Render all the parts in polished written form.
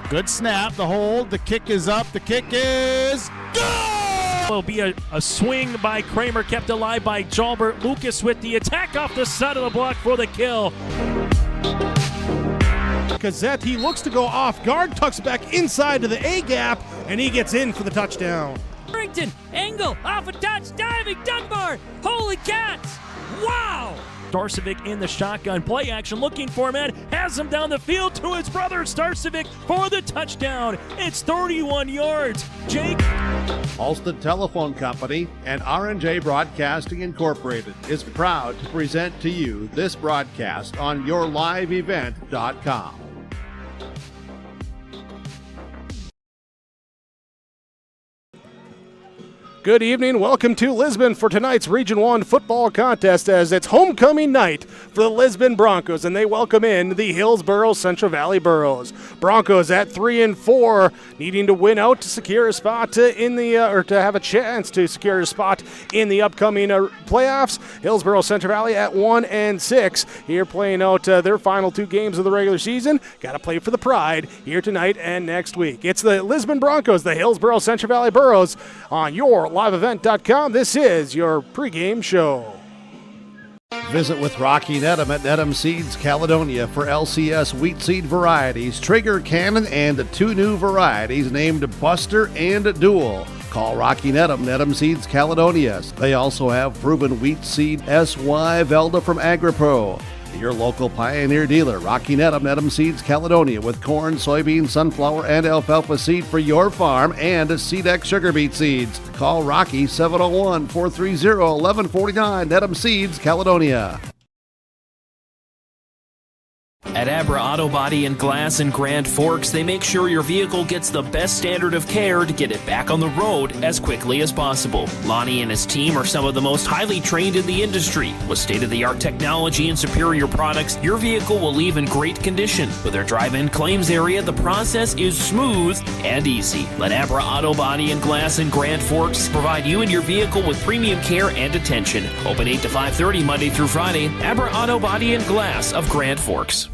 Good snap, the hold, the kick is up, the kick is good! Will be a swing by Kramer, kept alive by Jalbert. Lucas with the attack off the side of the block for the kill. Gazette, he looks to go off guard, tucks back inside to the A gap, and he gets in for the touchdown. Harrington, angle, off a touch, diving, Dunbar, holy cats, wow! Starcevic in the shotgun, play action, looking for man, has him down the field to his brother Starcevic for the touchdown. It's 31 yards. Jake. Halsted Telephone Company and R&J Broadcasting Incorporated is proud to present to you this broadcast on yourliveevent.com. Good evening. Welcome to Lisbon for tonight's Region 1 football contest as it's homecoming night for the Lisbon Broncos, and they welcome in the Hillsboro-Central Valley Burros. Broncos at 3-4, needing to win out to secure a spot in the or to have a chance to secure a spot in the upcoming playoffs. Hillsboro-Central Valley at 1-6, here playing out their final two games of the regular season. Got to play for the pride here tonight and next week. It's the Lisbon Broncos, the Hillsboro-Central Valley Burros on your liveevent.com. This is your pregame show. Visit with Rocky Nedham at Nedham Seeds Caledonia for LCS wheat seed varieties, Trigger, Cannon, and two new varieties named Buster and Dual. Call Rocky Nedham, Nedham Seeds Caledonia. They also have proven wheat seed SY Velda from AgriPro. Your local Pioneer dealer, Rocky Nedham, Nedham Seeds Caledonia, with corn, soybean, sunflower, and alfalfa seed for your farm and SeedX sugar beet seeds. Call Rocky 701-430-1149, Nedham Seeds Caledonia. At Abra Auto Body and Glass in Grand Forks, they make sure your vehicle gets the best standard of care to get it back on the road as quickly as possible. Lonnie and his team are some of the most highly trained in the industry. With state-of-the-art technology and superior products, your vehicle will leave in great condition. With their drive-in claims area, the process is smooth and easy. Let Abra Auto Body and Glass in Grand Forks provide you and your vehicle with premium care and attention. Open 8 to 5:30 Monday through Friday. Abra Auto Body and Glass of Grand Forks.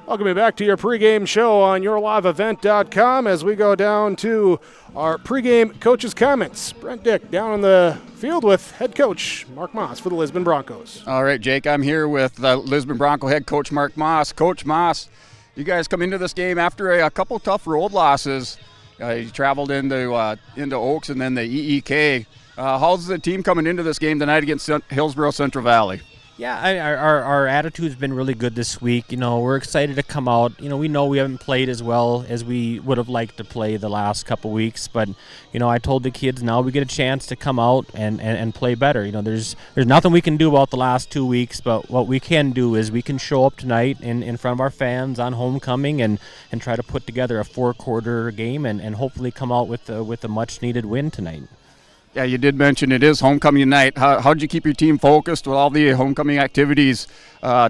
Welcome back to your pregame show on yourliveevent.com as we go down to our pregame coaches' comments. Brent Dick down on the field with head coach Mark Moss for the Lisbon Broncos. All right, Jake, I'm here with Lisbon Bronco head coach Mark Moss. Coach Moss, you guys come into this game after a couple tough road losses. You traveled into Oaks and then the EEK. How's the team coming into this game tonight against Hillsboro-Central Valley? Yeah, our attitude's been really good this week. You know, we're excited to come out. You know we haven't played as well as we would have liked to play the last couple weeks, but you know, I told the kids now we get a chance to come out and play better. You know, there's nothing we can do about the last 2 weeks, but what we can do is we can show up tonight in front of our fans on homecoming and try to put together a 4-quarter game and hopefully come out with a much needed win tonight. Yeah, you did mention it is homecoming night. How'd you keep your team focused with all the homecoming activities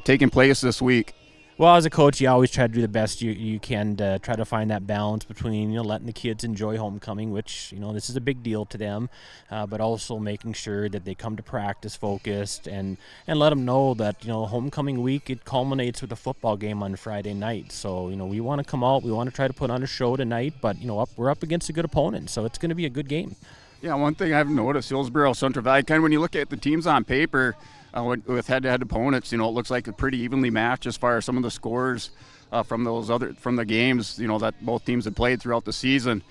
taking place this week? Well, as a coach, you always try to do the best you can to try to find that balance between, you know, letting the kids enjoy homecoming, which, you know, this is a big deal to them, but also making sure that they come to practice focused and let them know that, you know, homecoming week, it culminates with a football game on Friday night. So, you know, we want to come out, we want to try to put on a show tonight, but, you know, we're up against a good opponent, so it's going to be a good game. Yeah, one thing I've noticed, Hillsboro-Central Valley, kind of when you look at the teams on paper with head-to-head opponents, you know, it looks like it's pretty evenly matched as far as some of the scores from the games, you know, that both teams have played throughout the season.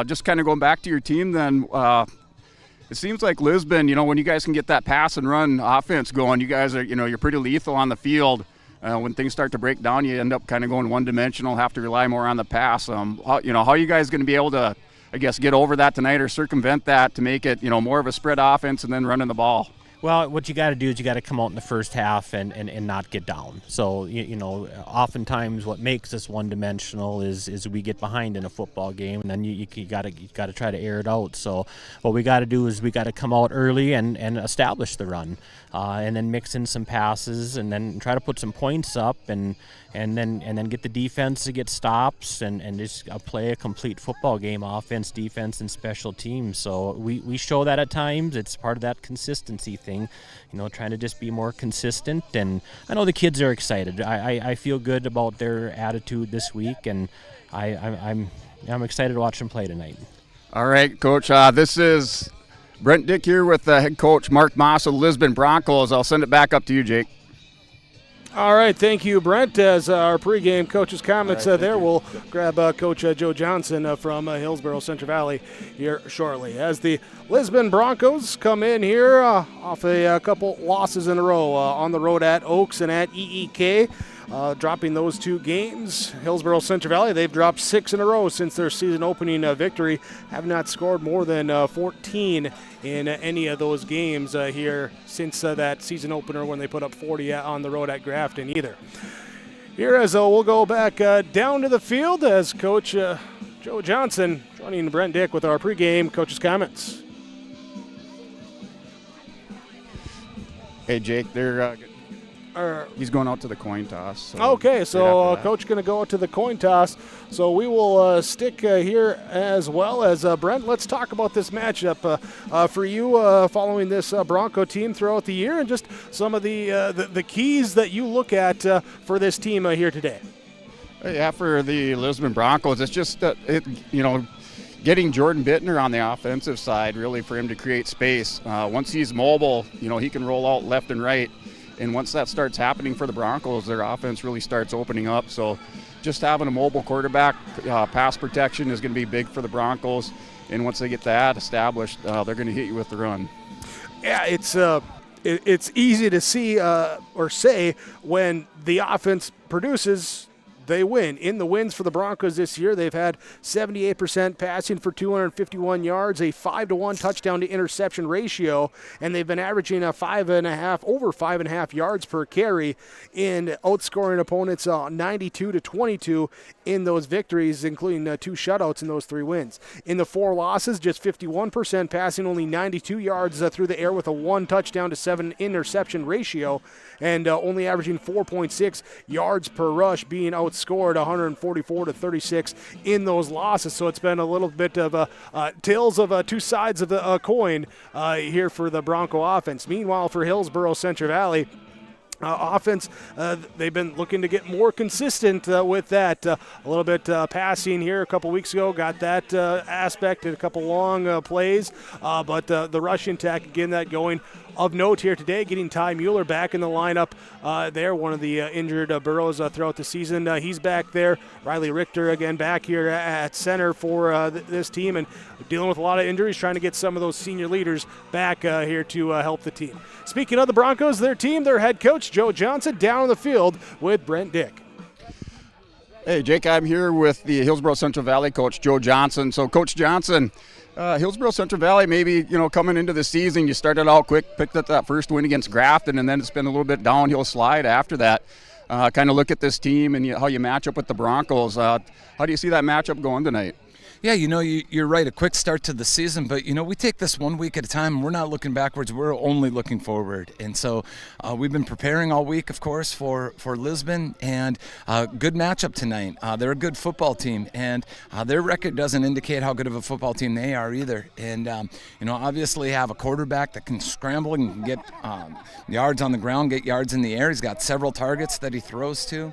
Just kind of going back to your team then, it seems like Lisbon, you know, when you guys can get that pass and run offense going, you guys are, you know, you're pretty lethal on the field. When things start to break down, you end up kind of going one-dimensional, have to rely more on the pass. How are you guys going to be able to, I guess, get over that tonight or circumvent that to make it, you know, more of a spread offense and then running the ball? Well, what you got to do is you got to come out in the first half and not get down. So, oftentimes what makes us one-dimensional is we get behind in a football game, and then you got to try to air it out. So what we got to do is we got to come out early and establish the run, and then mix in some passes, and then try to put some points up, and then get the defense to get stops and just play a complete football game, offense, defense, and special teams. So we show that at times. It's part of that consistency thing, trying to just be more consistent. And I know the kids are excited. I feel good about their attitude this week, and I'm excited to watch them play tonight. All right, Coach. This is Brent Dick here with head coach Mark Moss of the Lisbon Broncos. I'll send it back up to you, Jake. All right, thank you, Brent. As our pregame coach's comments there, we'll grab Coach Joe Johnson from Hillsboro-Central Valley here shortly. As the Lisbon Broncos come in here off a couple losses in a row on the road at Oaks and at EEK. Dropping those two games. Hillsboro-Central Valley, they've dropped 6 in a row since their season opening victory. Have not scored more than 14 in any of those games here since that season opener when they put up 40 on the road at Grafton either. Here as we'll go back down to the field as Coach Joe Johnson joining Brent Dick with our pregame coach's comments. Hey, Jake, he's going out to the coin toss. So okay, so Coach going to go to the coin toss. So we will stick here as well as Brent. Let's talk about this matchup for you following this Bronco team throughout the year and just some of the keys that you look at for this team here today. Yeah, for the Lisbon Broncos, it's just getting Jordan Bittner on the offensive side really for him to create space. Once he's mobile, he can roll out left and right. And once that starts happening for the Broncos, their offense really starts opening up. So just having a mobile quarterback, pass protection is going to be big for the Broncos. And once they get that established, they're going to hit you with the run. Yeah, it's easy to see or say when the offense produces, they win. In the wins for the Broncos this year, they've had 78% passing for 251 yards, a 5-to-1 touchdown to interception ratio, and they've been averaging over 5.5 yards per carry in outscoring opponents 92-22 in those victories, including 2 shutouts in those 3 wins. In the 4 losses, just 51% passing, only 92 yards through the air with a 1 touchdown to 7 interception ratio, and only averaging 4.6 yards per rush, being outscored 144-36 in those losses. So it's been a little bit of tales of 2 sides of the coin here for the Bronco offense. Meanwhile, for Hillsboro-Central Valley, offense, they've been looking to get more consistent with that. A little bit passing here a couple weeks ago, got that aspect, and a couple long plays, but the rushing attack, again, that going. Of note here today, getting Ty Mueller back in the lineup there, one of the injured Burrows throughout the season. He's back there. Riley Richter again back here at center for this team and dealing with a lot of injuries, trying to get some of those senior leaders back here to help the team. Speaking of the Broncos, their team, their head coach, Joe Johnson, down on the field with Brent Dick. Hey, Jake, I'm here with the Hillsboro-Central Valley coach, Joe Johnson. So, Coach Johnson, Hillsboro-Central Valley, maybe, coming into the season, you started out quick, picked up that first win against Grafton, and then it's been a little bit downhill slide after that. Kind of look at this team and how you match up with the Broncos. How do you see that matchup going tonight? Yeah, you're right, a quick start to the season, but, we take this 1 week at a time. We're not looking backwards. We're only looking forward. And so we've been preparing all week, of course, for Lisbon, and good matchup tonight. They're a good football team, and their record doesn't indicate how good of a football team they are either. And, obviously have a quarterback that can scramble and can get yards on the ground, get yards in the air. He's got several targets that he throws to.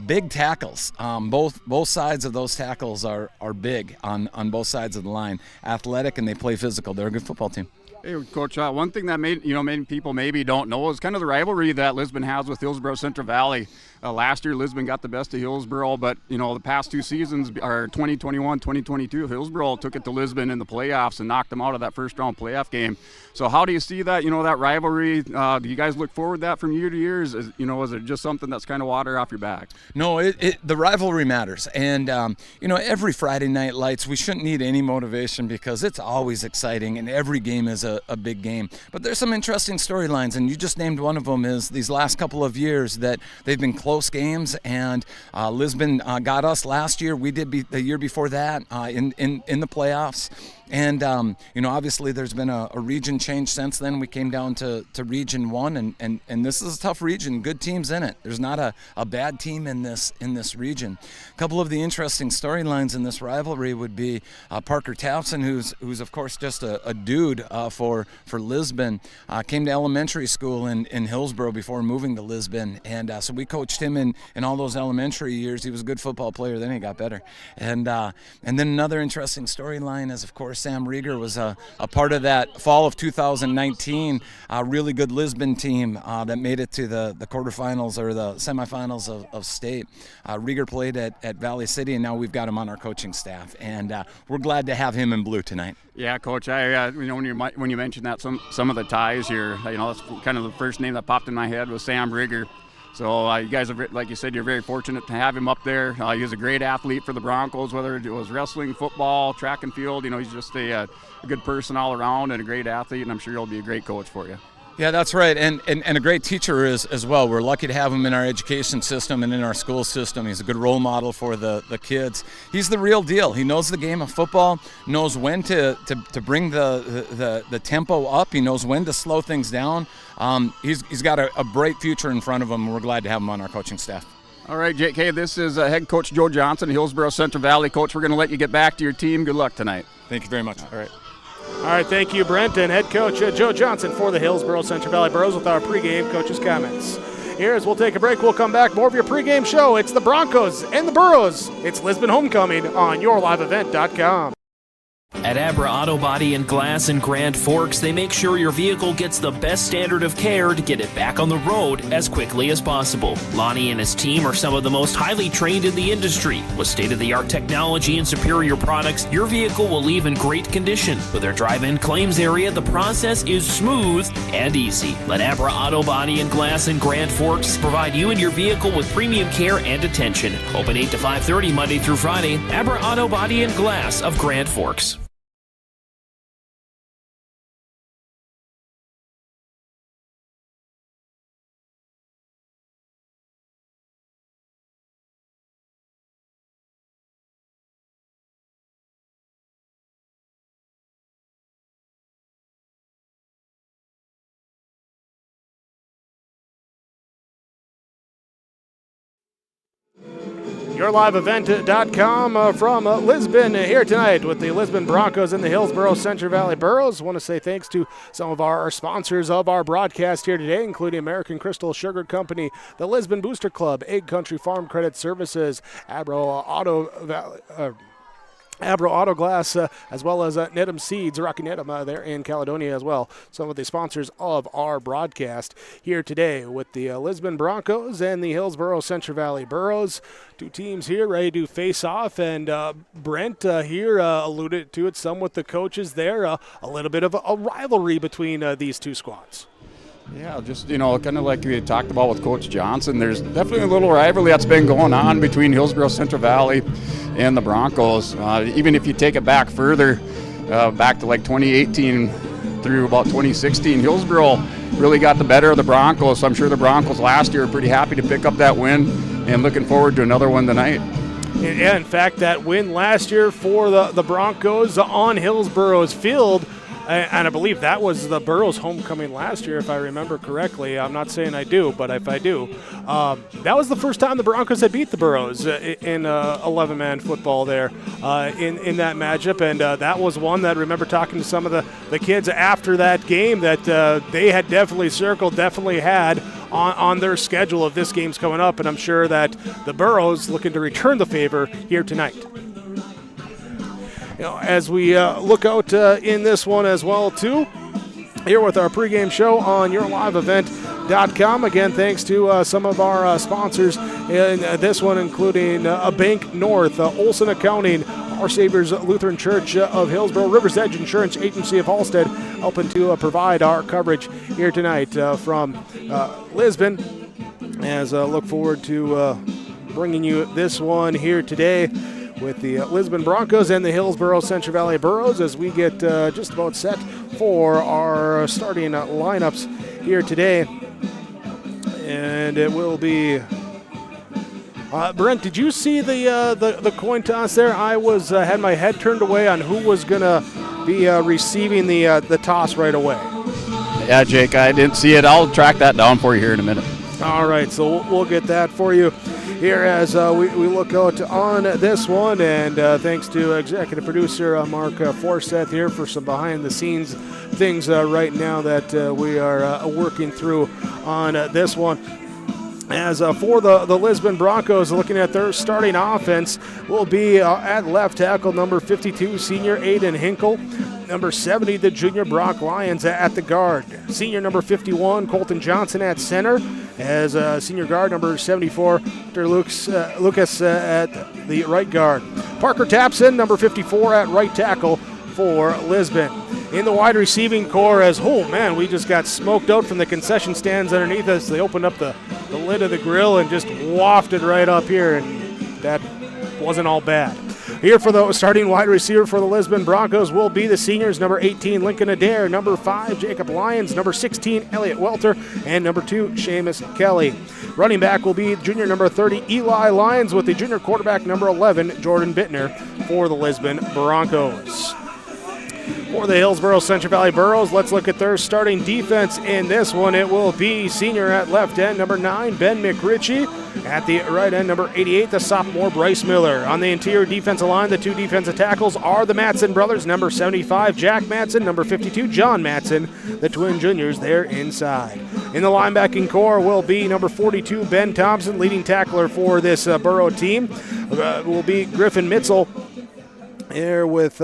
Big tackles. Both sides of those tackles are big on both sides of the line. Athletic, and they play physical. They're a good football team. Hey, Coach, one thing that made people maybe don't know is kind of the rivalry that Lisbon has with Hillsboro-Central Valley. Last year, Lisbon got the best of Hillsboro, but, the past 2 seasons, are 2021, 2022, Hillsboro took it to Lisbon in the playoffs and knocked them out of that first-round playoff game. So how do you see that, that rivalry? Do you guys look forward to that from year to year? Is it just something that's kind of water off your back? No, the rivalry matters. And, every Friday night lights, we shouldn't need any motivation because it's always exciting, and every game is a big game. But there's some interesting storylines, and you just named one of them. Is these last couple of years that they've been close games, and Lisbon got us last year. We did the year before that in the playoffs. And, obviously there's been a region change since then. We came down to Region 1, and this is a tough region. Good teams in it. There's not a bad team in this region. A couple of the interesting storylines in this rivalry would be Parker Towson, who's of course just a dude for Lisbon, came to elementary school in Hillsboro before moving to Lisbon. And so we coached him in all those elementary years. He was a good football player. Then he got better. And then another interesting storyline is, of course, Sam Rieger was a part of that fall of 2019 really good Lisbon team that made it to the quarterfinals or the semifinals of state. Rieger played at Valley City, and now we've got him on our coaching staff, and we're glad to have him in blue tonight. Yeah, Coach. When you mentioned that some of the ties here, that's kind of the first name that popped in my head was Sam Rieger. So you guys, like you said, you're very fortunate to have him up there. He was a great athlete for the Broncos, whether it was wrestling, football, track and field. He's just a good person all around and a great athlete, and I'm sure he'll be a great coach for you. Yeah, that's right, and a great teacher as well. We're lucky to have him in our education system and in our school system. He's a good role model for the kids. He's the real deal. He knows the game of football, knows when to bring the tempo up. He knows when to slow things down. He's got a bright future in front of him, and we're glad to have him on our coaching staff. All right, JK, this is head coach Joe Johnson, Hillsboro-Central Valley. Coach, we're going to let you get back to your team. Good luck tonight. Thank you very much. All right. All right, thank you, Brent, and head coach Joe Johnson for the Hillsboro-Central Valley Burros with our pregame coaches' comments. Here's we'll take a break. We'll come back. More of your pregame show. It's the Broncos and the Burros. It's Lisbon Homecoming on YourLiveEvent.com. At Abra Auto Body and Glass in Grand Forks, they make sure your vehicle gets the best standard of care to get it back on the road as quickly as possible. Lonnie and his team are some of the most highly trained in the industry. With state-of-the-art technology and superior products, your vehicle will leave in great condition. With their drive-in claims area, the process is smooth and easy. Let Abra Auto Body and Glass in Grand Forks provide you and your vehicle with premium care and attention. Open 8 to 5:30 Monday through Friday. Abra Auto Body and Glass of Grand Forks. YourLiveEvent.com from Lisbon here tonight with the Lisbon Broncos and the Hillsboro-Central Valley Burros. I want to say thanks to some of our sponsors of our broadcast here today, including American Crystal Sugar Company, the Lisbon Booster Club, Egg Country Farm Credit Services, Abra Auto Glass, as well as Nedham Seeds, Rocky Nedham there in Caledonia as well. Some of the sponsors of our broadcast here today with the Lisbon Broncos and the Hillsboro-Central Valley Burros. Two teams here ready to face off, and Brent here alluded to it some with the coaches there. A little bit of a rivalry between these two squads. Yeah, just, kind of like we talked about with Coach Johnson, there's definitely a little rivalry that's been going on between Hillsboro-Central Valley and the Broncos. Even if you take it back further, back to like 2018 through about 2016, Hillsboro really got the better of the Broncos. So I'm sure the Broncos last year are pretty happy to pick up that win and looking forward to another one tonight. Yeah, in fact, that win last year for the Broncos on Hillsboro's field, and I believe that was the Burros homecoming last year, if I remember correctly. I'm not saying I do, but if I do, that was the first time the Broncos had beat the Burros in 11-man football there in that matchup. And that was one that I remember talking to some of the kids after that game that they had definitely circled, definitely had on their schedule of this game's coming up. And I'm sure that the Burros looking to return the favor here tonight. As we look out in this one as well, too, here with our pregame show on YourLiveEvent.com. Again, thanks to some of our sponsors in this one, including Bank North, Olson Accounting, Our Savior's Lutheran Church of Hillsboro, River's Edge Insurance Agency of Halstead, helping to provide our coverage here tonight from Lisbon. As I look forward to bringing you this one here today. with the Lisbon Broncos and the Hillsboro-Central Valley Burros as we get just about set for our starting lineups here today. And it will be Brent, did you see the coin toss there? I was had my head turned away on who was going to be receiving the toss right away. Yeah, Jake, I didn't see it. I'll track that down for you here in a minute. All right, so we'll get that for you here as we look out on this one. And thanks to executive producer Mark Forseth here for some behind-the-scenes things right now that we are working through on this one. As for the Lisbon Broncos, looking at their starting offense, will be at left tackle number 52, senior Aiden Hinkle. Number 70, the junior Brock Lyons at the guard. Senior number 51, Colton Johnson at center. As senior guard number 74, Lucas at the right guard. Parker Tapson, number 54, at right tackle for Lisbon. In the wide receiving core as, oh man, we just got smoked out from the concession stands underneath us. They opened up the lid of the grill and just wafted right up here, and that wasn't all bad. Here for the starting wide receiver for the Lisbon Broncos will be the seniors, number 18, Lincoln Adair, number 5, Jacob Lyons, number 16, Elliot Welter, and number 2, Seamus Kelly. Running back will be junior number 30, Eli Lyons, with the junior quarterback number 11, Jordan Bittner, for the Lisbon Broncos. For the Hillsboro-Central Valley Burros, let's look at their starting defense in this one. It will be senior at left end, number 9, Ben McRitchie. At the right end, number 88, the sophomore Bryce Miller. On the interior defensive line, the two defensive tackles are the Matson brothers, number 75, Jack Matson, number 52, John Matson, the twin juniors there inside. In the linebacking core will be number 42, Ben Thompson, leading tackler for this Burro team. Will be Griffin Mitzel here with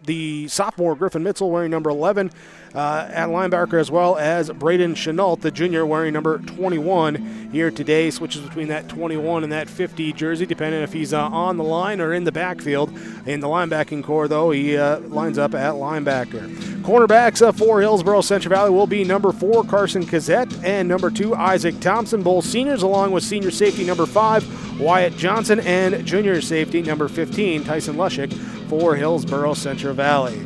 the sophomore Griffin Mitzel wearing number 11 at linebacker, as well as Braden Chenault, the junior, wearing number 21 here today. Switches between that 21 and that 50 jersey, depending if he's on the line or in the backfield. In the linebacking core, though, he lines up at linebacker. Cornerbacks for Hillsboro-Central Valley will be number 4, Carson Kazette, and number 2, Isaac Thompson, both seniors, along with senior safety number 5, Wyatt Johnson, and junior safety number 15, Tyson Lushik, for Hillsboro-Central Valley.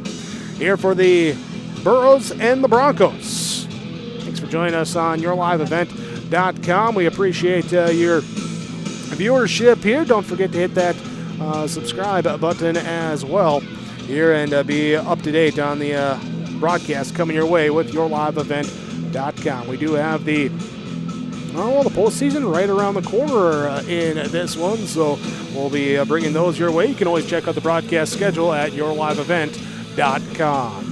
Here for the Burros and the Broncos. Thanks for joining us on YourLiveEvent.com. We appreciate your viewership here. Don't forget to hit that subscribe button as well here and be up to date on the broadcast coming your way with YourLiveEvent.com. We do have the postseason right around the corner in this one, so we'll be bringing those your way. You can always check out the broadcast schedule at YourLiveEvent.com.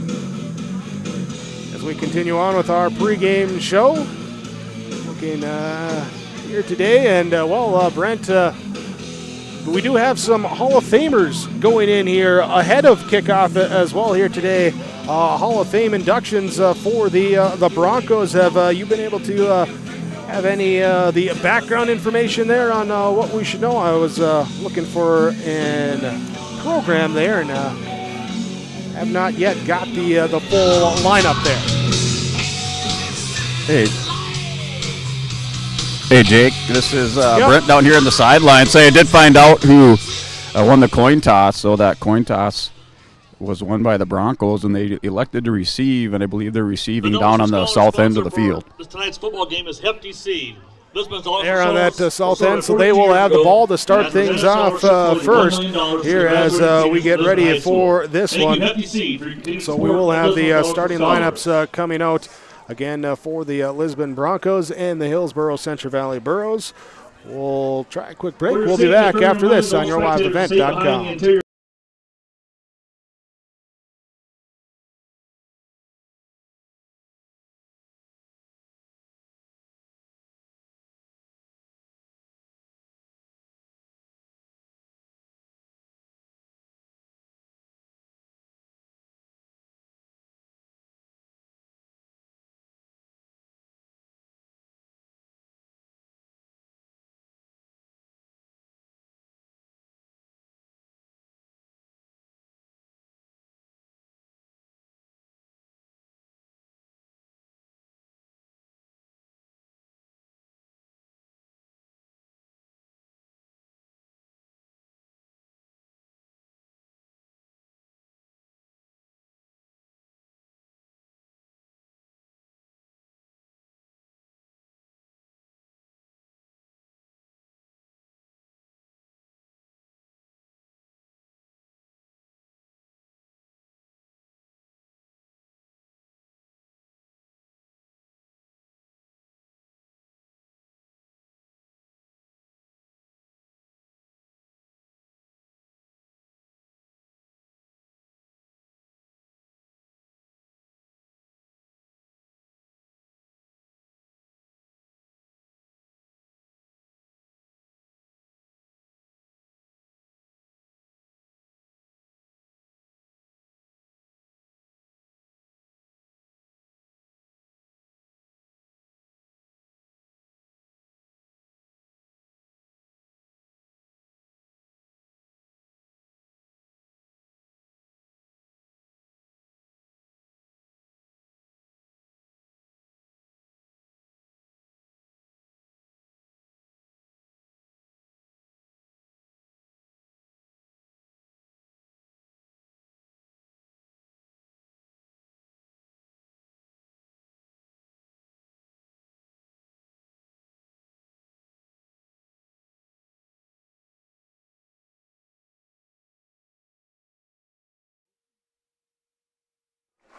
As we continue on with our pregame show, looking here today, and Brent, we do have some Hall of Famers going in here ahead of kickoff as well here today. Hall of Fame inductions for the Broncos. Have you been able to have any the background information there on what we should know? I was looking for a program there and have not yet got the full lineup there. Hey Jake, this is Brent down here in the sideline. I did find out who won the coin toss. So that coin toss was won by the Broncos, and they elected to receive, and I believe they're receiving down on the south end of the field. Tonight's football game is Hefty Seed. They're on that south end, so they will have the ball to start things off first here as we get ready for this one. So we will have the starting lineups coming out again for the Lisbon Broncos and the Hillsboro-Central Valley Burros. We'll try a quick break. We'll be back after this on YourLiveEvent.com.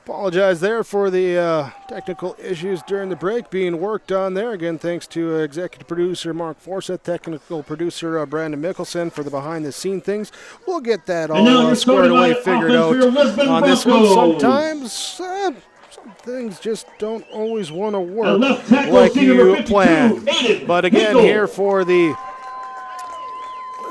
Apologize there for the technical issues during the break being worked on there. Again, thanks to executive producer Mark Forseth, technical producer Brandon Mickelson for the behind-the-scene things. We'll get that all squared away, figured out on this one. Sometimes some things just don't always want to work like you plan. But again, here for the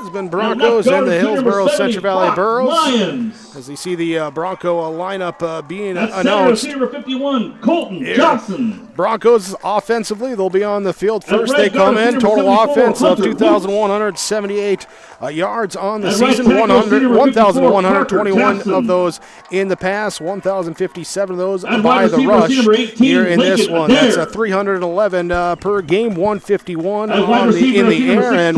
Lisbon Broncos and the Hillsboro-Central Valley Burros. As you see the Bronco lineup being announced. Number 51, Colton Johnson. Broncos offensively, they'll be on the field first. They come in, total offense of 2,178 yards on the season, 1,121 of those in the pass, 1,057 of those by the rush here in this one. That's a 311 per game, 151 in the air, and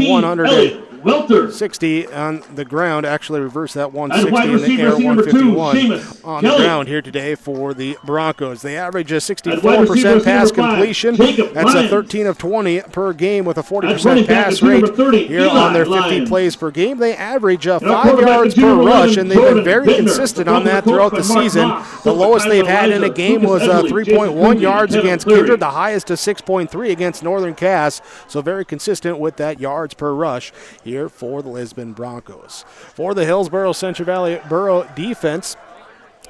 160 on the ground. Actually, reverse that, 160 in the air, 151 on the ground here today for the Broncos. They average a 64% pass completion. That's a 13 of 20 per game with a 40% pass rate here on their 50 plays per game. They average 5 yards per rush, and they've been very consistent on that throughout the season. The lowest they've had in a game was 3.1 yards against Kindred, the highest of 6.3 against Northern Cass. So very consistent with that yards per rush here for the Lisbon Broncos. For the Hillsboro-Central Valley Borough defense,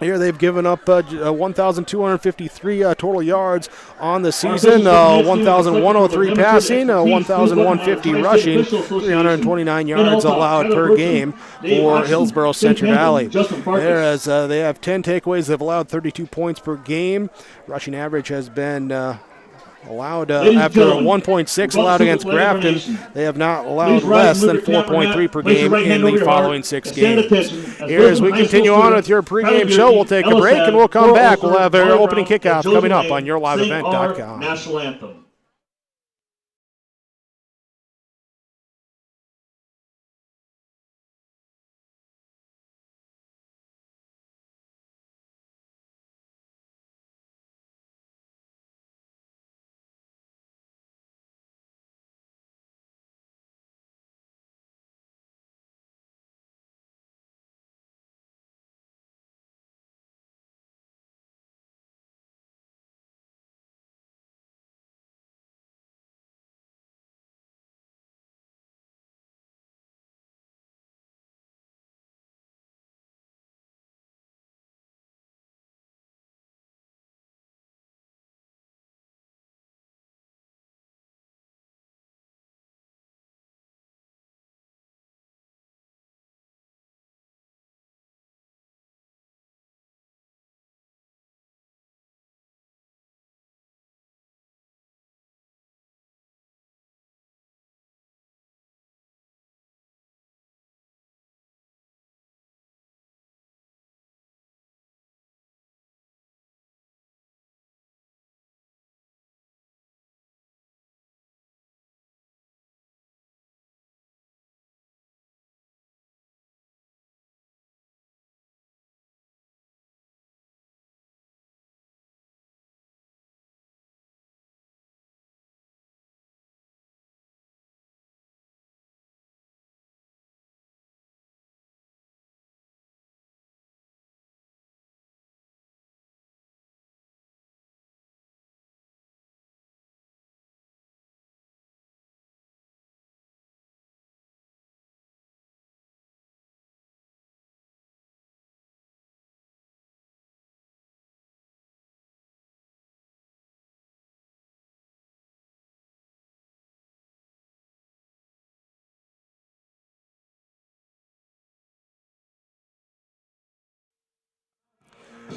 here they've given up 1,253 total yards on the season, 1,103 passing, 1,150 rushing, 329 yards allowed per game for Hillsboro-Central Valley. Whereas they have 10 takeaways, they've allowed 32 points per game. Rushing average has been allowed after 1.6 allowed against Grafton. They have not allowed less than 4.3 per game in the following 6 games. Here as we continue on with your pregame show, we'll take a break and we'll come back. We'll have our opening kickoff coming up on yourliveevent.com. National Anthem.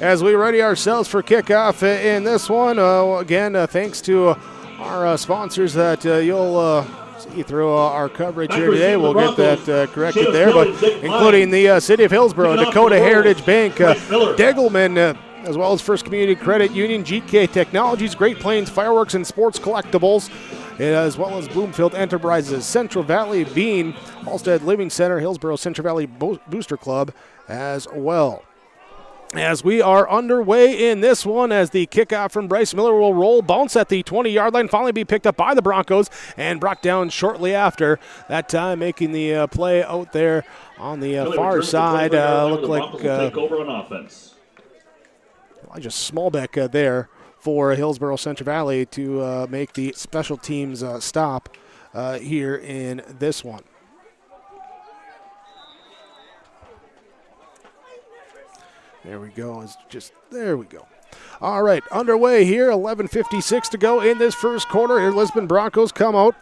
As we ready ourselves for kickoff in this one, again, thanks to our sponsors that you'll see through our coverage here today. We'll get that corrected there, but including the City of Hillsboro, Dakota Heritage Bank, Degelman, as well as First Community Credit Union, GK Technologies, Great Plains Fireworks and Sports Collectibles, as well as Bloomfield Enterprises, Central Valley Bean, Halstead Living Center, Hillsboro-Central Valley Booster Club as well. As we are underway in this one, as the kickoff from Bryce Miller will roll, bounce at the 20-yard line, finally be picked up by the Broncos and brought down shortly after. That time making the play out there on the far side. Looked like Elijah Smallbeck there for Hillsboro-Central Valley to make the special teams stop here in this one. There we go. There we go. All right, underway here. 11:56 to go in this first quarter. Here, Lisbon Broncos come out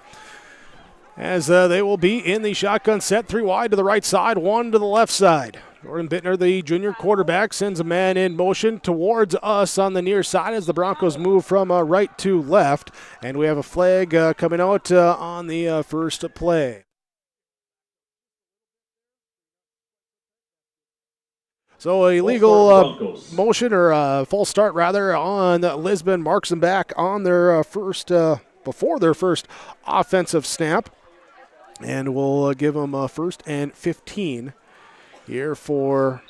as they will be in the shotgun set. 3 wide to the right side, 1 to the left side. Jordan Bittner, the junior quarterback, sends a man in motion towards us on the near side as the Broncos move from right to left. And we have a flag coming out on the first play. So a legal motion, or false start rather, on Lisbon. Marks them back on their before their first offensive snap. And we'll give them first and 15 here for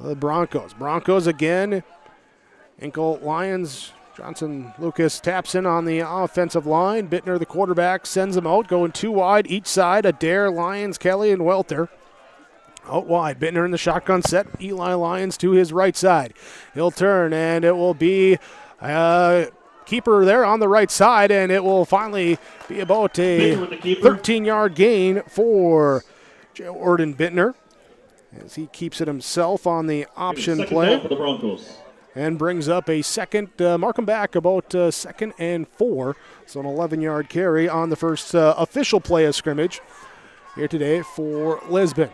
the Broncos. Broncos again. Inkle Lions. Johnson Lucas taps in on the offensive line. Bittner, the quarterback, sends them out, going 2 wide each side. Adair, Lyons, Kelly, and Welter. Out wide, Bittner in the shotgun set. Eli Lyons to his right side. He'll turn, and it will be keeper there on the right side, and it will finally be about a 13-yard gain for Jordan Bittner as he keeps it himself on the option play. For the Broncos. And brings up a second, mark him back about second and 4. So an 11-yard carry on the first official play of scrimmage here today for Lisbon.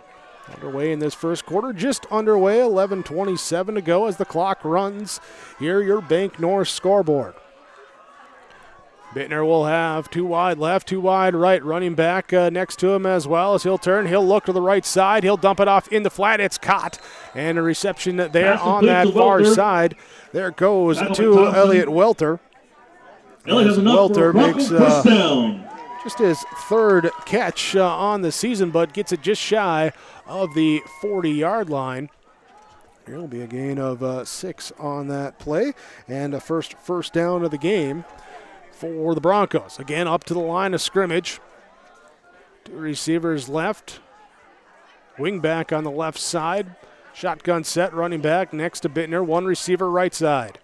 Underway in this first quarter, just underway, 11:27 to go as the clock runs. Here, your Bank North scoreboard. Bittner will have 2 wide left, 2 wide right, running back next to him as well as he'll turn. He'll look to the right side. He'll dump it off in the flat. It's caught. And a reception there on that far side. There goes to Elliot Welter. Welter makes just his 3rd catch on the season, but gets it just shy of the 40-yard line. There will be a gain of 6 on that play, and a first down of the game for the Broncos. Again, up to the line of scrimmage. 2 receivers left. Wing back on the left side. Shotgun set, running back next to Bittner. 1 receiver right side.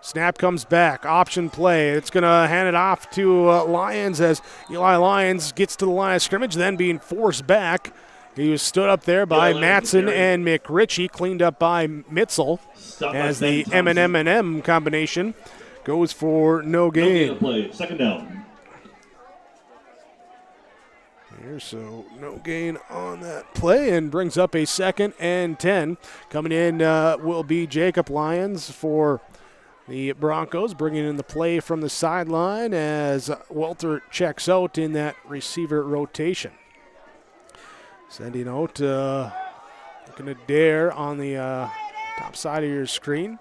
Snap comes back, option play. It's going to hand it off to Lyons as Eli Lyons gets to the line of scrimmage, then being forced back. He was stood up there by Matson and McRitchie, cleaned up by Mitzel as the M&M combination goes for no gain. Play. Second down. Here, so no gain on that play, and brings up a 2nd and 10. Coming in will be Jacob Lyons for the Broncos, bringing in the play from the sideline as Welter checks out in that receiver rotation. Sending out, looking at Dare on the top side of your screen.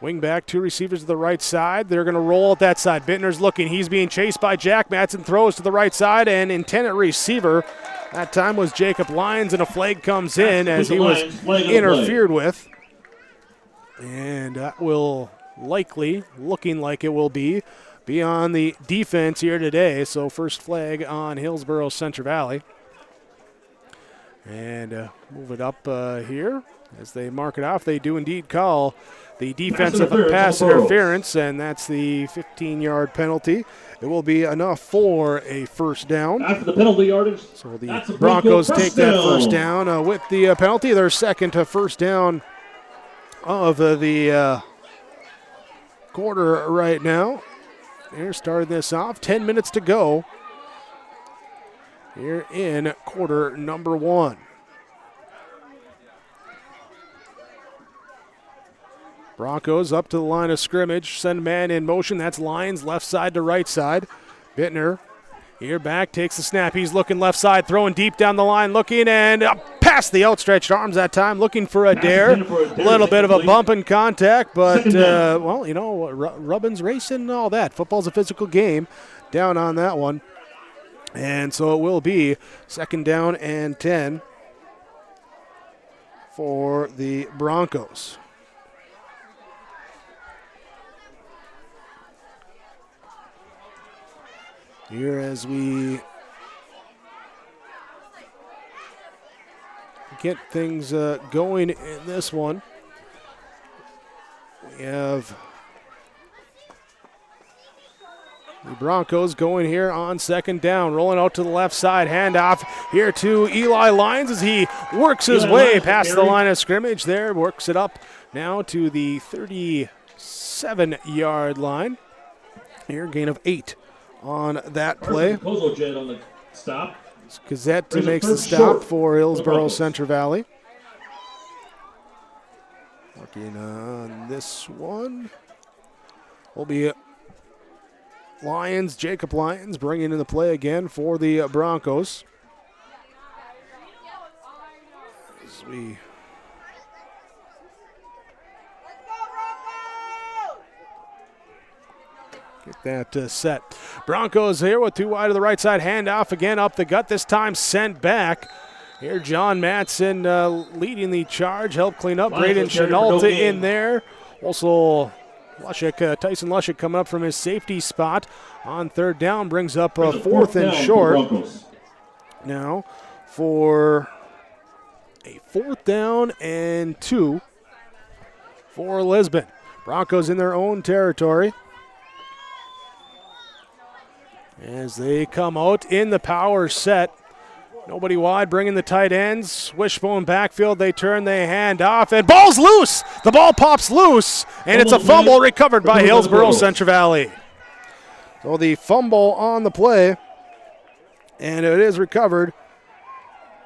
Wing back, 2 receivers to the right side. They're going to roll at that side. Bittner's looking. He's being chased by Jack Matson. Throws to the right side, and intended receiver that time was Jacob Lyons, and a flag comes in as he was interfered with. And that will likely, looking like it will be on the defense here today. So first flag on Hillsboro-Central Valley. And move it up here as they mark it off. They do indeed call the defensive pass interference, and that's the 15-yard penalty. It will be enough for a first down. After the penalty yardage, so the Broncos take that first down with the penalty. Their second first down of the quarter right now. They're starting this off. 10 minutes to go here in quarter number 1. Broncos up to the line of scrimmage. Send man in motion. That's Lyons, left side to right side. Bittner here back, takes the snap. He's looking left side, throwing deep down the line, looking and past the outstretched arms that time, looking for a dare. A little bit of a bump in contact, but, well, you know, rubbins, racing, and all that. Football's a physical game down on that one. And so it will be 2nd down and 10 for the Broncos. Here as we get things going in this one. We have the Broncos going here on second down, rolling out to the left side, handoff here to Eli Lyons as he works his way past the line of scrimmage there, works it up now to the 37-yard line. Here, gain of 8 on that play. Kozoljet on the stop. Gazette makes the stop for Hillsboro-Central Valley. Working on this one will be Lyons, Jacob Lyons, bringing in the play again for the Broncos. As we get that set. Broncos here with 2 wide to the right side. Handoff again up the gut, this time sent back. Here John Matson leading the charge. Help clean up. Braden Chenault in there. Also Tyson Lushik coming up from his safety spot on third down. Brings up a 4th and short. Now for a 4th down and 2 for Lisbon. Broncos in their own territory as they come out in the power set. Nobody wide, bringing the tight ends. Wishbone backfield, they turn, they hand off, and ball's loose! The ball pops loose, and it's a fumble recovered by Hillsboro-Central Valley. So the fumble on the play, and it is recovered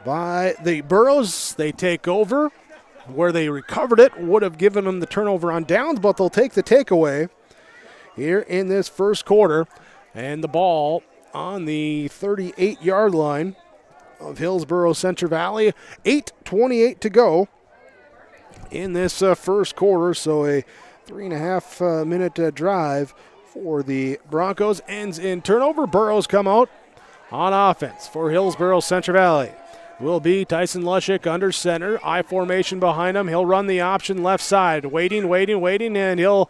by the Burros. They take over. Where they recovered it would have given them the turnover on downs, but they'll take the takeaway here in this first quarter. And the ball on the 38-yard line of Hillsboro-Central Valley. 8:28 to go in this first quarter, so a 3.5 minute drive for the Broncos ends in turnover. Burros come out on offense for Hillsboro-Central Valley. Will be Tyson Lushik under center, I formation behind him. He'll run the option left side, waiting, and he'll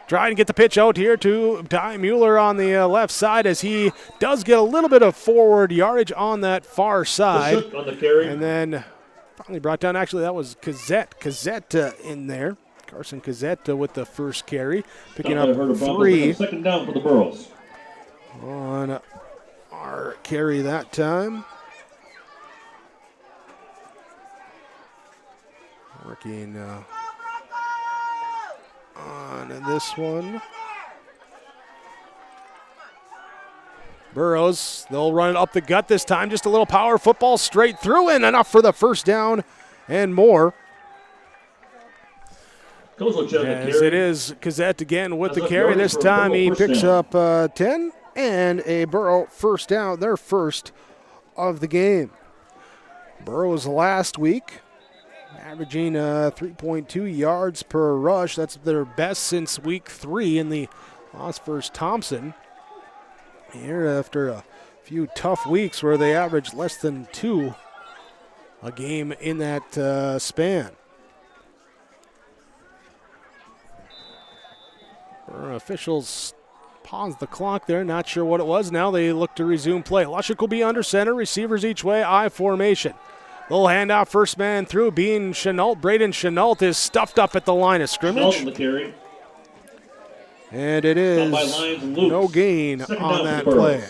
try and get the pitch out here to Ty Mueller on the left side as he does get a little bit of forward yardage on that far side. On the carry. And then finally brought down, actually that was Kazette in there. Carson Kazette with the first carry, picking up 3. Second down for the Burros. On our carry that time. Working on this one. Burros, they'll run it up the gut this time. Just a little power football straight through and enough for the first down and more. As it is Kazette again with the carry. This time he picks up 10 and a Burro first down, their first of the game. Burros last week averaging 3.2 yards per rush. That's their best since week 3 in the loss versus Thompson. Here after a few tough weeks where they averaged less than 2 a game in that span. Our officials paused the clock there, not sure what it was. Now they look to resume play. Lushik will be under center, receivers each way, I formation. Little handoff, first man through, being Chenault. Braden Chenault is stuffed up at the line of scrimmage. And it is no gain on that play.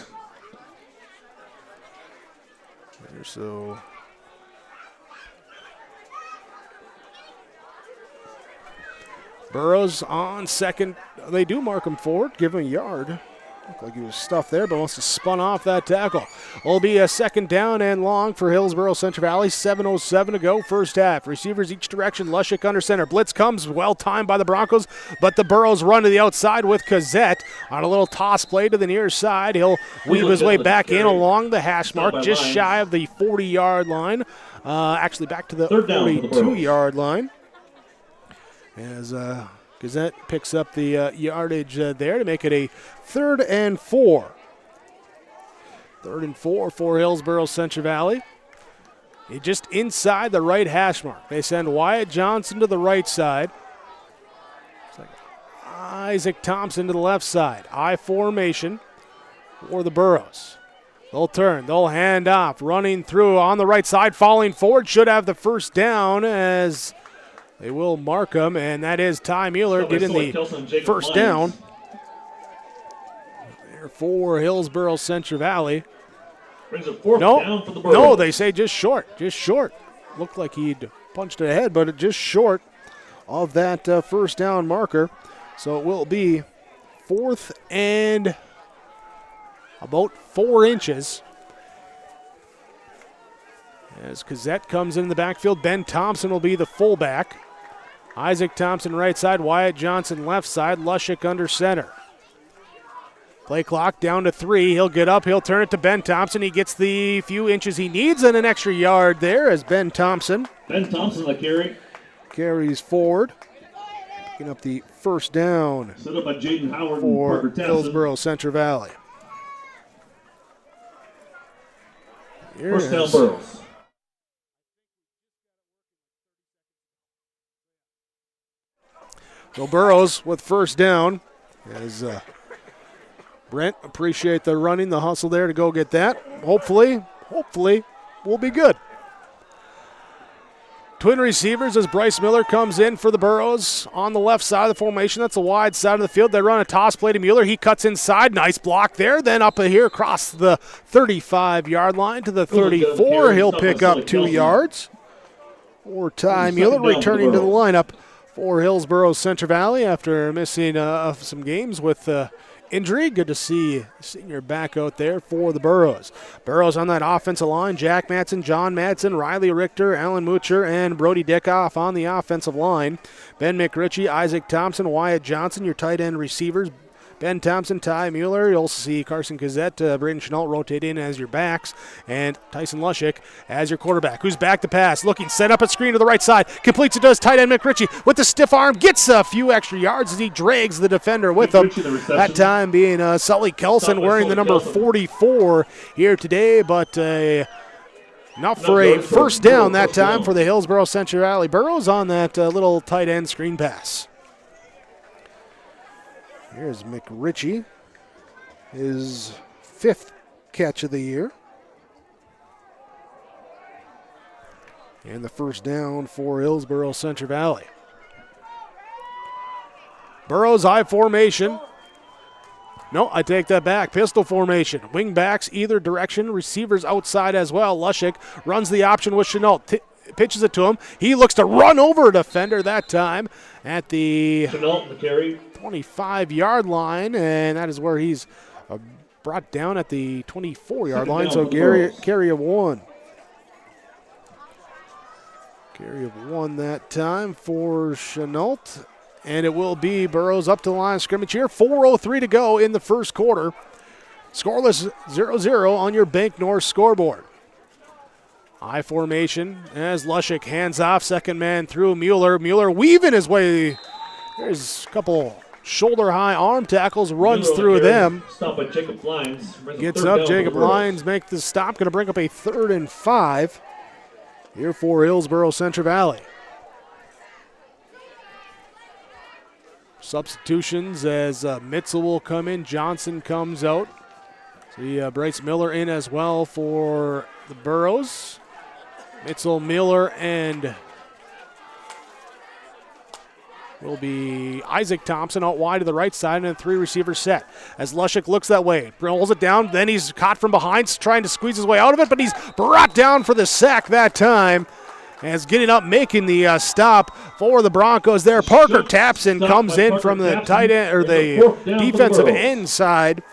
So Burros on second. They do mark him forward, give him a yard. Looked like he was stuffed there, but must have spun off that tackle. Will be a second down and long for Hillsboro-Central Valley. 7:07 to go, first half. Receivers each direction. Lushik under center. Blitz comes, well timed by the Broncos, but the Burros run to the outside with Kazette on a little toss play to the near side. He'll weave his way back in along the hash mark, just shy of the 40-yard line. Actually back to the 42-yard line. As Gazette picks up the yardage there to make it a 3rd and 4. 3rd and 4 for Hillsboro-Central Valley. Just inside the right hash mark. They send Wyatt Johnson to the right side. It's like Isaac Thompson to the left side. I formation for the Burros. They'll turn. They'll hand off. Running through on the right side. Falling forward. Should have the first down as they will mark him. And that is Ty Mueller getting the first down. There for Hillsboro-Central Valley. Brings a fourth down for the Burros. No, they say just short. Just short. Looked like he'd punched it ahead, but just short of that first down marker. So it will be 4th and about 4 inches. As Cassette comes in the backfield, Ben Thompson will be the fullback. Isaac Thompson right side, Wyatt Johnson left side, Lushik under center. Play clock down to 3. He'll get up. He'll turn it to Ben Thompson. He gets the few inches he needs and an extra yard there as Ben Thompson. Ben Thompson, the carry. Carries forward. Picking up the first down Set up by Jaden Howard for and Parker Hillsboro-Central Valley. First down, Burros. So Burros with first down. As Brent, appreciate the running, the hustle there to go get that. Hopefully, we'll be good. Twin receivers as Bryce Miller comes in for the Burros on the left side of the formation. That's the wide side of the field. They run a toss play to Mueller. He cuts inside. Nice block there. Then up here across the 35-yard line to the 34. He'll pick up 2 yards. Or Ty Mueller returning to the lineup for Hillsboro-Central Valley after missing some games with injury. Good to see senior back out there for the Burros. Burros on that offensive line. Jack Madsen, John Madsen, Riley Richter, Alan Moocher, and Brody Dickoff on the offensive line. Ben McRitchie, Isaac Thompson, Wyatt Johnson, your tight end receivers. Ben Thompson, Ty Mueller. You'll see Carson Cassette, Braden Chenault rotate in as your backs, and Tyson Lushik as your quarterback. Who's back to pass? Looking, set up a screen to the right side. Completes it, does tight end McRitchie with the stiff arm. Gets a few extra yards as he drags the defender with him. That time being Sully Kelson wearing the number 44 here today, but not for a first down that time for the Hillsboro-Central Valley Burros on that little tight end screen pass. Here's McRitchie, his 5th catch of the year. And the first down for Hillsboro-Central Valley. Burros I formation. No, I take that back. Pistol formation. Wing backs either direction. Receivers outside as well. Lushik runs the option with Chenault. Pitches it to him. He looks to run over a defender that time at the 25-yard line, and that is where he's brought down at the 24-yard line. So carry of 1. Carry of 1 that time for Chenault. And it will be Burros up to the line of scrimmage here. 4:03 to go in the first quarter. Scoreless 0-0 on your Bank North scoreboard. I formation as Lushik hands off. Second man through Mueller. Mueller weaving his way. There's a couple shoulder-high arm tackles. Runs through them. Stop by Jacob Lyons. Gets up. Jacob Lyons make the stop. Going to bring up a 3rd and 5 here for Hillsboro-Central Valley. Substitutions as Mitzel will come in. Johnson comes out. See Bryce Miller in as well for the Burros. Mitzel, Miller, and will be Isaac Thompson out wide to the right side, and a 3 receiver set. As Lushik looks that way, rolls it down, then he's caught from behind, trying to squeeze his way out of it, but he's brought down for the sack that time. As getting up, making the stop for the Broncos there. Parker Tapson comes in from the tight end or the defensive end side.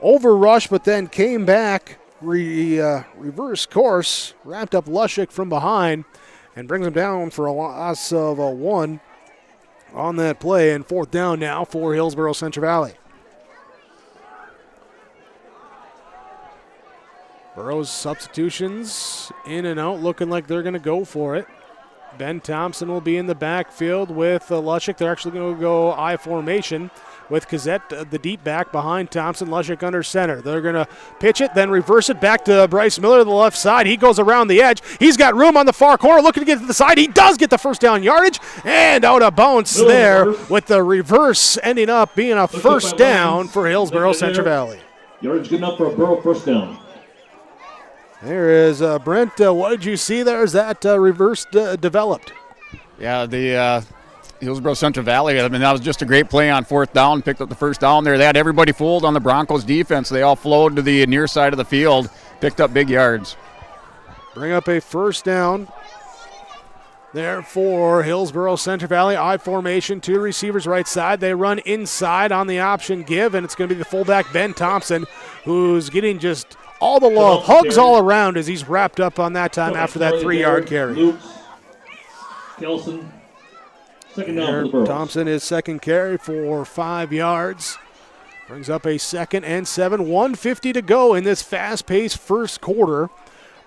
Overrushed, but then came back, reverse course, wrapped up Lushik from behind, and brings him down for a loss of 1 on that play. And 4th down now for Hillsboro-Central Valley. Burros substitutions in and out, looking like they're going to go for it. Ben Thompson will be in the backfield with Lushik. They're actually going to go I formation with Cassette, the deep back behind Thompson. Lushik under center. They're going to pitch it, then reverse it back to Bryce Miller to the left side. He goes around the edge. He's got room on the far corner, looking to get to the side. He does get the first down yardage, and out of bounds there with the reverse ending up being a first down for Hillsboro-Central Valley. Yardage good enough for a Burrow first down. There is Brent. What did you see there? Is that reverse developed? Yeah, the Hillsboro-Central Valley, I mean, that was just a great play on fourth down, picked up the first down there. They had everybody fooled on the Broncos defense. They all flowed to the near side of the field, picked up big yards. Bring up a first down there for Hillsboro-Central Valley. I formation, two receivers right side. They run inside on the option give, and it's going to be the fullback, Ben Thompson, who's getting just all the love, hugs all around as he's wrapped up on that time after that 3-yard carry. Luke Kelson, second down for the Burros. Thompson is second carry for 5 yards. Brings up a 2nd and 7. 1:50 to go in this fast-paced first quarter.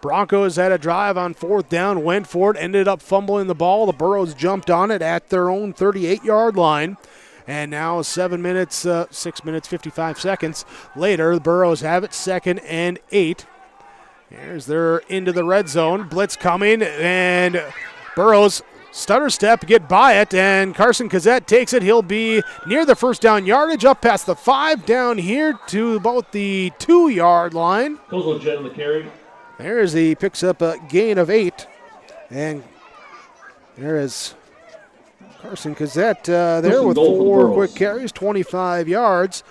Broncos had a drive on fourth down, went for it, ended up fumbling the ball. The Burros jumped on it at their own 38-yard line. And now 6 minutes, 55 seconds later, the Burros have it 2nd and 8. Here's their into the red zone. Blitz coming, and Burros stutter step, get by it, and Carson Cassette takes it. He'll be near the first down yardage, up past the 5, down here to about the 2-yard line. Goes Jet on the carry. He picks up a gain of 8. And there is Carson Cassette there with 4 quick carries, 25 yards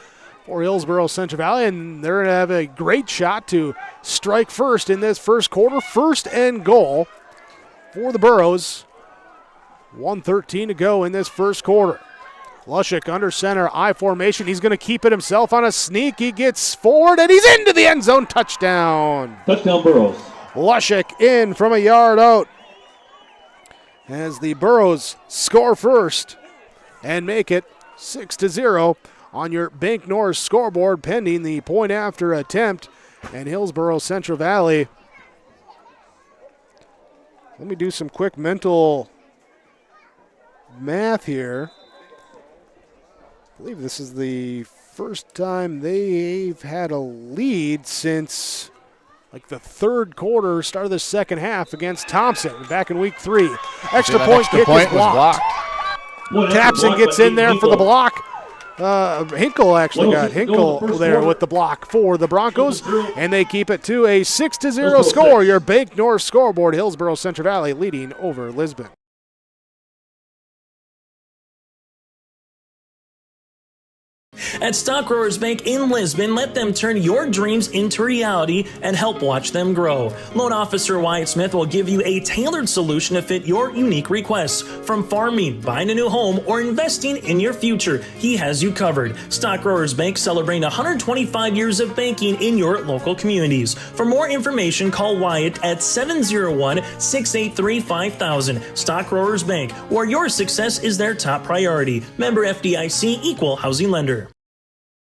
for Hillsboro-Central Valley, and they're going to have a great shot to strike first in this first quarter. 1st and goal for the Burros. 1:13 to go in this first quarter. Lushik under center, I formation. He's going to keep it himself on a sneak. He gets forward, and he's into the end zone. Touchdown. Touchdown Burros. Lushik in from a yard out as the Burros score first and make it 6-0 on your Bank North scoreboard, pending the point after attempt. And Hillsboro-Central Valley, let me do some quick mental math here. I believe this is the first time they've had a lead since like the third quarter, start of the second half against Thompson back in week 3. Extra point kick is blocked. Thompson gets in there for the block. Hinkle actually got Hinkle there with the block for the Broncos, and they keep it to a 6-0 score. Your Bank North scoreboard, Hillsboro-Central Valley leading over Lisbon. At Stock Growers Bank in Lisbon, let them turn your dreams into reality and help watch them grow. Loan Officer Wyatt Smith will give you a tailored solution to fit your unique requests. From farming, buying a new home, or investing in your future, he has you covered. Stock Growers Bank celebrating 125 years of banking in your local communities. For more information, call Wyatt at 701-683-5000. Stock Growers Bank, where your success is their top priority. Member FDIC, Equal Housing Lender.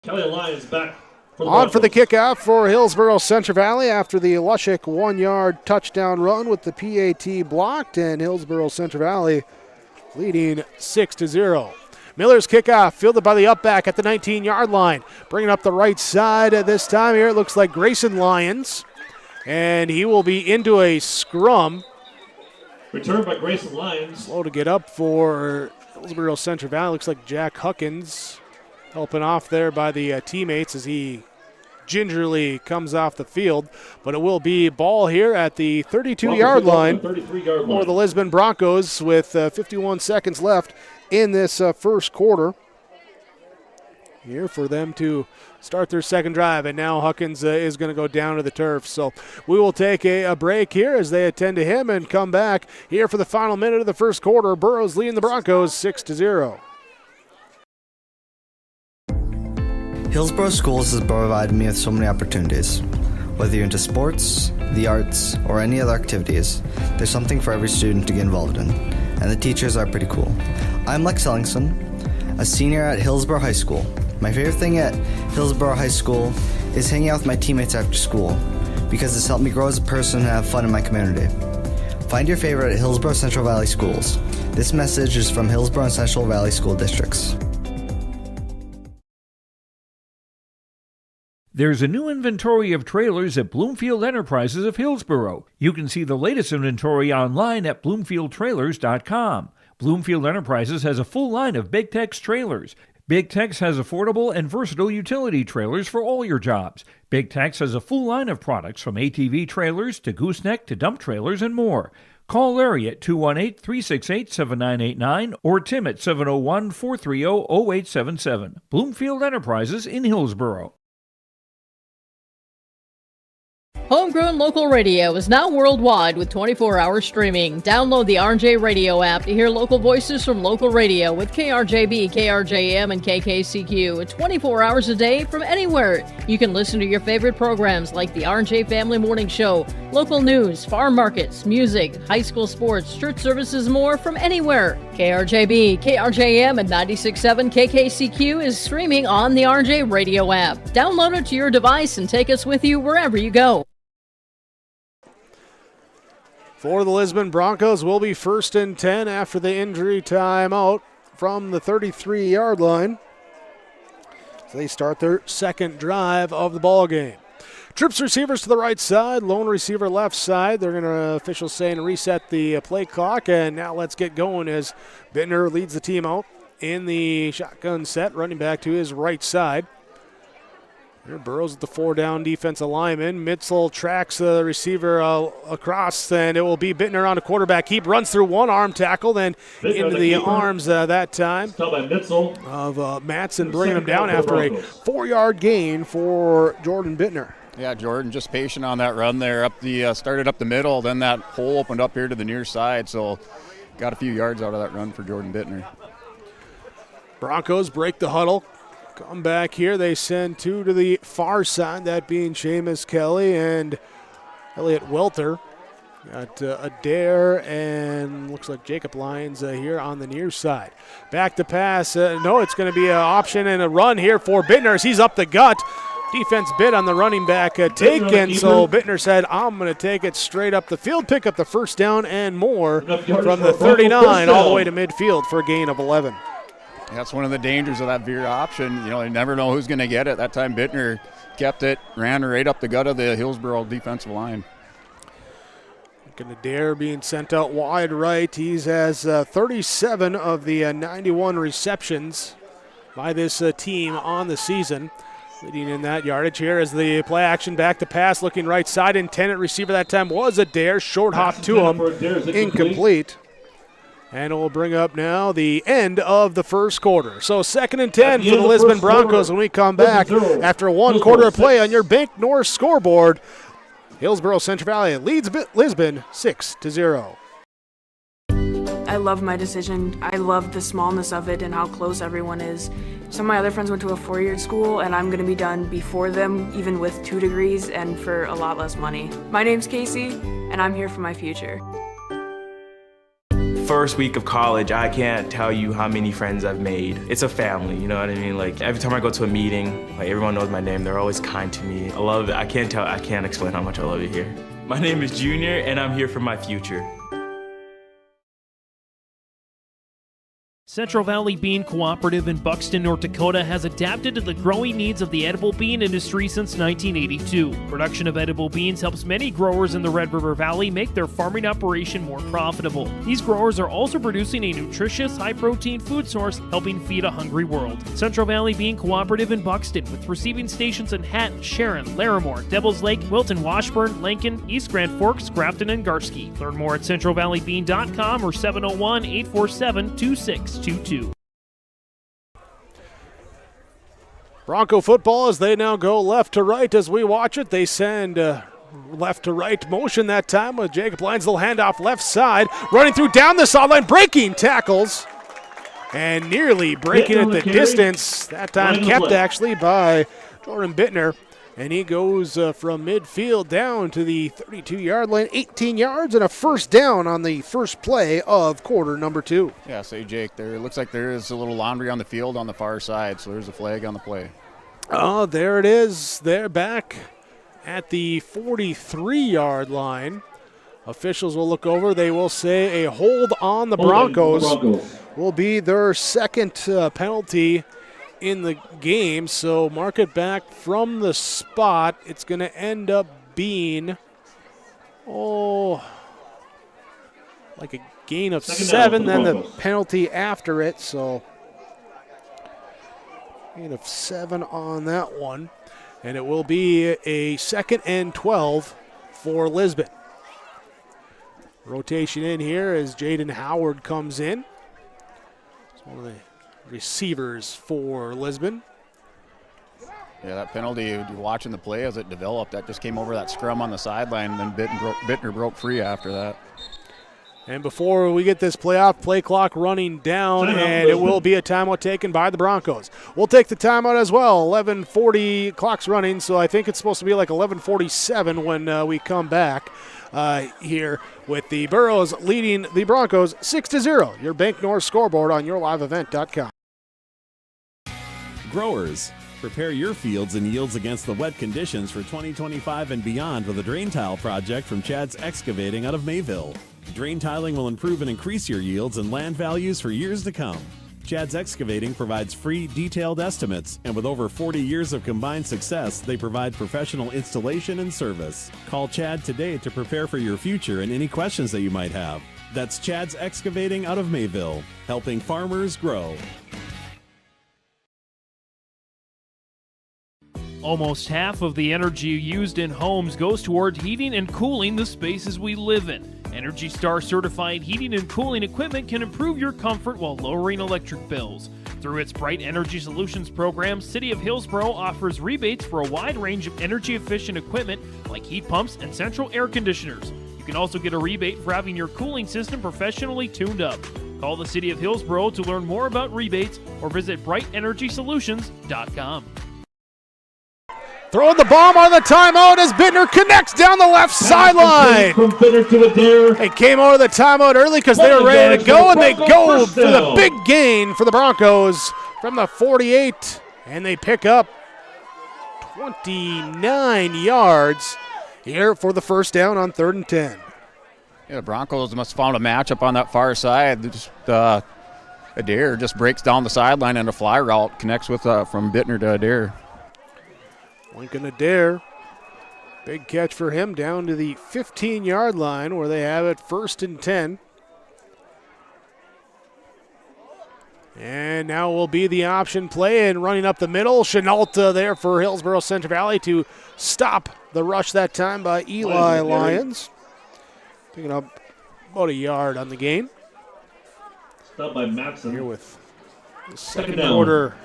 Kelly Lyons back for the On for the kickoff for Hillsboro-Central Valley after the Lushik 1-yard touchdown run with the PAT blocked, and Hillsboro-Central Valley leading 6-0. Miller's kickoff fielded by the upback at the 19-yard line. Bringing up the right side this time here, it looks like Grayson Lyons, and he will be into a scrum. Returned by Grayson Lyons. Slow to get up for Hillsboro-Central Valley. Looks like Jack Huckins helping off there by the teammates as he gingerly comes off the field. But it will be ball here at the 32-yard line for the Lisbon Broncos with 51 seconds left in this first quarter. Here for them to start their second drive, and now Huckins is going to go down to the turf. So we will take a break here as they attend to him and come back here for the final minute of the first quarter. Burros leading the Broncos 6-0. Hillsboro Schools has provided me with so many opportunities. Whether you're into sports, the arts, or any other activities, there's something for every student to get involved in, and the teachers are pretty cool. I'm Lex Ellingson, a senior at Hillsboro High School. My favorite thing at Hillsboro High School is hanging out with my teammates after school, because it's helped me grow as a person and have fun in my community. Find your favorite at Hillsboro-Central Valley Schools. This message is from Hillsboro and Central Valley School Districts. There's a new inventory of trailers at Bloomfield Enterprises of Hillsboro. You can see the latest inventory online at bloomfieldtrailers.com. Bloomfield Enterprises has a full line of Big Tex trailers. Big Tex has affordable and versatile utility trailers for all your jobs. Big Tex has a full line of products from ATV trailers to gooseneck to dump trailers and more. Call Larry at 218-368-7989 or Tim at 701-430-0877. Bloomfield Enterprises in Hillsboro. Homegrown local radio is now worldwide with 24-hour streaming. Download the RJ Radio app to hear local voices from local radio with KRJB, KRJM, and KKCQ 24 hours a day from anywhere. You can listen to your favorite programs like the RJ Family Morning Show, local news, farm markets, music, high school sports, church services, more from anywhere. KRJB, KRJM, and 96.7 KKCQ is streaming on the RJ Radio app. Download it to your device and take us with you wherever you go. For the Lisbon Broncos, will be 1st and 10 after the injury timeout from the 33-yard line. So they start their second drive of the ball game. Trips receivers to the right side, lone receiver left side. They're going to, officials saying, reset the play clock, and now let's get going as Bittner leads the team out in the shotgun set, running back to his right side. Here Burrows at the 4-down defensive lineman. Mitzel tracks the receiver across, and it will be Bittner on a quarterback keep. Runs through one arm tackle, then into the arms that time of Matson, bringing him down after a 4-yard gain for Jordan Bittner. Yeah, Jordan just patient on that run there. Started up the middle, then that hole opened up here to the near side, so got a few yards out of that run for Jordan Bittner. Broncos break the huddle. Come back here. They send two to the far side, that being Seamus Kelly and Elliot Welter. Got Adair and looks like Jacob Lyons here on the near side. Back to pass. No, it's going to be an option and a run here for Bittner as he's up the gut. Defense bid on the running back take, and so Bittner said, I'm going to take it straight up the field, pick up the first down and more from the 39 all the way to midfield for a gain of 11. That's one of the dangers of that veer option. You know, you never know who's going to get it. That time Bittner kept it, ran right up the gut of the Hillsboro defensive line. Adair being sent out wide right. He has 37 of the 91 receptions by this team on the season. Leading in that yardage here as the play action back to pass, looking right side. Intended receiver that time was Adair. Short hop to him, incomplete. And it will bring up now the end of the first quarter. So 2nd and 10 for the Lisbon Broncos when we come back after one quarter of play on your Bank North scoreboard. Hillsboro-Central Valley leads Lisbon 6-0. I love my decision. I love the smallness of it and how close everyone is. Some of my other friends went to a 4-year school, and I'm going to be done before them, even with 2 degrees and for a lot less money. My name's Casey, and I'm here for my future. First week of college, I can't tell you how many friends I've made. It's a family, you know what I mean? Like every time I go to a meeting, like everyone knows my name. They're always kind to me. I love it. I can't explain how much I love it here. My name is Junior, and I'm here for my future. Central Valley Bean Cooperative in Buxton, North Dakota has adapted to the growing needs of the edible bean industry since 1982. Production of edible beans helps many growers in the Red River Valley make their farming operation more profitable. These growers are also producing a nutritious, high-protein food source, helping feed a hungry world. Central Valley Bean Cooperative in Buxton, with receiving stations in Hatton, Sharon, Larimore, Devils Lake, Wilton, Washburn, Lincoln, East Grand Forks, Grafton, and Garski. Learn more at centralvalleybean.com or 701-847-2622. Bronco football as they now go left to right as we watch it. They send left to right motion that time with Jacob Lyons. Little handoff left side, running through down the sideline, breaking tackles and nearly breaking at the distance. That time kept actually by Jordan Bittner. And he goes from midfield down to the 32-yard line, 18 yards and a first down on the first play of quarter number 2. Yeah, say Jake, there it looks like there is a little laundry on the field on the far side, so there's a flag on the play. Oh, there it is. They're back at the 43-yard line. Officials will look over. They will say a hold on the Broncos will be their second penalty in the game, so mark it back from the spot. It's going to end up being, like a gain of 7, then the penalty after it. So Gain of 7 on that one. And it will be a 2nd and 12 for Lisbon. Rotation in here as Jaden Howard comes in. It's one of the receivers for Lisbon. Yeah, that penalty, you're watching the play as it developed, that just came over that scrum on the sideline, and then Bittner broke free after that. And before we get this play clock running down, and it will be a timeout taken by the Broncos. We'll take the timeout as well. 11:40 clock's running, so I think it's supposed to be like 11:47 when we come back here with the Burros leading the Broncos 6-0. Your Bank North scoreboard on yourliveevent.com. Growers, prepare your fields and yields against the wet conditions for 2025 and beyond with a drain tile project from Chad's Excavating out of Mayville. Drain tiling will improve and increase your yields and land values for years to come. Chad's Excavating provides free, detailed estimates, and with over 40 years of combined success, they provide professional installation and service. Call Chad today to prepare for your future and any questions that you might have. That's Chad's Excavating out of Mayville, helping farmers grow. Almost half of the energy used in homes goes toward heating and cooling the spaces we live in. Energy Star certified heating and cooling equipment can improve your comfort while lowering electric bills. Through its Bright Energy Solutions program, City of Hillsboro offers rebates for a wide range of energy-efficient equipment like heat pumps and central air conditioners. You can also get a rebate for having your cooling system professionally tuned up. Call the City of Hillsboro to learn more about rebates or visit BrightEnergySolutions.com. Throwing the bomb on the timeout as Bittner connects down the left sideline. From Bittner to Adair. It came out of the timeout early because they were ready to go, and they go for the big gain for the Broncos from the 48, and they pick up 29 yards here for the first down on 3rd and 10. Yeah, the Broncos must have found a matchup on that far side. Just Adair just breaks down the sideline and a fly route connects with from Bittner to Adair. Lincoln Adair, big catch for him down to the 15-yard line where they have it 1st and 10. And now will be the option play and running up the middle. Chenault there for Hillsboro-Central Valley to stop the rush that time by Eli Lyons. Picking up about a yard on the gain. Stopped by Matson. Here with the second quarter.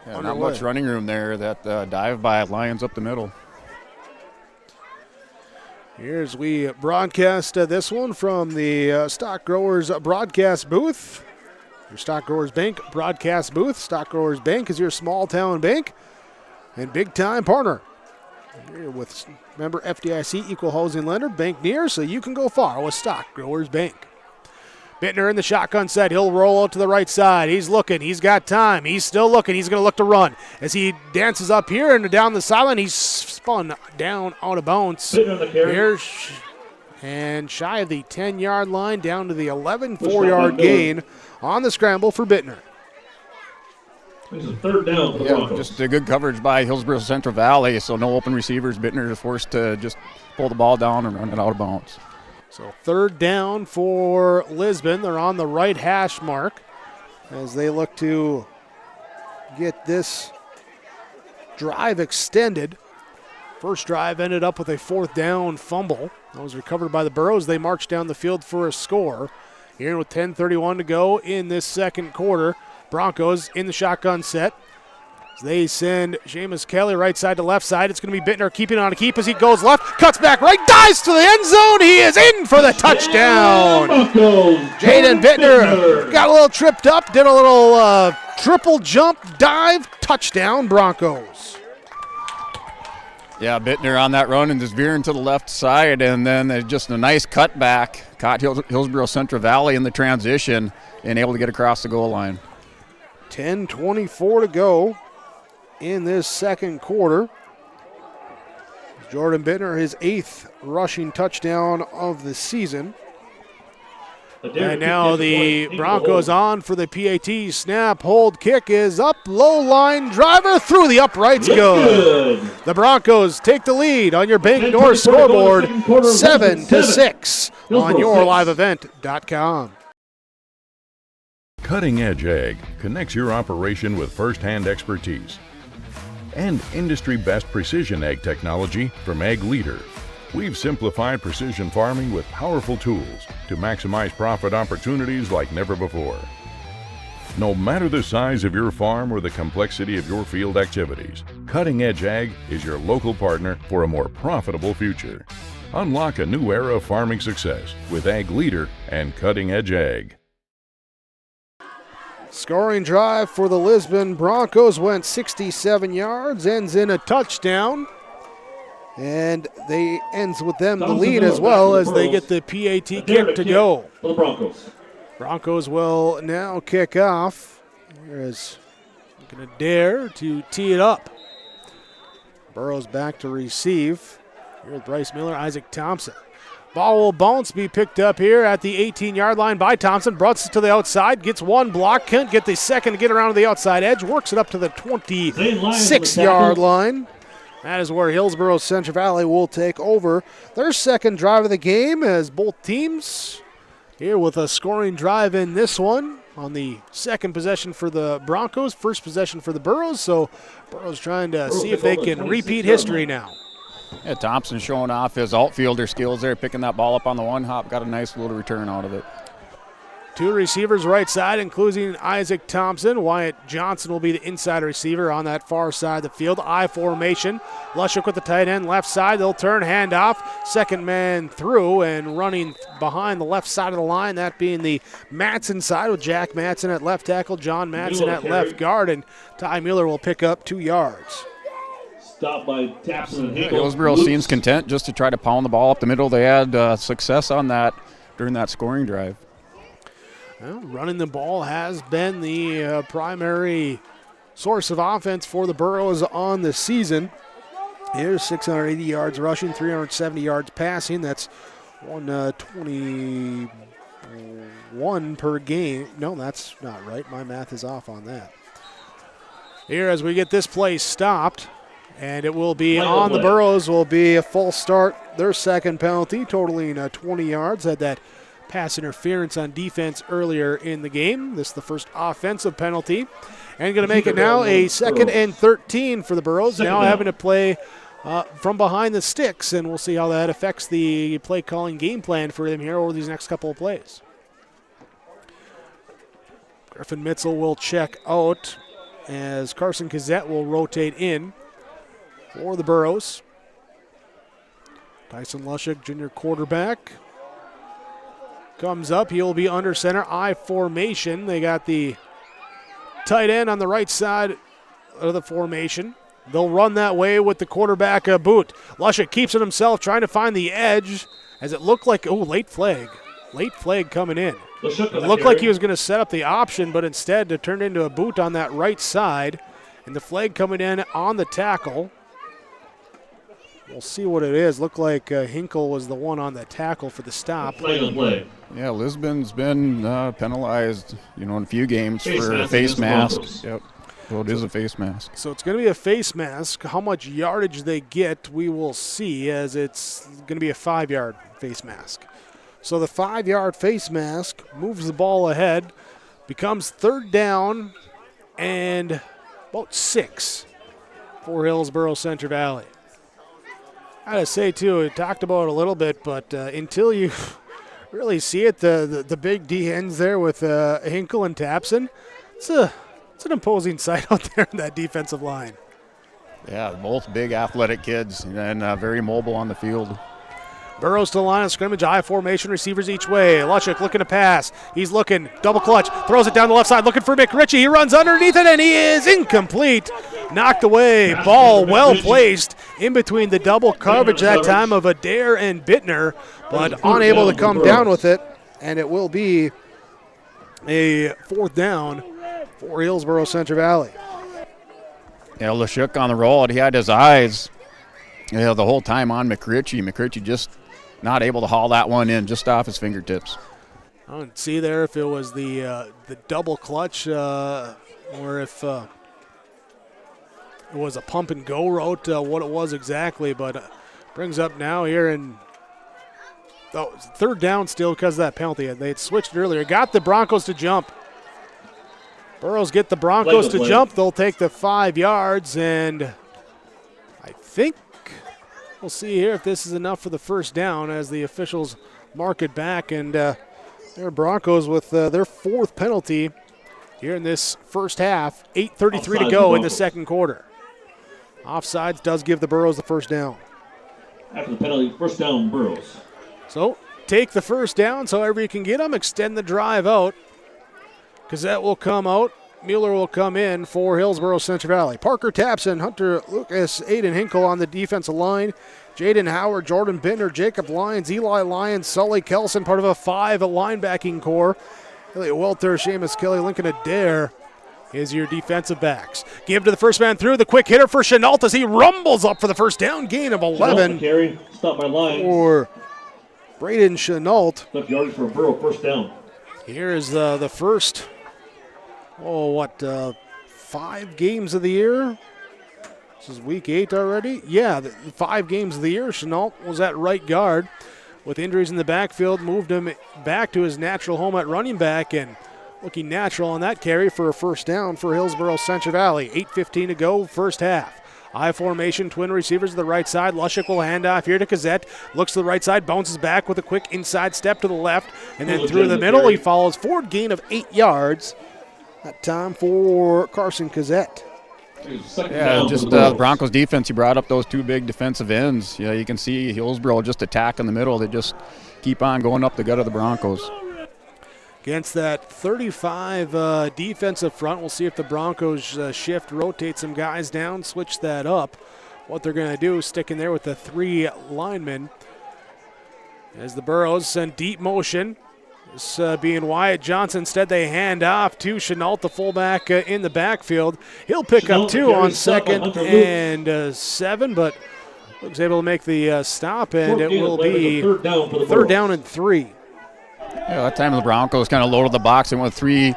Yeah, not much running room there. That dive by Lions up the middle. Here's we broadcast this one from the Stock Growers broadcast booth. Your Stock Growers Bank broadcast booth. Stock Growers Bank is your small town bank and big time partner. Here with member FDIC equal housing lender, bank near, so you can go far with Stock Growers Bank. Bittner in the shotgun set. He'll roll out to the right side. He's looking. He's got time. He's still looking. He's going to look to run. As he dances up here and down the sideline, he's spun down out of bounds. Here, and shy of the 10-yard line, down to the 11 4-yard gain on the scramble for Bittner. This is 3rd down for the Broncos. Just a good coverage by Hillsboro-Central Valley, so no open receivers. Bittner is forced to just pull the ball down and run it out of bounds. So 3rd down for Lisbon. They're on the right hash mark as they look to get this drive extended. First drive ended up with a 4th down fumble. That was recovered by the Burros. They marched down the field for a score. Here with 10:31 to go in this second quarter. Broncos in the shotgun set. They send Seamus Kelly right side to left side. It's going to be Bittner keeping on a keep as he goes left. Cuts back right, dives to the end zone. He is in for the touchdown. Jaden Bittner got a little tripped up, did a little triple jump dive. Touchdown, Broncos. Yeah, Bittner on that run and just veering to the left side, and then just a nice cutback. Caught Hillsboro-Central Valley in the transition and able to get across the goal line. 10:24 to go in this second quarter. Jordan Bittner, his 8th rushing touchdown of the season. And now the Broncos on for the PAT. Snap, hold, kick is up. Low line driver through the uprights. Good. The Broncos take the lead on your Bank North scoreboard 7-6 on yourliveevent.com. Cutting Edge Ag connects your operation with first-hand expertise. And industry best precision ag technology from Ag Leader. We've simplified precision farming with powerful tools to maximize profit opportunities like never before. No matter the size of your farm or the complexity of your field activities, Cutting Edge Ag is your local partner for a more profitable future. Unlock a new era of farming success with Ag Leader and Cutting Edge Ag. Scoring drive for the Lisbon Broncos went 67 yards, ends in a touchdown. And they ends with them the lead as well as they get the PAT kick to go. For the Broncos. Broncos will now kick off. Here's going to dare to tee it up. Burrows back to receive. Here's Bryce Miller, Isaac Thompson. Ball will bounce, be picked up here at the 18-yard line by Thompson. Brutts to the outside, gets one block, can't get the second to get around to the outside edge, works it up to the 26-yard line. That is where Hillsboro-Central Valley will take over their second drive of the game as both teams here with a scoring drive in this one on the second possession for the Broncos, first possession for the Burros. So Burros trying to see if they can repeat history now. Yeah, Thompson showing off his outfielder skills there, picking that ball up on the one hop, got a nice little return out of it. Two receivers right side, including Isaac Thompson. Wyatt Johnson will be the inside receiver on that far side of the field. I formation. Lushuk with the tight end left side. They'll turn handoff. Second man through and running behind the left side of the line, that being the Matson side with Jack Matson at left tackle, John Matson at left guard, and Ty Mueller will pick up 2 yards. Stopped by Tapson and Hinkle. Hillsboro seems content just to try to pound the ball up the middle. They had success on that during that scoring drive. Well, running the ball has been the primary source of offense for the Burros on the season. Here's 680 yards rushing, 370 yards passing. That's 121 per game. No, that's not right. My math is off on that. Here as we get this play stopped, and it will be on the Burros, will be a false start. Their second penalty, totaling 20 yards. Had that pass interference on defense earlier in the game. This is the first offensive penalty. And going to make it now a 2nd and 13 for the Burros. Now having to play from behind the sticks, and we'll see how that affects the play calling game plan for them here over these next couple of plays. Griffin Mitzel will check out as Carson Kazette will rotate in for the Burros. Tyson Lushuk, junior quarterback, comes up. He'll be under center. I formation. They got the tight end on the right side of the formation. They'll run that way with the quarterback boot. Lushuk keeps it himself, trying to find the edge as it looked like, late flag. Late flag coming in. It looked like he was going to set up the option, but instead it turned into a boot on that right side. And the flag coming in on the tackle. We'll see what it is. Looked like Hinkle was the one on the tackle for the stop. Yeah, Lisbon's been penalized, in a few games for a face mask. Yep. So it is a face mask. So it's going to be a face mask. How much yardage they get, we will see, as it's going to be a 5-yard face mask. So the 5-yard face mask moves the ball ahead, becomes 3rd down and about 6 for Hillsboro-Central Valley. I gotta say, too, we talked about it a little bit, but until you really see it, the big D ends there with Hinkle and Tapson, it's an imposing sight out there in that defensive line. Yeah, both big athletic kids and very mobile on the field. Burrows to the line of scrimmage, I formation, receivers each way. Lushuk looking to pass. He's looking, double clutch, throws it down the left side, looking for McRitchie. He runs underneath it, and he is incomplete. Knocked away, ball well placed in between the double coverage that time of Adair and Bittner, but unable to come down with it, and it will be a 4th down for Hillsboro-Central Valley. Yeah, Lushuk on the roll, he had his eyes the whole time on McRitchie. McRitchie just not able to haul that one in, just off his fingertips. I don't see there if it was the double clutch or if it was a pump and go route, what it was exactly, but brings up now here in 3rd down still because of that penalty. They had switched it earlier. Got the Broncos to jump. Burrows get the Broncos to jump. They'll take the 5 yards, and I think we'll see here if this is enough for the first down as the officials mark it back. And their Broncos with their 4th penalty here in this first half. 8:33 to go in the second quarter. Offsides does give the Burrows the first down. After the penalty, first down, Burrows. So take the first down so however you can get them. Extend the drive out. Cassette will come out. Mueller will come in for Hillsboro-Central Valley. Parker Tapson, Hunter Lucas, Aiden Hinkle on the defensive line. Jaden Howard, Jordan Bittner, Jacob Lyons, Eli Lyons, Sully Kelson, part of a 5 linebacking core. Elliot Welter, Seamus Kelly, Lincoln Adair is your defensive backs. Give to the first man through. The quick hitter for Chenault as he rumbles up for the first down, gain of 11. Carry, stop by Lyons. For Braden Chenault. Left yardage for Burrow, first down. Here is the first, 5 games of the year? This is week 8 already? Yeah, the 5 games of the year. Chenault was at right guard. With injuries in the backfield, moved him back to his natural home at running back, and looking natural on that carry for a first down for Hillsboro-Central Valley. 8:15 to go, first half. I formation, twin receivers to the right side. Lushik will hand off here to Cassette. Looks to the right side, bounces back with a quick inside step to the left, and then through the middle. He follows forward, gain of 8 yards. That time for Carson Cassette. Yeah, just the Broncos defense, he brought up those 2 big defensive ends. Yeah, you can see Hillsboro just attack in the middle. They just keep on going up the gut of the Broncos. Against that 35 defensive front, we'll see if the Broncos shift, rotate some guys down, switch that up. What they're going to do is stick in there with the 3 linemen. As the Burrows send deep motion. This being Wyatt Johnson. Instead, they hand off to Chenault, the fullback in the backfield. He'll pick up 2 on second and 7, but looks able to make the stop, and it will be third down and 3. Yeah, that time the Broncos kind of loaded the box and went 3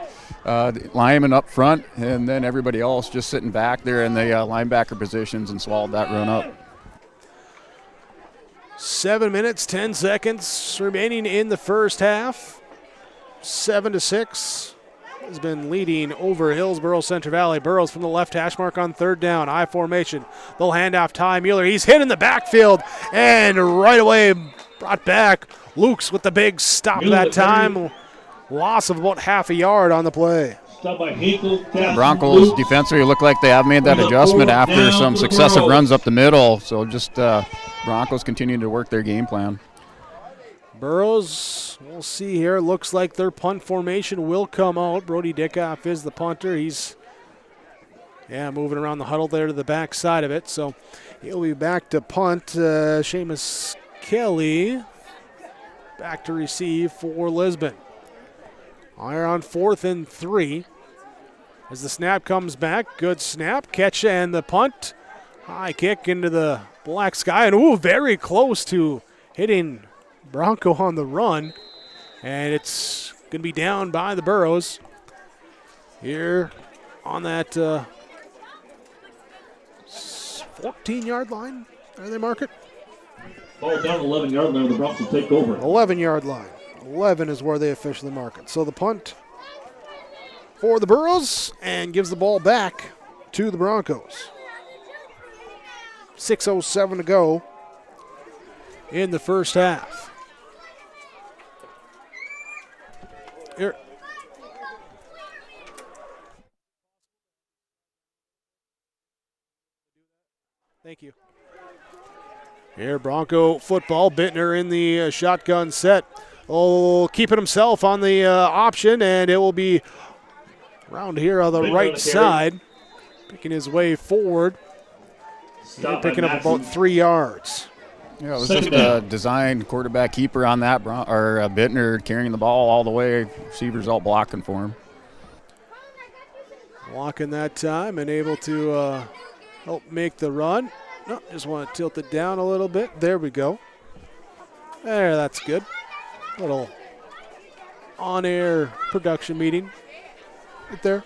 linemen up front, and then everybody else just sitting back there in the linebacker positions and swallowed that run up. 7 minutes, 10 seconds remaining in the first half. 7-6 has been leading over Hillsboro-Central Valley. Burrows from the left hash mark on third down. I formation. They'll hand off Ty Mueller. He's hit in the backfield and right away brought back. Lukes with the big stop that time. Loss of about half a yard on the play. Broncos defensively look like they have made that adjustment after some successive runs up the middle. So just Broncos continuing to work their game plan. Burrows, we'll see here. Looks like their punt formation will come out. Brody Dickoff is the punter. He's moving around the huddle there to the back side of it. So he'll be back to punt. Seamus Kelly back to receive for Lisbon. They're on 4th and 3. As the snap comes back, good snap, catch, and the punt. High kick into the black sky, and very close to hitting Bronco on the run. And it's going to be down by the Burrows. Here on that 14-yard line. There they mark it. Ball down 11-yard line, the Broncos will take over. 11-yard line. 11 is where they officially mark it. So the punt for the Burrows and gives the ball back to the Broncos. 6:07 to go in the first half. Here. Thank you. Here, Bronco football. Bittner in the shotgun set. Keeping himself on the option, and it will be around here on the right side. Picking his way forward. Picking up about 3 yards. Yeah, it was just a designed quarterback keeper on that, Bittner carrying the ball all the way. Receivers all blocking for him. Blocking that time and able to help make the run. No, just want to tilt it down a little bit. There we go. There, that's good. Little on-air production meeting right there.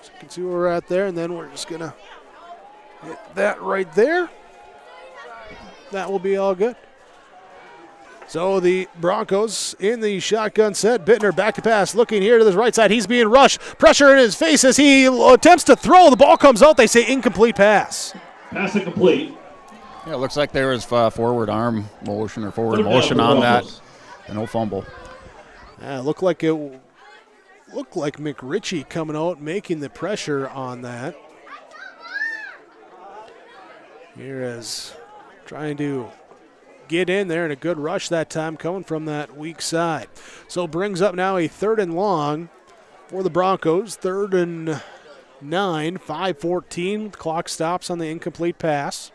So you can see where we're at there, and then we're just going to hit that right there. That will be all good. So the Broncos in the shotgun set. Bittner back to pass, looking here to the right side. He's being rushed. Pressure in his face as he attempts to throw. The ball comes out. They say incomplete pass. Pass incomplete. Yeah, it looks like there was forward arm motion or forward motion on that. And no fumble. Looked like McRitchie coming out, making the pressure on that. Here is trying to get in there, and a good rush that time coming from that weak side. So brings up now a 3rd and long for the Broncos. 3rd and 9, 5:14. Clock stops on the incomplete pass.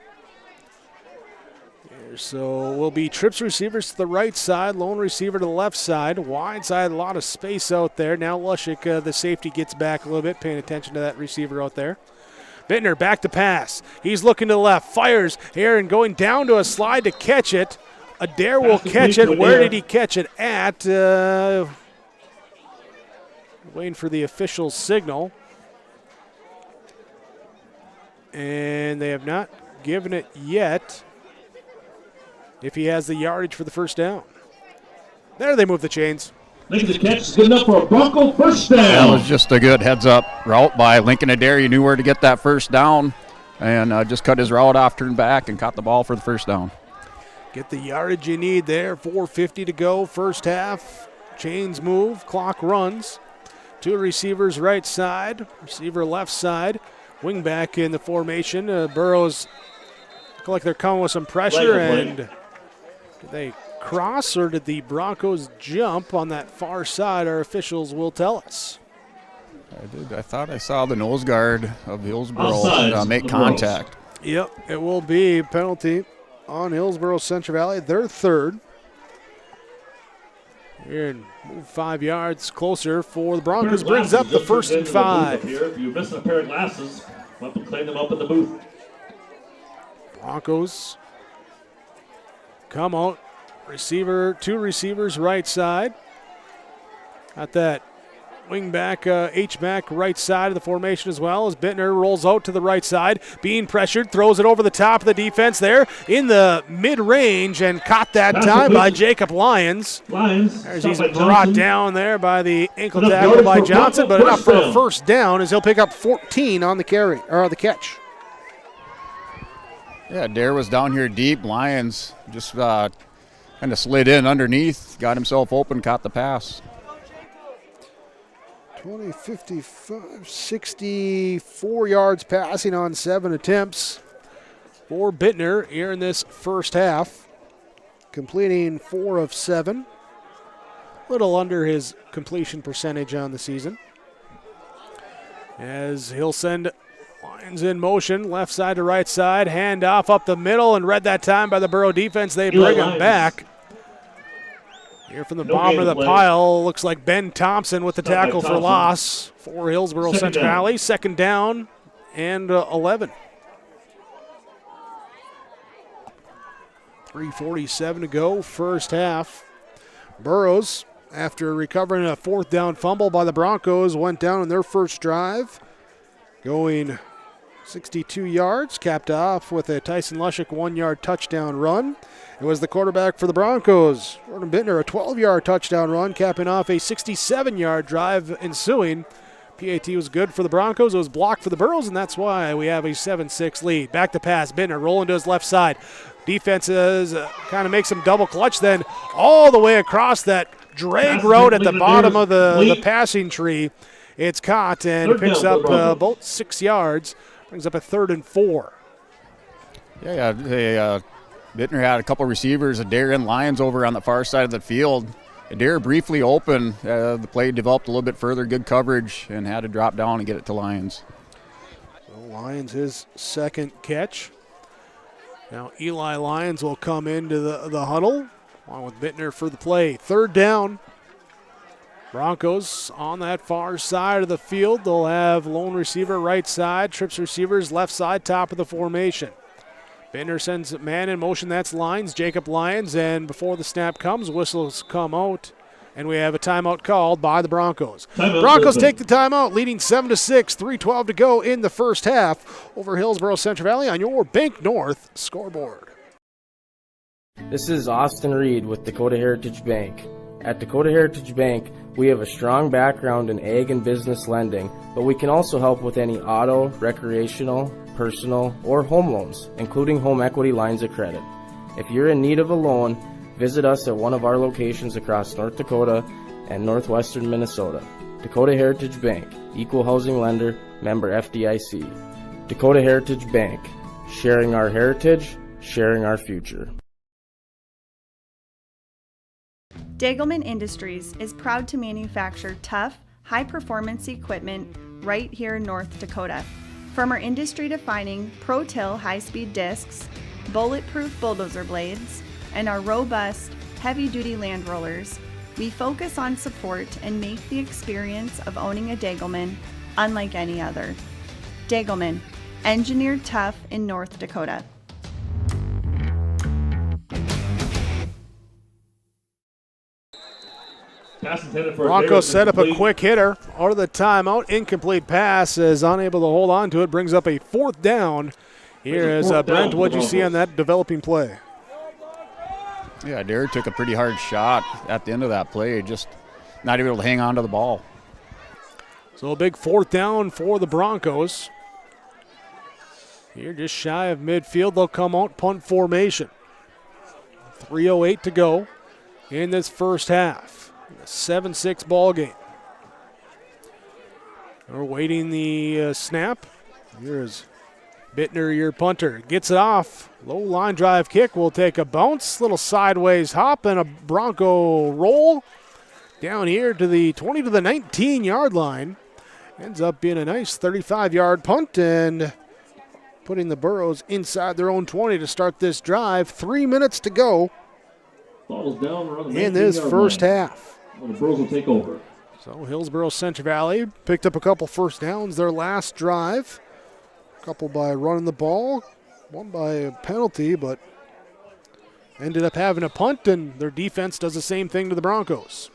So will be trips receivers to the right side, lone receiver to the left side. Wide side, a lot of space out there. Now Lushik, the safety, gets back a little bit, paying attention to that receiver out there. Bittner back to pass. He's looking to the left, fires here and going down to a slide to catch it. Adair will catch it. Where did he catch it at? Waiting for the official signal. And they have not given it yet. If he has the yardage for the first down. There they move the chains. Making the catch is good enough for a Bronco first down. That was just a good heads-up route by Lincoln Adair. He knew where to get that first down and just cut his route off, turned back, and caught the ball for the first down. Get the yardage you need there. 4:50 to go, first half. Chains move, clock runs. 2 receivers right side, receiver left side. Wing back in the formation. Burrows look like they're coming with some pressure, and did they cross or did the Broncos jump on that far side? Our officials will tell us. I thought I saw the nose guard of Hillsboro make contact. Yep, it will be a penalty on Hillsboro-Central Valley, their 3rd. Here, move 5 yards closer for the Broncos. Brings up the 1st and 5. If you're missing a pair of glasses, come up and clean them up in the booth. Broncos come out. 2 receivers right side. Got that wing back, H-back right side of the formation as well as Bittner rolls out to the right side. Being pressured, throws it over the top of the defense there in the mid-range and caught that time by Jacob Lyons. As he's brought down there by the ankle tackle by Johnson, but enough for a first down as he'll pick up 14 on the carry, or the catch. Yeah, Dare was down here deep. Lyons just kind of slid in underneath, got himself open, caught the pass. 20, 55, 64 yards passing on 7 attempts for Bittner here in this first half, completing 4 of 7. A little under his completion percentage on the season. As he'll send Lyons in motion, left side to right side, hand off up the middle, and read that time by the Burrow defense. They bring him back. Here from the bottom of the pile, looks like Ben Thompson with the tackle for loss for Hillsboro-Central Valley. 2nd down and 11. 3:47 to go, first half. Burrows, after recovering a 4th down fumble by the Broncos, went down in their first drive, going 62 yards, capped off with a Tyson Lushik 1-yard touchdown run. It was the quarterback for the Broncos, Jordan Bittner, a 12-yard touchdown run, capping off a 67-yard drive ensuing. PAT was good for the Broncos. It was blocked for the Burrows, and that's why we have a 7-6 lead. Back to pass. Bittner rolling to his left side. Defenses kind of makes some double clutch, then all the way across that drag route at the bottom of the passing tree. It's caught, and it picks up about 6 yards. Brings up a 3rd and 4. Bittner had a couple receivers, Adair and Lyons over on the far side of the field. Adair briefly open. The play developed a little bit further, good coverage, and had to drop down and get it to Lyons. So Lyons, his 2nd catch. Now Eli Lyons will come into the huddle, along with Bittner for the play. 3rd down. Broncos on that far side of the field. They'll have lone receiver right side, trips receivers left side, top of the formation. Bittner sends a man in motion. That's Lyons, Jacob Lyons, and before the snap comes, whistles come out, and we have a timeout called by the Broncos. Broncos take the timeout, leading 7-6, 3:12 to go in the first half over Hillsboro-Central Valley on your Bank North scoreboard. This is Austin Reed with Dakota Heritage Bank. At Dakota Heritage Bank, we have a strong background in ag and business lending, but we can also help with any auto, recreational, personal, or home loans, including home equity lines of credit. If you're in need of a loan, visit us at one of our locations across North Dakota and northwestern Minnesota. Dakota Heritage Bank, equal housing lender, member FDIC. Dakota Heritage Bank, sharing our heritage, sharing our future. Dagelman Industries is proud to manufacture tough, high-performance equipment right here in North Dakota. From our industry-defining Pro-Till high-speed discs, bulletproof bulldozer blades, and our robust, heavy-duty land rollers, we focus on support and make the experience of owning a Dagelman unlike any other. Dagelman, engineered tough in North Dakota. Broncos set up a quick hitter out of the timeout. Incomplete pass is unable to hold on to it. Brings up a 4th down. Here is Brent. What did you see on that developing play? Yeah, Derek took a pretty hard shot at the end of that play, just not able to hang on to the ball. So a big 4th down for the Broncos. Here just shy of midfield. They'll come out punt formation. 3:08 to go in this first half. A 7-6 ball game. We're waiting the snap. Here's Bittner, your punter. Gets it off. Low line drive kick will take a bounce. Little sideways hop and a Bronco roll down here to the 20 to the 19-yard line. Ends up being a nice 35-yard punt and putting the Burros inside their own 20 to start this drive. 3 minutes to go in this first half. The Burros will take over. So Hillsboro-Central Valley picked up a couple first downs their last drive. A couple by running the ball, one by a penalty, but ended up having a punt, and their defense does the same thing to the Broncos.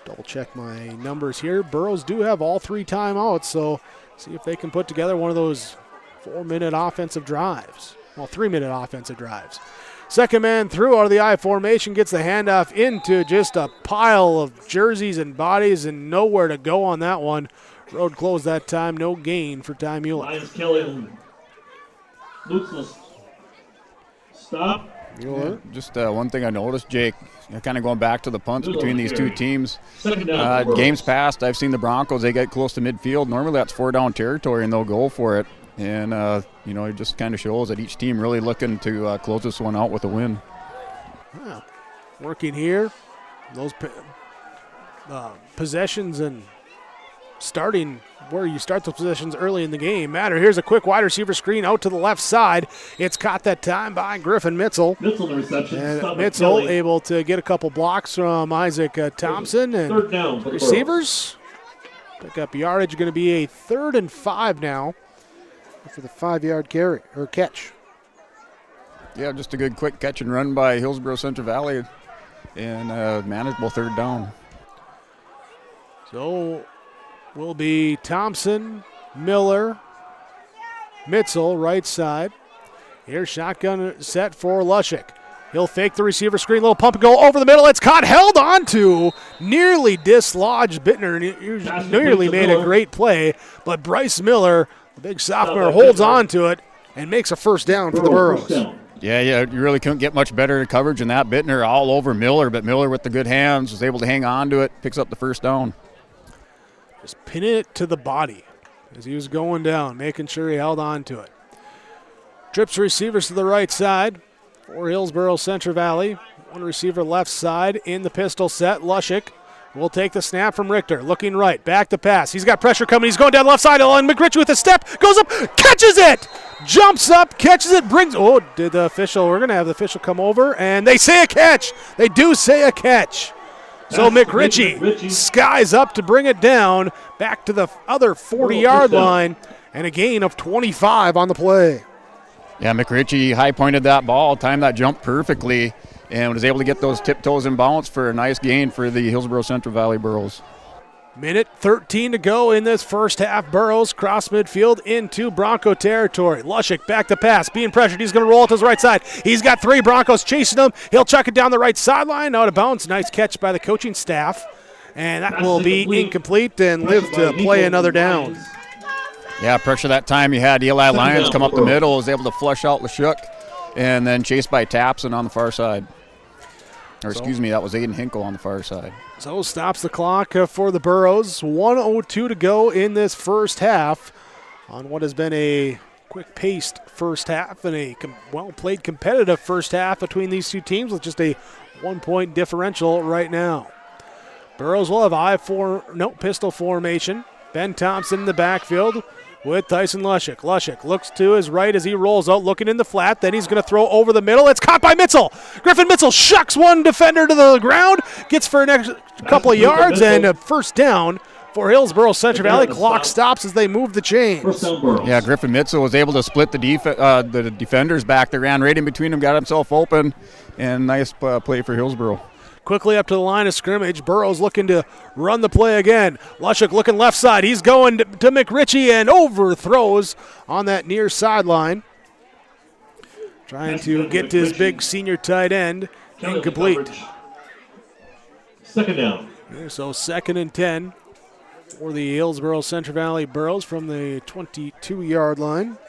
Double check my numbers here. Burros do have all 3 timeouts, so see if they can put together one of those 4-minute offensive drives. Well, 3-minute offensive drives. Second man through out of the I formation, gets the handoff into just a pile of jerseys and bodies and nowhere to go on that one. Road closed that time, no gain for Ty Mueller. Lions Kelly and Lutz. Stop. Mueller. Just one thing I noticed, Jake, kind of going back to the punts between these two teams. Second down, games past, I've seen the Broncos, they get close to midfield. Normally that's 4-down territory and they'll go for it. And, it just kind of shows that each team really looking to close this one out with a win. Yeah. Working here, those possessions and starting where you start the possessions early in the game matter. Here's a quick wide receiver screen out to the left side. It's caught that time by Griffin Mitzel. Mitzel the reception. And Mitzel able to get a couple blocks from Isaac Thompson. And third down for receivers pick up yardage. Going to be a 3rd and 5 now for the 5-yard carry or catch. Yeah, just a good quick catch and run by Hillsboro-Central Valley and manageable 3rd down. So will be Thompson, Miller, Mitzel, right side. Here's shotgun set for Lushik. He'll fake the receiver screen, little pump and go over the middle. It's caught, held on to, nearly dislodged Bittner. Nearly made a great play, but Bryce Miller, the big sophomore, holds on to it and makes a 1st down for the Burros. Yeah, you really couldn't get much better coverage than that. Bittner all over Miller, but Miller with the good hands was able to hang on to it, picks up the 1st down. Just pinning it to the body as he was going down, making sure he held on to it. Trips receivers to the right side for Hillsboro-Central Valley. One receiver left side in the pistol set. Lushik will take the snap from Richter. Looking right, back to pass. He's got pressure coming. He's going down left side. And McRitchie with a step, goes up, catches it! Jumps up, catches it, brings... Oh, did the official... We're going to have the official come over, and they say a catch. They do say a catch. So McRitchie skies up to bring it down back to the other 40-yard line, and a gain of 25 on the play. Yeah, McRitchie high-pointed that ball, timed that jump perfectly, and was able to get those tiptoes in bounce for a nice gain for the Hillsboro-Central Valley Burros. Minute 13 to go in this first half. Burrows cross midfield into Bronco territory. Lushik back to pass, being pressured. He's going to roll it to his right side. He's got 3 Broncos chasing him. He'll chuck it down the right sideline. Out of bounds. Nice catch by the coaching staff. And that will be incomplete and live to play another down. Yeah, pressure that time. You had Eli Lyons come up the middle, was able to flush out Lashuk, and then chased by Tapson on the far side. Or excuse me, that was Aiden Hinkle on the far side. So stops the clock for the Burros. 1:02 to go in this first half on what has been a quick-paced first half and a well-played competitive first half between these two teams with just a 1-point differential right now. Burros will have pistol formation. Ben Thompson in the backfield with Tyson Lushik. Lushik looks to his right as he rolls out, looking in the flat. Then he's going to throw over the middle. It's caught by Mitchell. Griffin Mitchell shucks one defender to the ground, gets for an extra couple of yards, and a first down for Hillsboro-Central Valley. Clock stops as they move the chains. Yeah, Griffin Mitchell was able to split the defenders back. They ran right in between them, got himself open, and nice play for Hillsboro. Quickly up to the line of scrimmage. Burrows looking to run the play again. Lushik looking left side. He's going to McRitchie and overthrows on that near sideline. Trying to get to his big senior tight end. Incomplete. Second down. So 2nd and 10 for the Hillsboro-Central Valley Burros from the 22-yard line.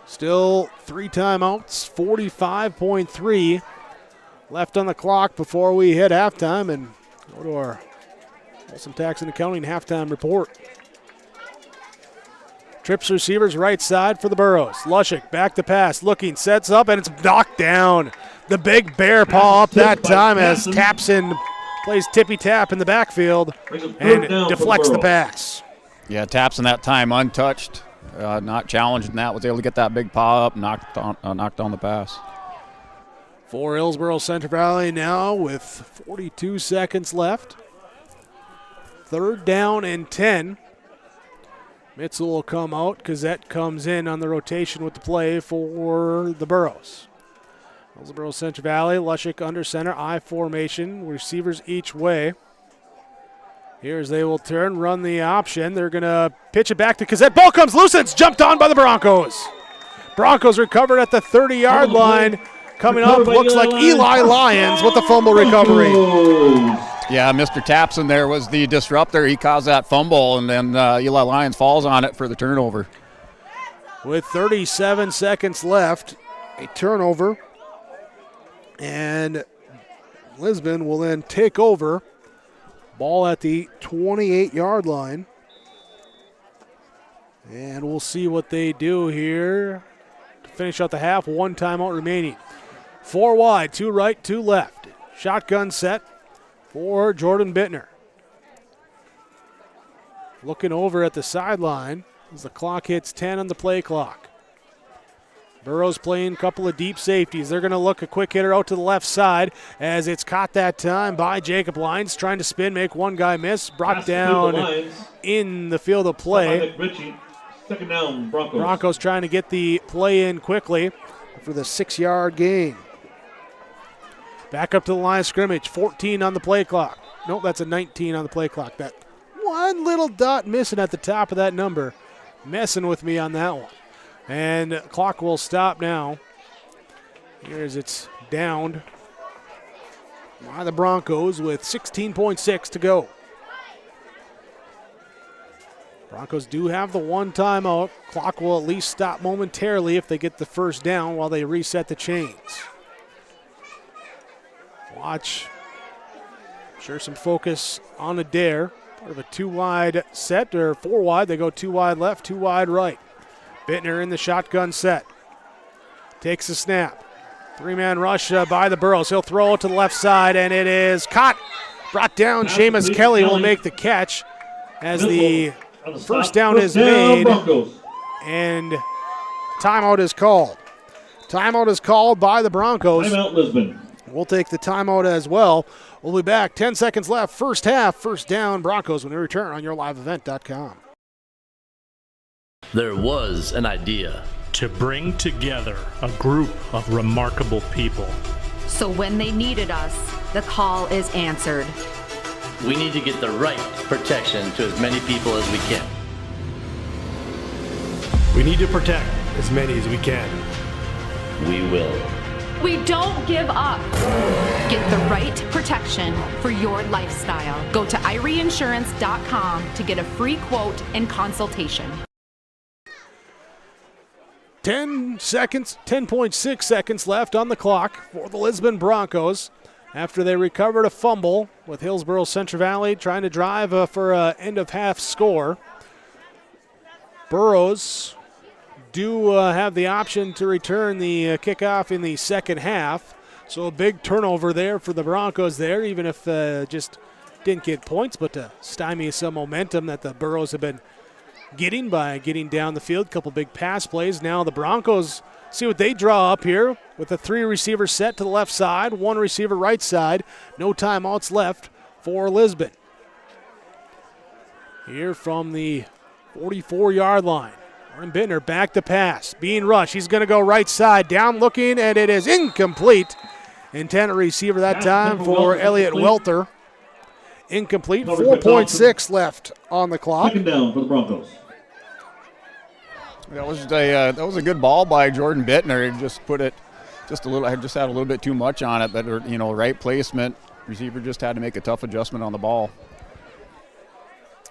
Still 3 timeouts, 45.3 left on the clock before we hit halftime and go to our Wilson Tax and Accounting halftime report. Trips receivers right side for the Burros. Lushik back to pass, looking, sets up, and it's knocked down. The big bear paw up that time as Tapson plays tippy-tap in the backfield and deflects the pass. Yeah, Tapson that time untouched. Not challenged in that, was able to get that big paw up, knocked down the pass. For Hillsboro-Central Valley now with 42 seconds left. 3rd down and 10. Mitchell will come out. Cazette comes in on the rotation with the play for the Burros. Hillsboro-Central Valley, Lushik under center, I formation, receivers each way. Here's they will turn, run the option. They're going to pitch it back to Cazette. Ball comes loose and it's jumped on by the Broncos. Broncos recovered at the 30-yard line. Coming up, looks like Eli Lyons with the fumble recovery. Yeah, Mr. Tapson there was the disruptor. He caused that fumble, and then Eli Lyons falls on it for the turnover. With 37 seconds left, a turnover. And Lisbon will then take over. Ball at the 28-yard line. And we'll see what they do here to finish out the half. 1 timeout remaining. 4 wide, 2 right, 2 left. Shotgun set for Jordan Bittner. Looking over at the sideline as the clock hits 10 on the play clock. Burrows playing a couple of deep safeties. They're going to look a quick hitter out to the left side as it's caught that time by Jacob Lyons, trying to spin, make one guy miss. Brought down in the field of play. Second down, Broncos. Broncos trying to get the play in quickly for the 6-yard gain. Back up to the line of scrimmage. 14 on the play clock. Nope, that's a 19 on the play clock. That one little dot missing at the top of that number. Messing with me on that one. And clock will stop now. Here's it's downed by the Broncos with 16.6 to go. Broncos do have the 1 timeout. Clock will at least stop momentarily if they get the first down while they reset the chains. Watch. Sure, some focus on a dare. Part of a 2 wide set, or 4 wide. They go 2 wide left, 2 wide right. Bittner in the shotgun set. Takes a snap. 3-man rush by the Burros. He'll throw it to the left side, and it is caught. Brought down. Seamus Kelly will make the catch as the first down is made. And timeout is called. Timeout is called by the Broncos. Timeout Lisbon. We'll take the timeout as well. We'll be back. 10 seconds left. First half, first down. Broncos when they return on yourliveevent.com. There was an idea to bring together a group of remarkable people So when they needed us, the call is answered. We need to get the right protection to as many people as we can. We need to protect as many as we can. We will. We don't give up. Get the right protection for your lifestyle. Go to IREinsurance.com to get a free quote and consultation. 10.6 seconds left on the clock for the Lisbon Broncos after they recovered a fumble with Hillsboro-Central Valley trying to drive for an end-of-half score. Burrows do have the option to return the kickoff in the second half. So a big turnover there for the Broncos there, even if just didn't get points, but to stymie some momentum that the Burrows have been getting by getting down the field. A couple big pass plays. Now the Broncos see what they draw up here with a 3-receiver set to the left side, 1 receiver right side. No timeouts left for Lisbon. Here from the 44-yard line. Aaron Bittner back to pass. Being rushed. He's going to go right side. Down looking, and it is incomplete. Intended receiver that time for Elliott Welter. Incomplete. 4.6 left on the clock. Second down for the Broncos. That was a good ball by Jordan Bittner. He just put it just a little. I just had a little bit too much on it, but right placement. Receiver just had to make a tough adjustment on the ball.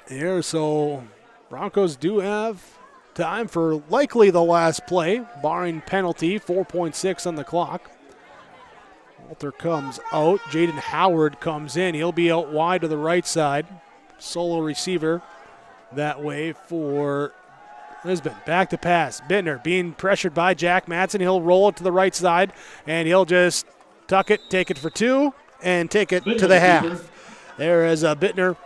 Here, so Broncos do have time for likely the last play, barring penalty. 4.6 on the clock. Walter comes out. Jaden Howard comes in. He'll be out wide to the right side. Solo receiver that way for Lisbon. Back to pass. Bittner being pressured by Jack Madsen. He'll roll it to the right side, and he'll just tuck it, take it for 2, and take it to the half. There is Bittner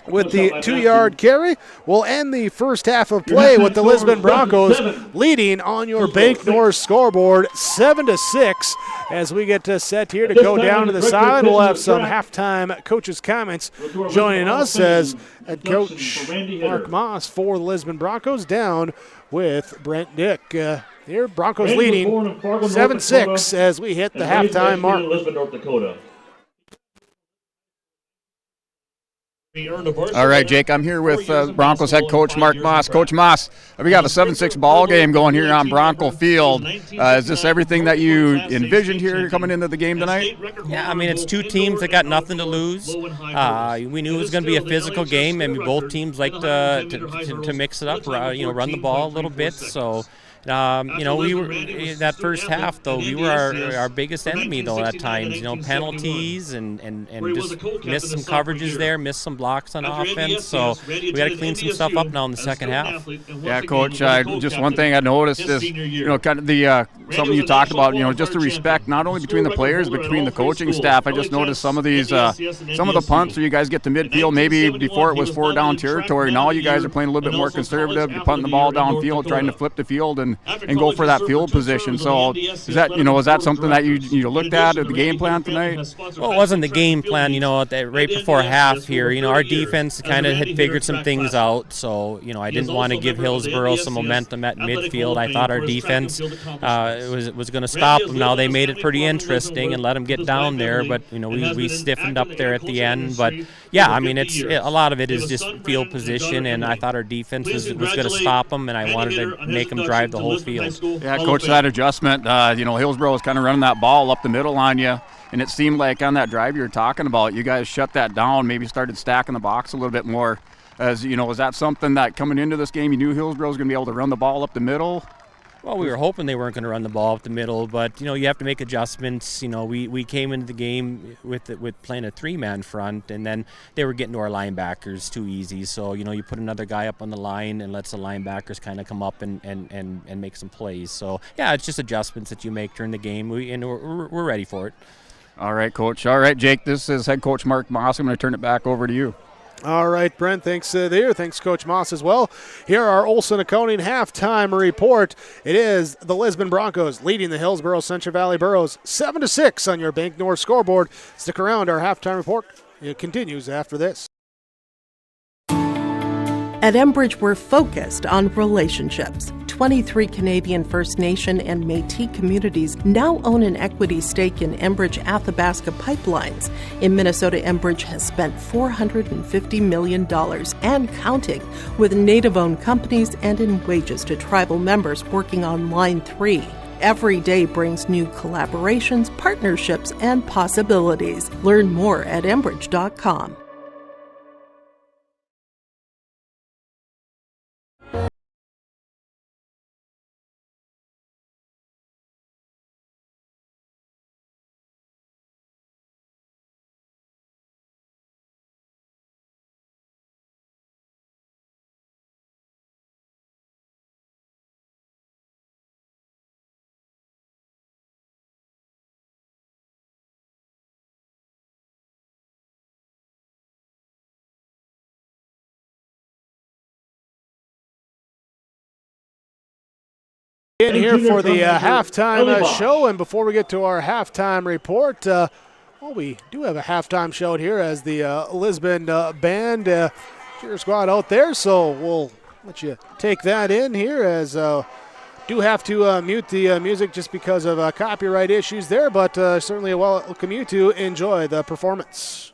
with the 2-yard carry. We'll end the first half of play with the Lisbon Broncos leading on your Bank North scoreboard 7-6 as we get set here to go down to the side. We'll have some halftime coaches' comments joining us as head coach Mark Moss for the Lisbon Broncos down with Brent Dick. Here, Broncos leading 7-6 as we hit the halftime mark. Lisbon, North Dakota. All right, Jake, I'm here with Broncos head coach Mark Moss. Coach Moss, we got a 7-6 ball game going here on Bronco Field. Is this everything that you envisioned here coming into the game tonight? Yeah, I mean, it's two teams that got nothing to lose. We knew it was going to be a physical game, and both teams like to mix it up, run the ball a little bit. So, we were that first half though. We were our biggest enemy though at times. Penalties and just missed some coverages there, missed some blocks on offense. So we got to clean some stuff up now in the second half. Yeah, Coach. Just one thing I noticed is kind of the something you talked about. Just the respect not only between the players but between the coaching staff. I just noticed some of these some of the punts where you guys get to midfield. Maybe before it was 4-down territory. Now you guys are playing a little bit more conservative. You're punting the ball downfield, trying to flip the field and go for that field position. So is that something that you looked at the game plan tonight? Well, it wasn't the game plan. Right before half here, our defense kind of had figured some things out. So I didn't want to give Hillsboro some momentum at midfield. I thought our defense was going to stop them. Now they made it pretty interesting and let them get down there, but we stiffened up there at the end. But yeah, I mean a lot of it is just field position, and I thought our defense was going to stop them, and I wanted to make them drive the whole field. Yeah, Coach, that adjustment, Hillsboro was kind of running that ball up the middle on you, and it seemed like on that drive you were talking about, you guys shut that down, maybe started stacking the box a little bit more. Was that something that coming into this game you knew Hillsboro was going to be able to run the ball up the middle? Well, we were hoping they weren't going to run the ball up the middle, but you have to make adjustments. We came into the game with playing a 3-man front, and then they were getting to our linebackers too easy. So you put another guy up on the line and lets the linebackers kind of come up and make some plays. So yeah, it's just adjustments that you make during the game, we're ready for it. All right, Coach. All right, Jake. This is head coach Mark Moss. I'm going to turn it back over to you. All right, Brent, thanks there. Thanks, Coach Moss, as well. Here are Olson Accounting halftime report. It is the Lisbon Broncos leading the Hillsboro-Central Valley Burros 7-6 on your Bank North scoreboard. Stick around. Our halftime report continues after this. At Enbridge, we're focused on relationships. 23 Canadian First Nation and Métis communities now own an equity stake in Enbridge-Athabasca pipelines. In Minnesota, Enbridge has spent $450 million and counting with Native-owned companies and in wages to tribal members working on Line 3. Every day brings new collaborations, partnerships, and possibilities. Learn more at Enbridge.com. In here for the halftime show, and before we get to our halftime report, we do have a halftime show here as the Lisbon band cheer squad out there, so we'll let you take that in here as do have to mute the music just because of copyright issues there, but certainly welcome you to enjoy the performance.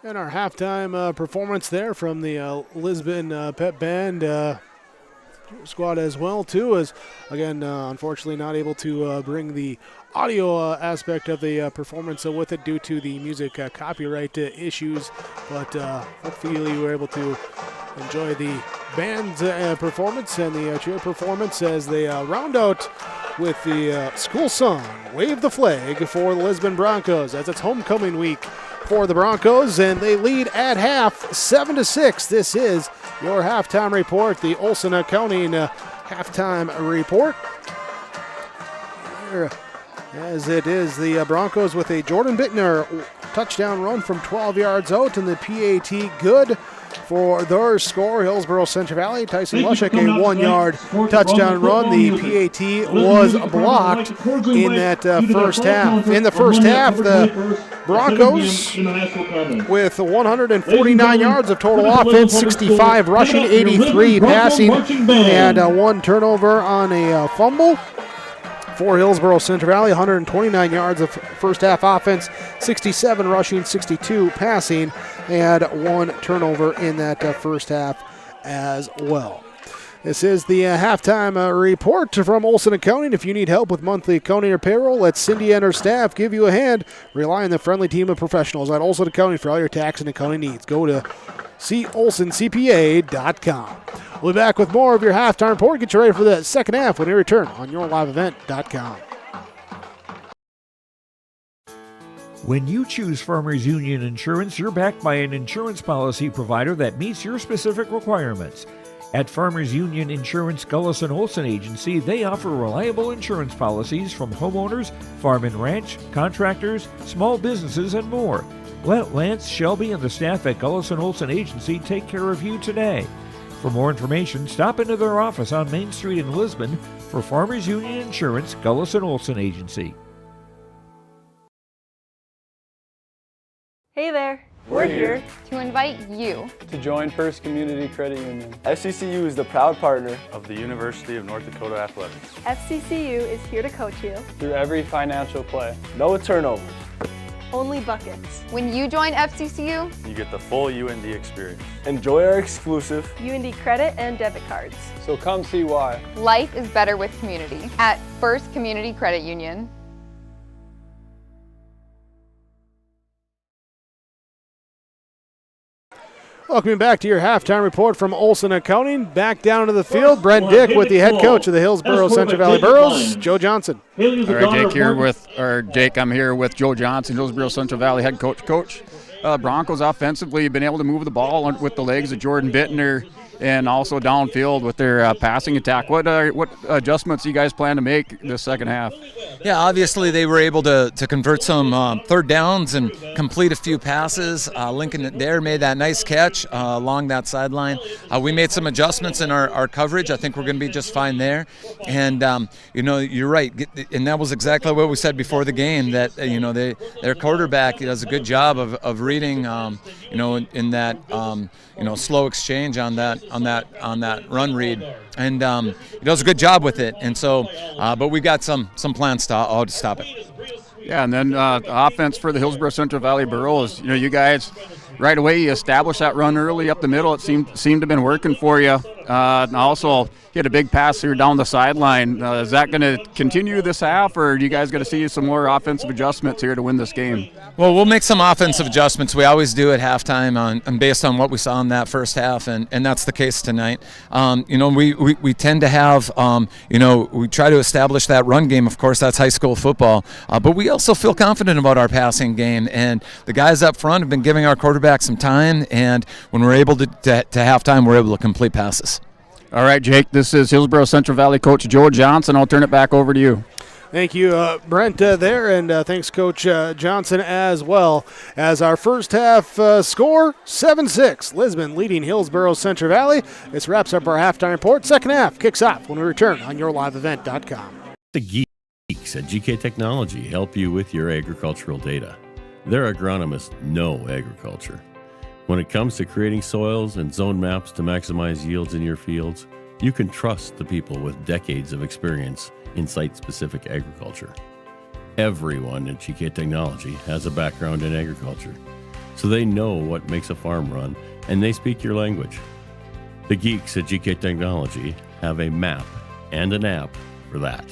And our halftime performance there from the Lisbon Pep Band squad as well, too, is, again, unfortunately not able to bring the audio aspect of the performance with it due to the music copyright issues. But hopefully you were able to enjoy the band's performance and the cheer performance as they round out with the school song, Wave the Flag, for the Lisbon Broncos, as it's homecoming week for the Broncos, and they lead at half 7-6. This is your halftime report, the Olson Accounting halftime report. Here, as it is the Broncos with a Jordan Bittner touchdown run from 12 yards out, and the PAT good for their score. Hillsboro-Central Valley, Tyson Lushik, a 1-yard touchdown run. The PAT was blocked in that first half. In the first half, the Broncos with 149 yards of total offense, 65 rushing, 83 passing, and one turnover on a fumble. For Hillsboro-Central Valley, 129 yards of first half offense, 67 rushing, 62 passing, and one turnover in that first half as well. This is the halftime report from Olson Accounting. If you need help with monthly accounting or payroll, let Cindy and her staff give you a hand. Rely on the friendly team of professionals at Olson Accounting for all your tax and accounting needs. Go to olsoncpa.com. We'll be back with more of your halftime report. Get you ready for the second half when we return on yourliveevent.com. When you choose Farmers Union Insurance, you're backed by an insurance policy provider that meets your specific requirements. At Farmers Union Insurance Gullison Olson Agency, they offer reliable insurance policies from homeowners, farm and ranch, contractors, small businesses, and more. Let Lance, Shelby, and the staff at Gullison Olson Agency take care of you today. For more information, stop into their office on Main Street in Lisbon for Farmers Union Insurance, Gullison Olson Agency. Hey there, we're here to invite you to join First Community Credit Union. FCCU is the proud partner of the University of North Dakota Athletics. FCCU is here to coach you through every financial play. No turnovers. Only buckets. When you join FCCU, you get the full UND experience. Enjoy our exclusive UND credit and debit cards. So come see why. Life is better with community at First Community Credit Union. Welcome back to your halftime report from Olson Accounting. Back down to the field, Brent Dick with the head coach of the Hillsboro-Central Valley Burros, Joe Johnson. All right, Jake, I'm here with Joe Johnson, Hillsboro-Central Valley head coach. Broncos offensively have been able to move the ball with the legs of Jordan Bittner and also downfield with their passing attack. What adjustments do you guys plan to make this second half? Yeah, obviously they were able to convert some third downs and complete a few passes. Lincoln Dare made that nice catch along that sideline. We made some adjustments in our coverage. I think we're going to be just fine there. And, you're right. And that was exactly what we said before the game, that, their quarterback does a good job of reading, in that, slow exchange on that run read. And he does a good job with it. And so, but we got some plans to stop it. Yeah, and then offense for the Hillsboro-Central Valley Burros. You guys right away you established that run early up the middle. It seemed to have been working for you. And also hit a big pass here down the sideline. Is that going to continue this half, or are you guys going to see some more offensive adjustments here to win this game? Well, we'll make some offensive adjustments. We always do at halftime and based on what we saw in that first half, and that's the case tonight. We tend to have, we try to establish that run game. Of course, that's high school football, but we also feel confident about our passing game, and the guys up front have been giving our quarterback some time, and when we're able to halftime, we're able to complete passes. All right, Jake, this is Hillsboro-Central Valley coach Joe Johnson. I'll turn it back over to you. Thank you, Brent, there, and thanks, Coach Johnson, as well. As our first half score, 7-6. Lisbon leading Hillsboro-Central Valley. This wraps up our halftime report. Second half kicks off when we return on yourliveevent.com. The geeks at GK Technology help you with your agricultural data. Their agronomists know agriculture. When it comes to creating soils and zone maps to maximize yields in your fields, you can trust the people with decades of experience in site-specific agriculture. Everyone at GK Technology has a background in agriculture, so they know what makes a farm run, and they speak your language. The geeks at GK Technology have a map and an app for that.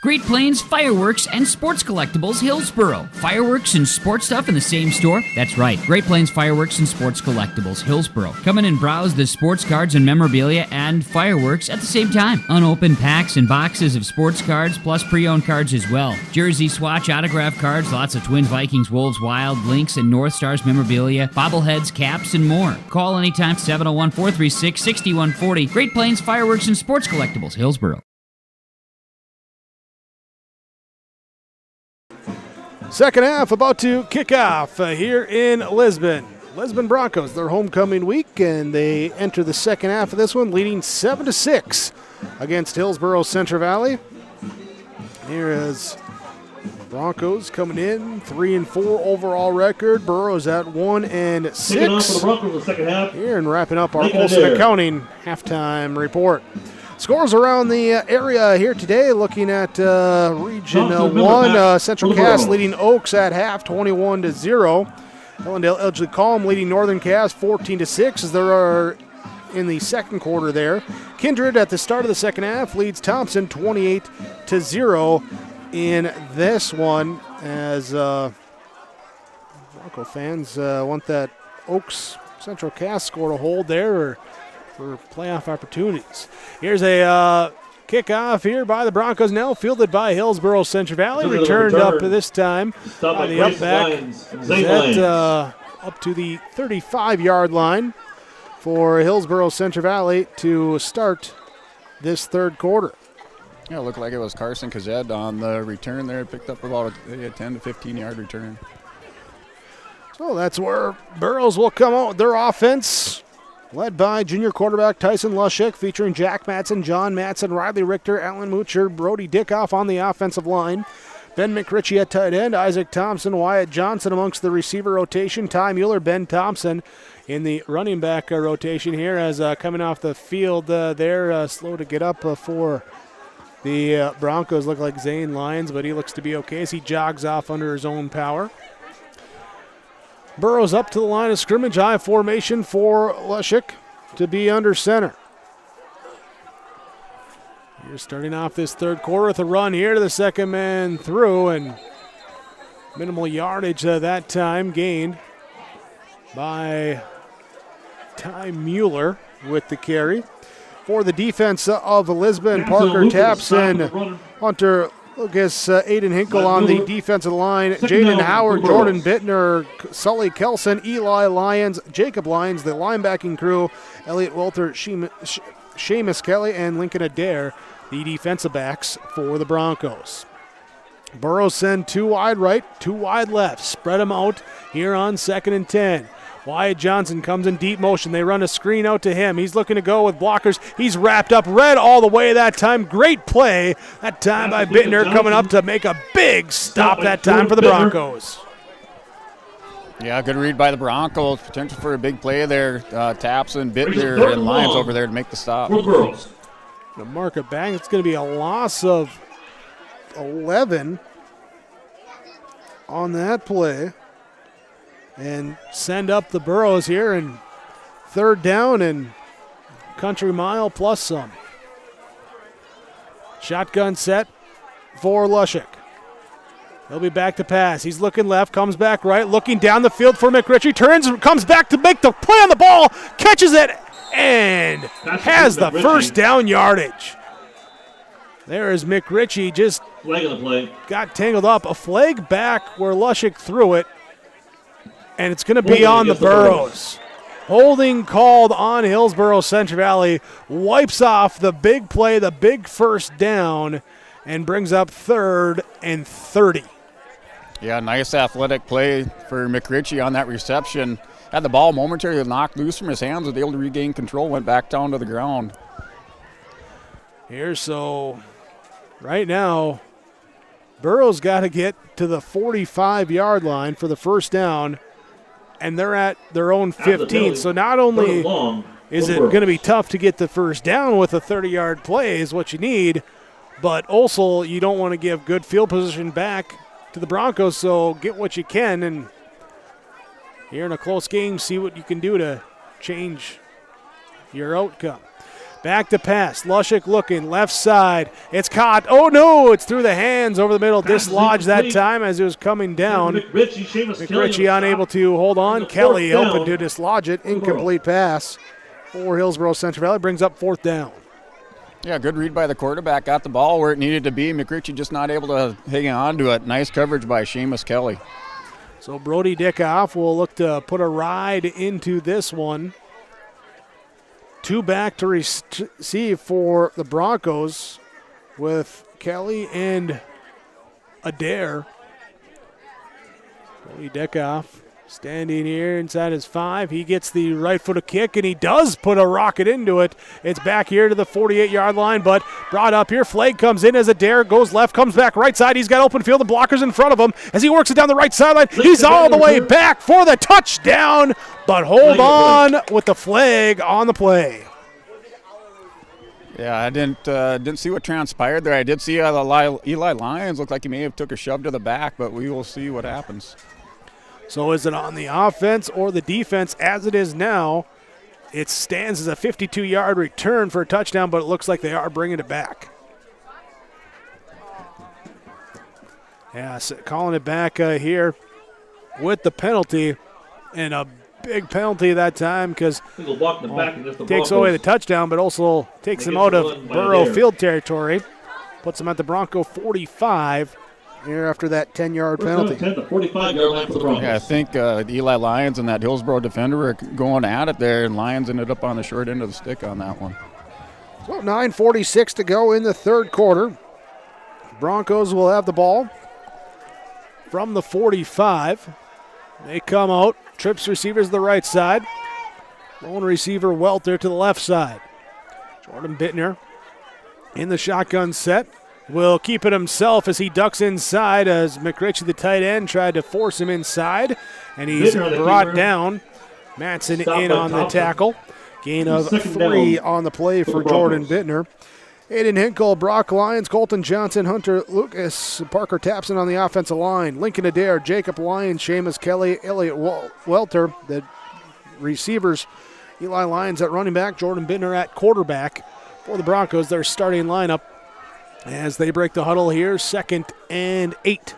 Great Plains Fireworks and Sports Collectibles, Hillsboro. Fireworks and sports stuff in the same store? That's right. Great Plains Fireworks and Sports Collectibles, Hillsboro. Come in and browse the sports cards and memorabilia and fireworks at the same time. Unopened packs and boxes of sports cards, plus pre-owned cards as well. Jersey, swatch, autograph cards, lots of Twins, Vikings, Wolves, Wild, Lynx, and North Stars memorabilia, bobbleheads, caps, and more. Call anytime, 701-436-6140. Great Plains Fireworks and Sports Collectibles, Hillsboro. Second half about to kick off here in Lisbon. Lisbon Broncos, their homecoming week, and they enter the second half of this one leading 7-6 against Hillsboro-Central Valley. Here is Broncos coming in, 3-4 overall record. Burrows at 1-6. Kicking off for the Broncos in the second half. Here and wrapping up our Olsen Accounting halftime report. Scores around the area here today, looking at Region 1. Central Cass leading Oaks at half, 21-0. Ellendale Edgeley Calm leading Northern Cass 14-6 as there are in the second quarter there. Kindred at the start of the second half leads Thompson 28-0 in this one as Bronco fans want that Oaks Central Cass score to hold there for playoff opportunities. Here's a kickoff here by the Broncos now, fielded by Hillsboro-Central Valley. Returned up this time by the up back. Up to the 35-yard line for Hillsboro-Central Valley to start this third quarter. Yeah, it looked like it was Carson Kazed on the return there. Picked up about a 10 to 15-yard return. So that's where Burrows will come out with their offense, led by junior quarterback Tyson Lushik, featuring Jack Matson, John Matson, Riley Richter, Alan Moocher, Brody Dickoff on the offensive line. Ben McRitchie at tight end, Isaac Thompson, Wyatt Johnson amongst the receiver rotation, Ty Mueller, Ben Thompson in the running back rotation here as coming off the field there, slow to get up for the Broncos. Look like Zane Lyons, but he looks to be okay as he jogs off under his own power. Burrows up to the line of scrimmage, high formation for Lushik to be under center. You're starting off this third quarter with a run here to the second man through, and minimal yardage that time gained by Ty Mueller with the carry. For the defense of Lisbon, Parker Tapson, Hunter Lucas, Aiden Hinkle on the defensive line, Jaden Howard, Jordan Bittner, Sully Kelson, Eli Lyons, Jacob Lyons, the linebacking crew, Elliot Walter, Seamus Kelly, and Lincoln Adair, the defensive backs for the Broncos. Burrows send 2 wide right, 2 wide left, spread them out here on 2nd and 10. Wyatt Johnson comes in deep motion. They run a screen out to him. He's looking to go with blockers. He's wrapped up red all the way that time. Great play that time by Bittner, coming up to make a big stop that time for the Broncos. Yeah, good read by the Broncos. Potential for a big play there. Tapson, Bittner, and Lyons over there to make the stop. The market back. It's going to be a loss of 11 on that play. And send up the Burrows here, and third down and country mile plus some. Shotgun set for Lushik. He'll be back to pass. He's looking left, comes back right, looking down the field for McRitchie, turns, comes back to make the play on the ball, catches it, and has the first down yardage. There is McRitchie, just got tangled up. A flag back where Lushik threw it. And it's going to be on the Burrows. Holding called on Hillsboro-Central Valley. Wipes off the big play, the big first down, and brings up 3rd and 30. Yeah, nice athletic play for McRitchie on that reception. Had the ball momentarily knocked loose from his hands, was able to regain control, went back down to the ground. Here, so right now, Burrows got to get to the 45-yard line for the first down. And they're at their own 15. So not only is it going to be tough to get the first down with a 30-yard play is what you need, but also you don't want to give good field position back to the Broncos, so get what you can. And here in a close game, see what you can do to change your outcome. Back to pass. Lushik looking left side. It's caught. Oh no! It's through the hands over the middle. Dislodged that time as it was coming down. McRitchie unable to hold on. Kelly helping to dislodge it. Incomplete pass for Hillsboro-Central Valley. Brings up 4th down. Yeah, good read by the quarterback. Got the ball where it needed to be. McRitchie just not able to hang on to it. Nice coverage by Seamus Kelly. So Brody Dickoff will look to put a ride into this one. 2 back to receive for the Broncos with Kelly and Adair. Brody Dickoff standing here inside his 5. He gets the right foot kick, and he does put a rocket into it. It's back here to the 48-yard line, but brought up here. Flag comes in as Adair goes left, comes back right side. He's got open field. The blockers in front of him as he works it down the right sideline. He's all the way back for the touchdown, but hold on with the flag on the play. Yeah, I didn't see what transpired there. I did see Eli Lyons looked like he may have took a shove to the back, but we will see what happens. So is it on the offense or the defense? As it is now, it stands as a 52-yard return for a touchdown, but it looks like they are bringing it back. Yeah, so calling it back here with the penalty, and a big penalty that time because takes away the touchdown, but also takes him out of Burrow field territory, puts him at the Bronco 45 here after that 10-yard penalty. 10 to 45-yard line for the Broncos. Yeah, I think Eli Lyons and that Hillsboro defender were going at it there, and Lyons ended up on the short end of the stick on that one. So 9:46 to go in the third quarter. Broncos will have the ball from the 45. They come out. Trips receivers to the right side. Lone receiver Welter to the left side. Jordan Bittner in the shotgun set. Will keep it himself as he ducks inside as McRitchie, the tight end, tried to force him inside. And he's brought down. Matson in on the tackle. Gain of 3 on the play for Jordan Bittner. Aiden Hinkle, Brock Lyons, Colton Johnson, Hunter Lucas, Parker Tapson on the offensive line. Lincoln Adair, Jacob Lyons, Seamus Kelly, Elliot Welter. The receivers, Eli Lyons at running back, Jordan Bittner at quarterback. For the Broncos, their starting lineup as they break the huddle here, 2nd and 8.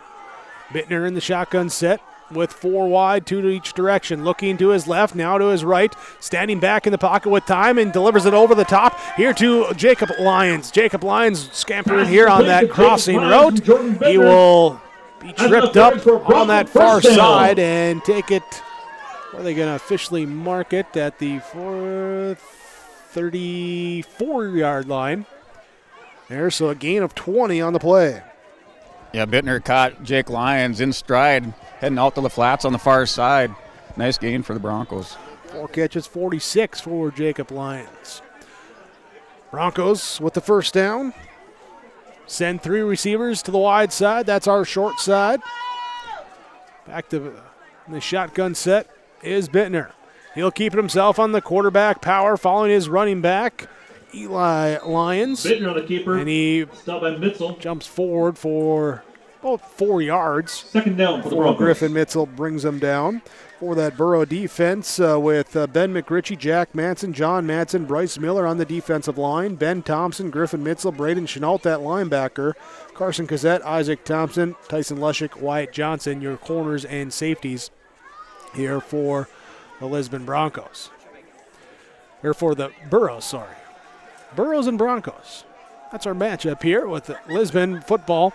Bittner in the shotgun set with 4 wide, 2 to each direction. Looking to his left, now to his right. Standing back in the pocket with time and delivers it over the top. Here to Jacob Lyons. Jacob Lyons scampering here on that crossing route. He will be tripped up on that far side and take it. Where are they going to officially mark it? At the 34-yard line. There, so a gain of 20 on the play. Yeah, Bittner caught Jake Lyons in stride, heading out to the flats on the far side. Nice gain for the Broncos. 4 catches, 46 for Jacob Lyons. Broncos with the first down. Send 3 receivers to the wide side. That's our short side. Back to the shotgun set is Bittner. He'll keep it himself on the quarterback power, following his running back, Eli Lyons. Bittner on the keeper. And he stopped by Mitzel. Jumps forward for about 4 yards. 2nd down for the Broncos. Griffin Mitzel brings them down. For that Burrow defense with Ben McRitchie, Jack Manson, John Manson, Bryce Miller on the defensive line, Ben Thompson, Griffin Mitzel, Braden Chenault, that linebacker, Carson Cassette, Isaac Thompson, Tyson Lushik, Wyatt Johnson, your corners and safeties here for the Lisbon Broncos. Or for the Burrows, sorry. Burrows and Broncos. That's our matchup here with Lisbon football.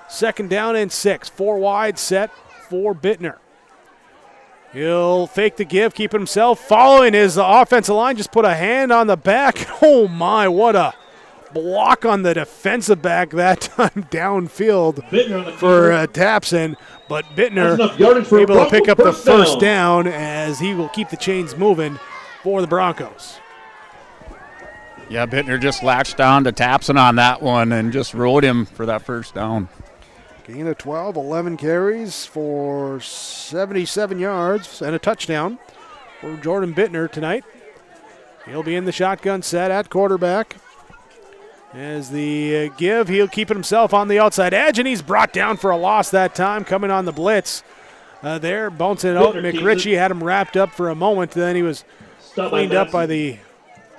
2nd down and 6. 4 wide set for Bittner. He'll fake the give, keep it himself. Following his offensive line, just put a hand on the back. Oh my, what a block on the defensive back that time downfield for Tapson. But Bittner able to pick up the first down as he will keep the chains moving for the Broncos. Yeah, Bittner just latched down to Tapson on that one and just rode him for that first down. Gain of 12, 11 carries for 77 yards and a touchdown for Jordan Bittner tonight. He'll be in the shotgun set at quarterback. As the give, he'll keep it himself on the outside edge, and he's brought down for a loss that time, coming on the blitz. There, bouncing it out. McRitchie had him wrapped up for a moment, then he was cleaned up by the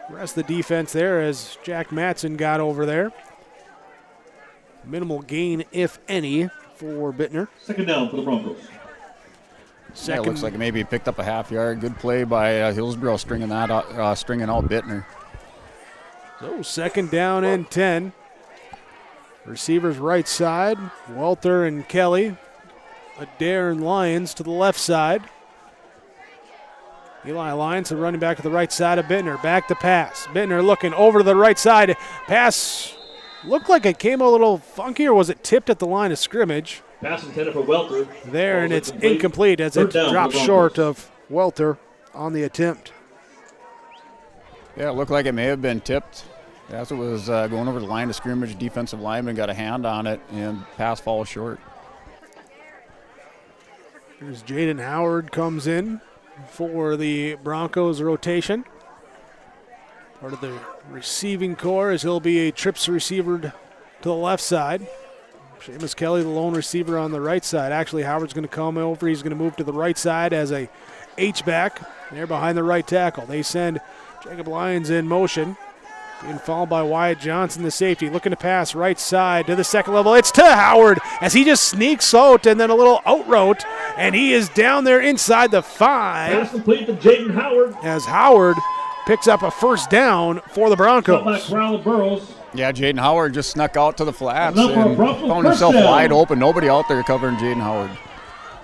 rest of the defense there as Jack Matson got over there. Minimal gain, if any, for Bittner. Second down for the Broncos. Yeah, it looks like maybe he picked up a half yard. Good play by Hillsboro stringing out Bittner. So second down and 10. Receivers right side, Welter and Kelly. Adair and Lyons to the left side. Eli Lyons, running back to the right side of Bittner. Back to pass. Bittner looking over to the right side. Pass looked like it came a little funky, or was it tipped at the line of scrimmage? Pass intended for Welter. There, and it's incomplete as it drops short of Welter on the attempt. Yeah, it looked like it may have been tipped. As it was going over the line of scrimmage, defensive lineman got a hand on it, and pass falls short. Here's Jaden Howard comes in for the Broncos rotation. Part of the receiving core, as he'll be a trips receiver to the left side. Seamus Kelly, the lone receiver on the right side. Actually, Howard's going to come over. He's going to move to the right side as a H-back. There behind the right tackle. They send Jacob Lyons in motion. Being followed by Wyatt Johnson, the safety. Looking to pass right side to the second level. It's to Howard as he just sneaks out and then a little out route. And he is down there inside the 5. Pass complete to Jaden Howard. As Howard picks up a first down for the Broncos. Yeah, Jaden Howard just snuck out to the flats and found himself wide open. Nobody out there covering Jaden Howard.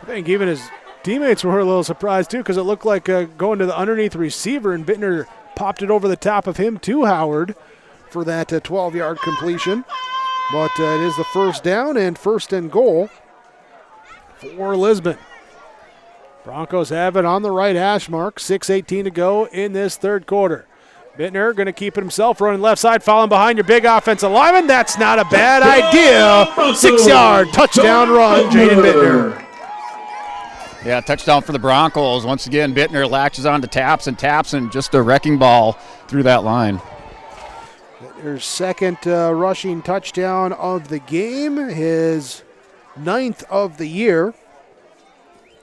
I think even his teammates were a little surprised too, because it looked like going to the underneath receiver, and Bittner popped it over the top of him to Howard for that 12-yard completion. But it is the first down and first and goal for Lisbon. Broncos have it on the right hash mark. 6:18 to go in this third quarter. Bittner going to keep it himself, running left side, following behind your big offensive lineman. That's not a bad idea. 6-yard touchdown run, Jaden Bittner. Yeah, touchdown for the Broncos. Once again, Bittner latches on to taps and just a wrecking ball through that line. Bittner's second rushing touchdown of the game, his 9th of the year.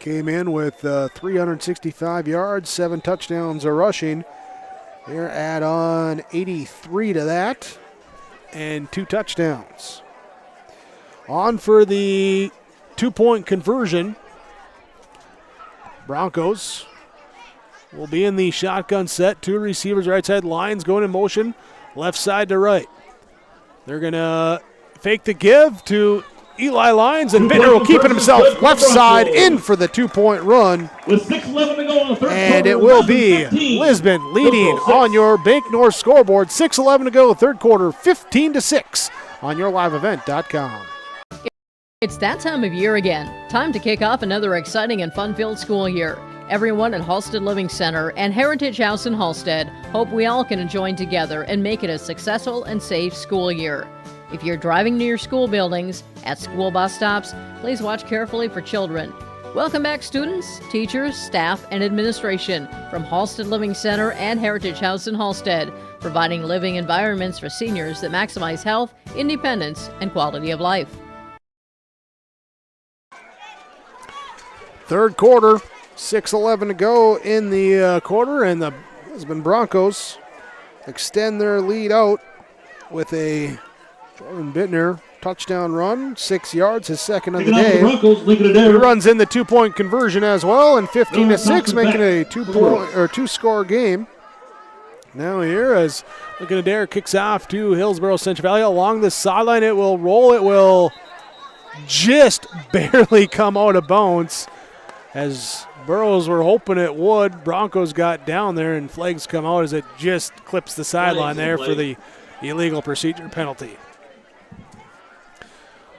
Came in with 365 yards, 7 touchdowns rushing. They're add on 83 to that, and 2 touchdowns. On for the 2-point conversion. Broncos will be in the shotgun set. 2 receivers right side. Lyons going in motion, left side to right. They're going to fake the give to Eli Lyons, and Bittner will keep it himself left side in for the 2-point run. With 6:11 to go in the third and quarter, it will be Lisbon leading on your Bank North scoreboard. 6:11 to go, third quarter, 15-6 on yourliveevent.com. It's that time of year again. Time to kick off another exciting and fun-filled school year. Everyone at Halstead Living Center and Heritage House in Halstead hope we all can join together and make it a successful and safe school year. If you're driving near school buildings, at school bus stops, please watch carefully for children. Welcome back, students, teachers, staff, and administration from Halstead Living Center and Heritage House in Halstead, providing living environments for seniors that maximize health, independence, and quality of life. Third quarter, 6:11 to go in the quarter, and the Lisbon Broncos extend their lead out with a Jordan Bittner touchdown run, 6 yards, his second of the day. He runs in the 2-point conversion as well, and 15-6, making a 2-score game. Now here, as looking at Adair, kicks off to Hillsboro-Central Valley along the sideline. It will roll. It will just barely come out of bounds. As Burrows were hoping it would, Broncos got down there, and flags come out as it just clips the sideline there for the illegal procedure penalty.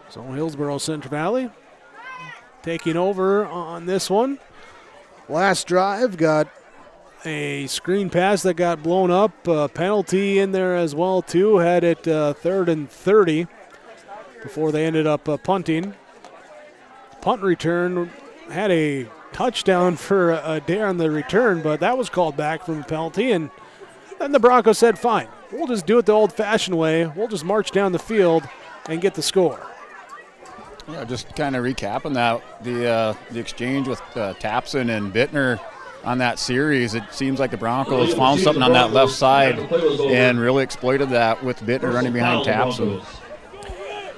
So Hillsboro-Central Valley taking over on this one. Last drive got a screen pass that got blown up, a penalty in there as well too. Had it 3rd and 30 before they ended up punting. Punt return had a touchdown for Adair on the return, but that was called back from a penalty, and then the Broncos said, fine, we'll just do it the old-fashioned way. We'll just march down the field and get the score. Yeah, just kind of recapping that, the exchange with Tapson and Bittner on that series. It seems like the Broncos found something on that left side and really exploited that with Bittner running behind Tapson.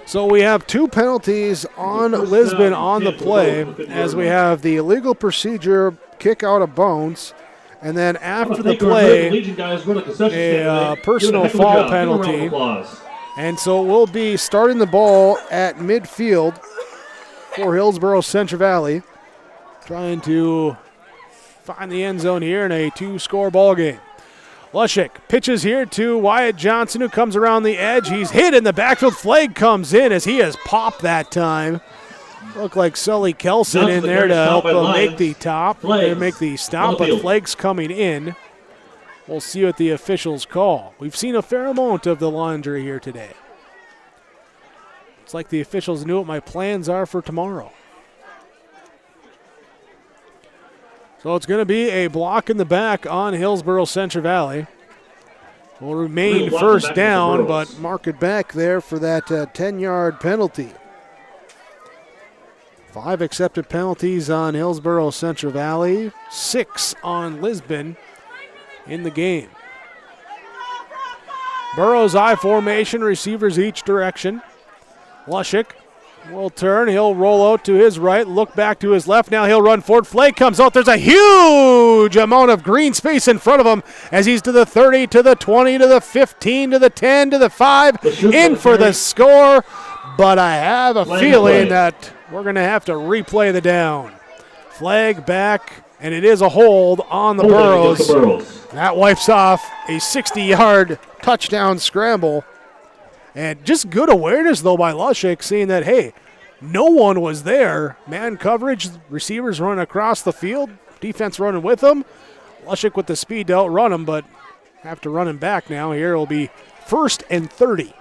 So we have 2 penalties on Lisbon on the play, as we have the illegal procedure kick out of bounds, and then after the play, a personal foul penalty. And so we'll be starting the ball at midfield for Hillsboro-Central Valley, trying to find the end zone here in a 2-score ball game. Lushik pitches here to Wyatt Johnson, who comes around the edge. He's hit in the backfield. Flag comes in as he has popped that time. Looked like Sully Kelson in there to help make the stop, but flag's coming in. We'll see what the officials call. We've seen a fair amount of the laundry here today. It's like the officials knew what my plans are for tomorrow. So it's going to be a block in the back on Hillsboro-Central Valley. Will remain first down, but mark it back there for that 10-yard penalty. 5 accepted penalties on Hillsboro-Central Valley, 6 on Lisbon in the game. Burrows I formation, receivers each direction. Lushik will turn, he'll roll out to his right, look back to his left, now he'll run forward. Flag comes out, there's a huge amount of green space in front of him as he's to the 30, to the 20, to the 15, to the 10, to the 5, in for the score, but I have a feeling that we're going to have to replay the down. Flag back, and it is a hold on the Burrows. That wipes off a 60-yard touchdown scramble. And just good awareness, though, by Lushik, seeing that, hey, no one was there. Man coverage, receivers running across the field, defense running with them. Lushik with the speed to outrun him, but have to run him back now. Here it'll be 1st and 30.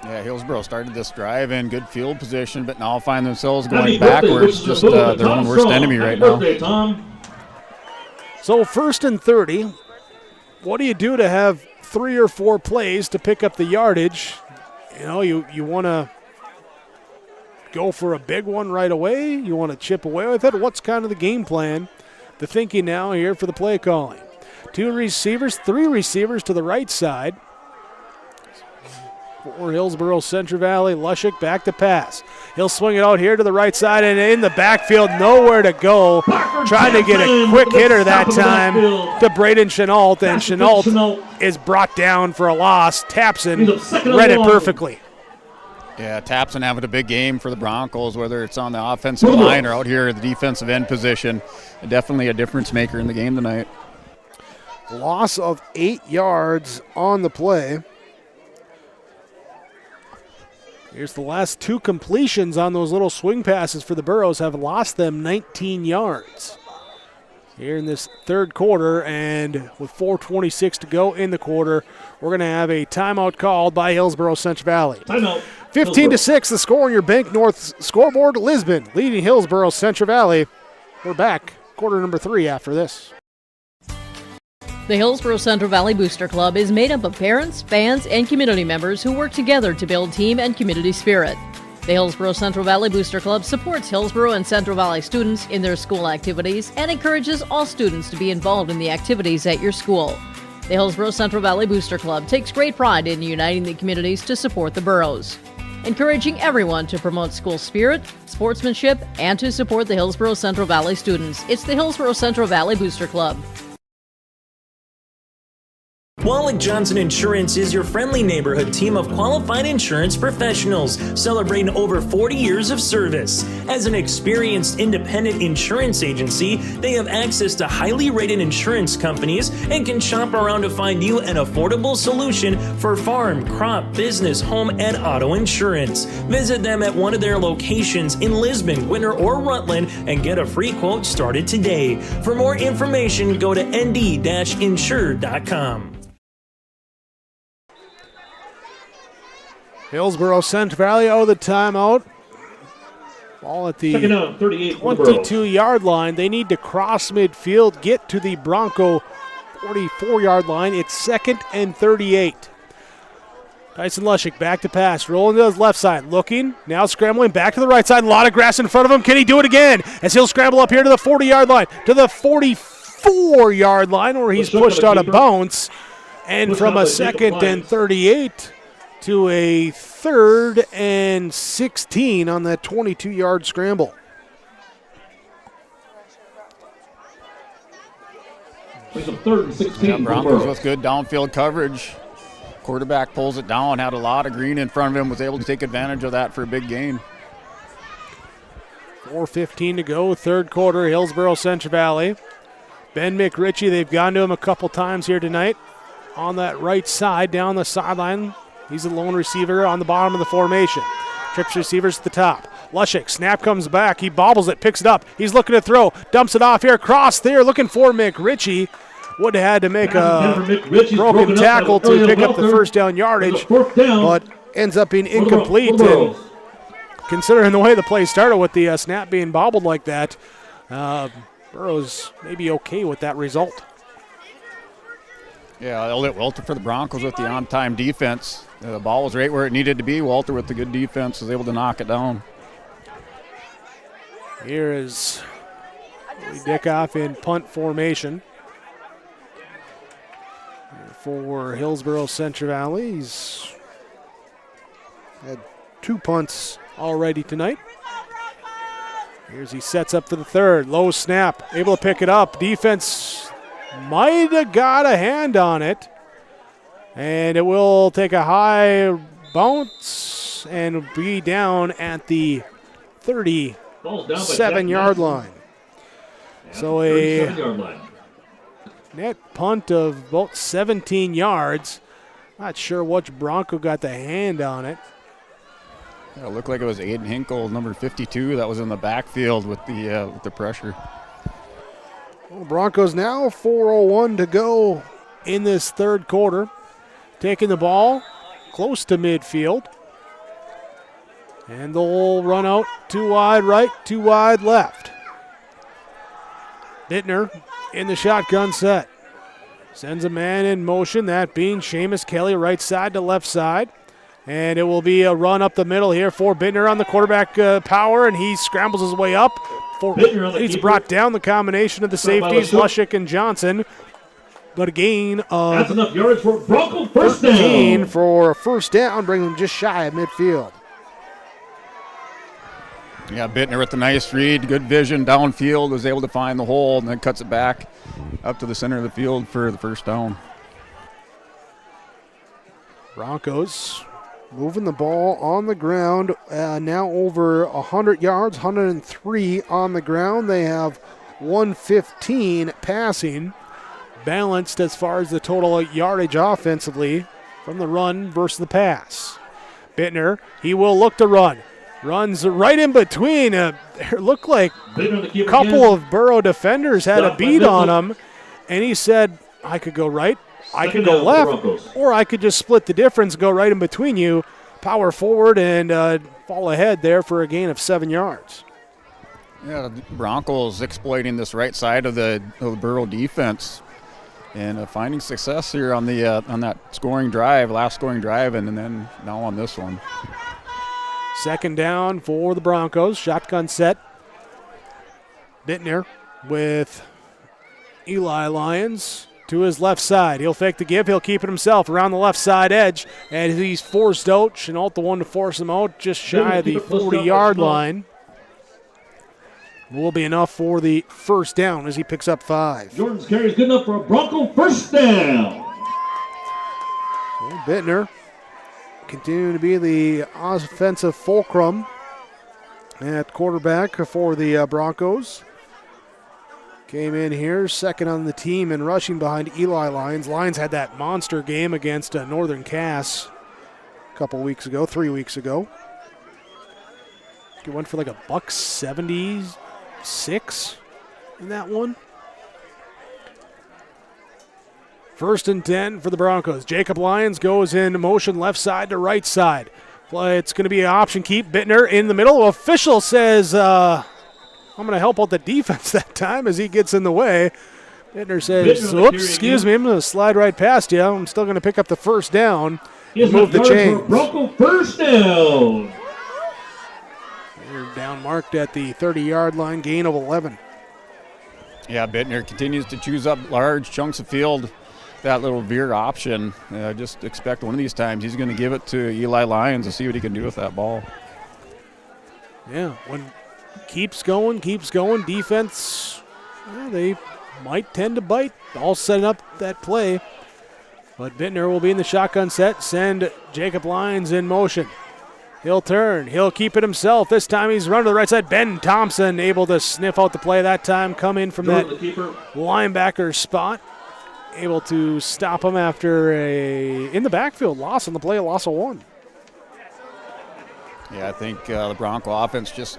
Yeah, Hillsboro started this drive in good field position, but now find themselves going backwards, just their own worst enemy right now. So 1st and 30. What do you do to have 3 or 4 plays to pick up the yardage? You know, you want to go for a big one right away? You want to chip away with it? What's kind of the game plan? The thinking now here for the play calling. 3 receivers to the right side. For Hillsboro-Central Valley, Lushik back to pass. He'll swing it out here to the right side and in the backfield, nowhere to go. Trying to get a quick hitter that time to Braden Chenault, and Chenault is brought down for a loss. Tapson read it perfectly. Yeah, Tapson having a big game for the Broncos, whether it's on the offensive line or out here at the defensive end position. Definitely a difference maker in the game tonight. Loss of 8 yards on the play. Here's the last 2 completions on those little swing passes for the Burrows, have lost them 19 yards. Here in this 3rd quarter, and with 4:26 to go in the quarter, we're going to have a timeout called by Hillsboro-Central Valley. Timeout. 15-6, the score on your Bank North scoreboard. Lisbon leading Hillsboro-Central Valley. We're back, quarter number 3 after this. The Hillsboro-Central Valley Booster Club is made up of parents, fans, and community members who work together to build team and community spirit. The Hillsboro-Central Valley Booster Club supports Hillsboro and Central Valley students in their school activities and encourages all students to be involved in the activities at your school. The Hillsboro-Central Valley Booster Club takes great pride in uniting the communities to support the boroughs, encouraging everyone to promote school spirit, sportsmanship, and to support the Hillsboro-Central Valley students. It's the Hillsboro-Central Valley Booster Club. Wallach Johnson Insurance is your friendly neighborhood team of qualified insurance professionals celebrating over 40 years of service. As an experienced independent insurance agency, they have access to highly rated insurance companies and can shop around to find you an affordable solution for farm, crop, business, home, and auto insurance. Visit them at one of their locations in Lisbon, Winter, or Rutland and get a free quote started today. For more information, go to nd-insure.com. Hillsboro-Central Valley out of the timeout. Ball at the 22-yard line. They need to cross midfield, get to the Bronco 44-yard line. It's 2nd and 38. Tyson Lushik back to pass, rolling to his left side, looking, now scrambling back to the right side. A lot of grass in front of him. Can he do it again? As he'll scramble up here to the 40-yard line, to the 44-yard line where he's pushed out of bounds. And from a 2nd and 38 to a 3rd and 16 on that 22-yard scramble. Broncos with good downfield coverage. Quarterback pulls it down, had a lot of green in front of him, was able to take advantage of that for a big gain. 4:15 to go, third quarter, Hillsboro-Central Valley. Ben McRitchie, they've gone to him a couple times here tonight on that right side, down the sideline. He's a lone receiver on the bottom of the formation. Trips receivers at the top. Lushik, snap comes back. He bobbles it, picks it up. He's looking to throw, dumps it off here, cross there, looking for McRitchie. Would have had to make a broken tackle to pick up the first down yardage, but ends up being incomplete. And considering the way the play started with the snap being bobbled like that, Burrows may be okay with that result. Yeah, Walter for the Broncos with the on-time defense. The ball was right where it needed to be. Walter with the good defense was able to knock it down. Here is Dickoff in punt formation for Hillsboro-Central Valley. He's had 2 punts already tonight. Here's he sets up for the third. Low snap, able to pick it up. Defense might have got a hand on it. And it will take a high bounce and be down at the 37-yard line. So a net punt of about 17 yards. Not sure which Bronco got the hand on it. Yeah, it looked like it was Aiden Hinkle, number 52, that was in the backfield with the pressure. Well, Broncos now 4:01 to go in this third quarter. Taking the ball close to midfield. And they'll run out 2 wide right, 2 wide left. Bittner in the shotgun set. Sends a man in motion, that being Seamus Kelly, right side to left side. And it will be a run up the middle here for Bittner on the quarterback power, and he scrambles his way up. He's brought down the combination of the safeties, Lushik and Johnson. But a gain of that's enough yards for Bronco first down. 13 for a first down, bringing them just shy of midfield. Yeah, Bittner with the nice read, good vision downfield, was able to find the hole and then cuts it back up to the center of the field for the first down. Broncos moving the ball on the ground, now over 100 yards, 103 on the ground. They have 115 passing. Balanced as far as the total yardage offensively from the run versus the pass. Bittner, he will look to run. Runs right in between. It looked like a couple of Burrow defenders had a beat on him, and he said, I could go right, I could go left, or I could just split the difference, go right in between you, power forward, and fall ahead there for a gain of 7 yards. Yeah, the Broncos exploiting this right side of the Burrow defense. And finding success here on the on that scoring drive, last scoring drive, and then now on this one. Second down for the Broncos. Shotgun set. Bittner with Eli Lyons to his left side. He'll fake the give. He'll keep it himself around the left side edge. And he's forced out. Chenault the one to force him out just shy of the 40-yard line. Will be enough for the first down as he picks up 5. Jordan's carry is good enough for a Bronco first down. Well, Bittner continuing to be the offensive fulcrum at quarterback for the Broncos. Came in here second on the team in rushing behind Eli Lyons. Lyons had that monster game against Northern Cass a couple weeks ago, 3 weeks ago. He went for like a $176 in that one. First and 10 for the Broncos. Jacob Lyons goes in motion left side to right side. It's going to be an option keep. Bittner in the middle. Official says, I'm going to help out the defense that time as he gets in the way. Bittner says, "Oops, excuse me, I'm going to slide right past you. I'm still going to pick up the first down and move the chains." Bronco first down. They're down marked at the 30-yard line, gain of 11. Yeah, Bittner continues to choose up large chunks of field. That little veer option. Just expect one of these times he's going to give it to Eli Lyons and see what he can do with that ball. Yeah, when keeps going. Defense, well, they might tend to bite. All setting up that play. But Bittner will be in the shotgun set, send Jacob Lyons in motion. He'll turn. He'll keep it himself. This time he's run to the right side. Ben Thompson able to sniff out the play that time, come in from that linebacker spot. Able to stop him after in the backfield loss on the play, a loss of 1. Yeah, I think the Bronco offense just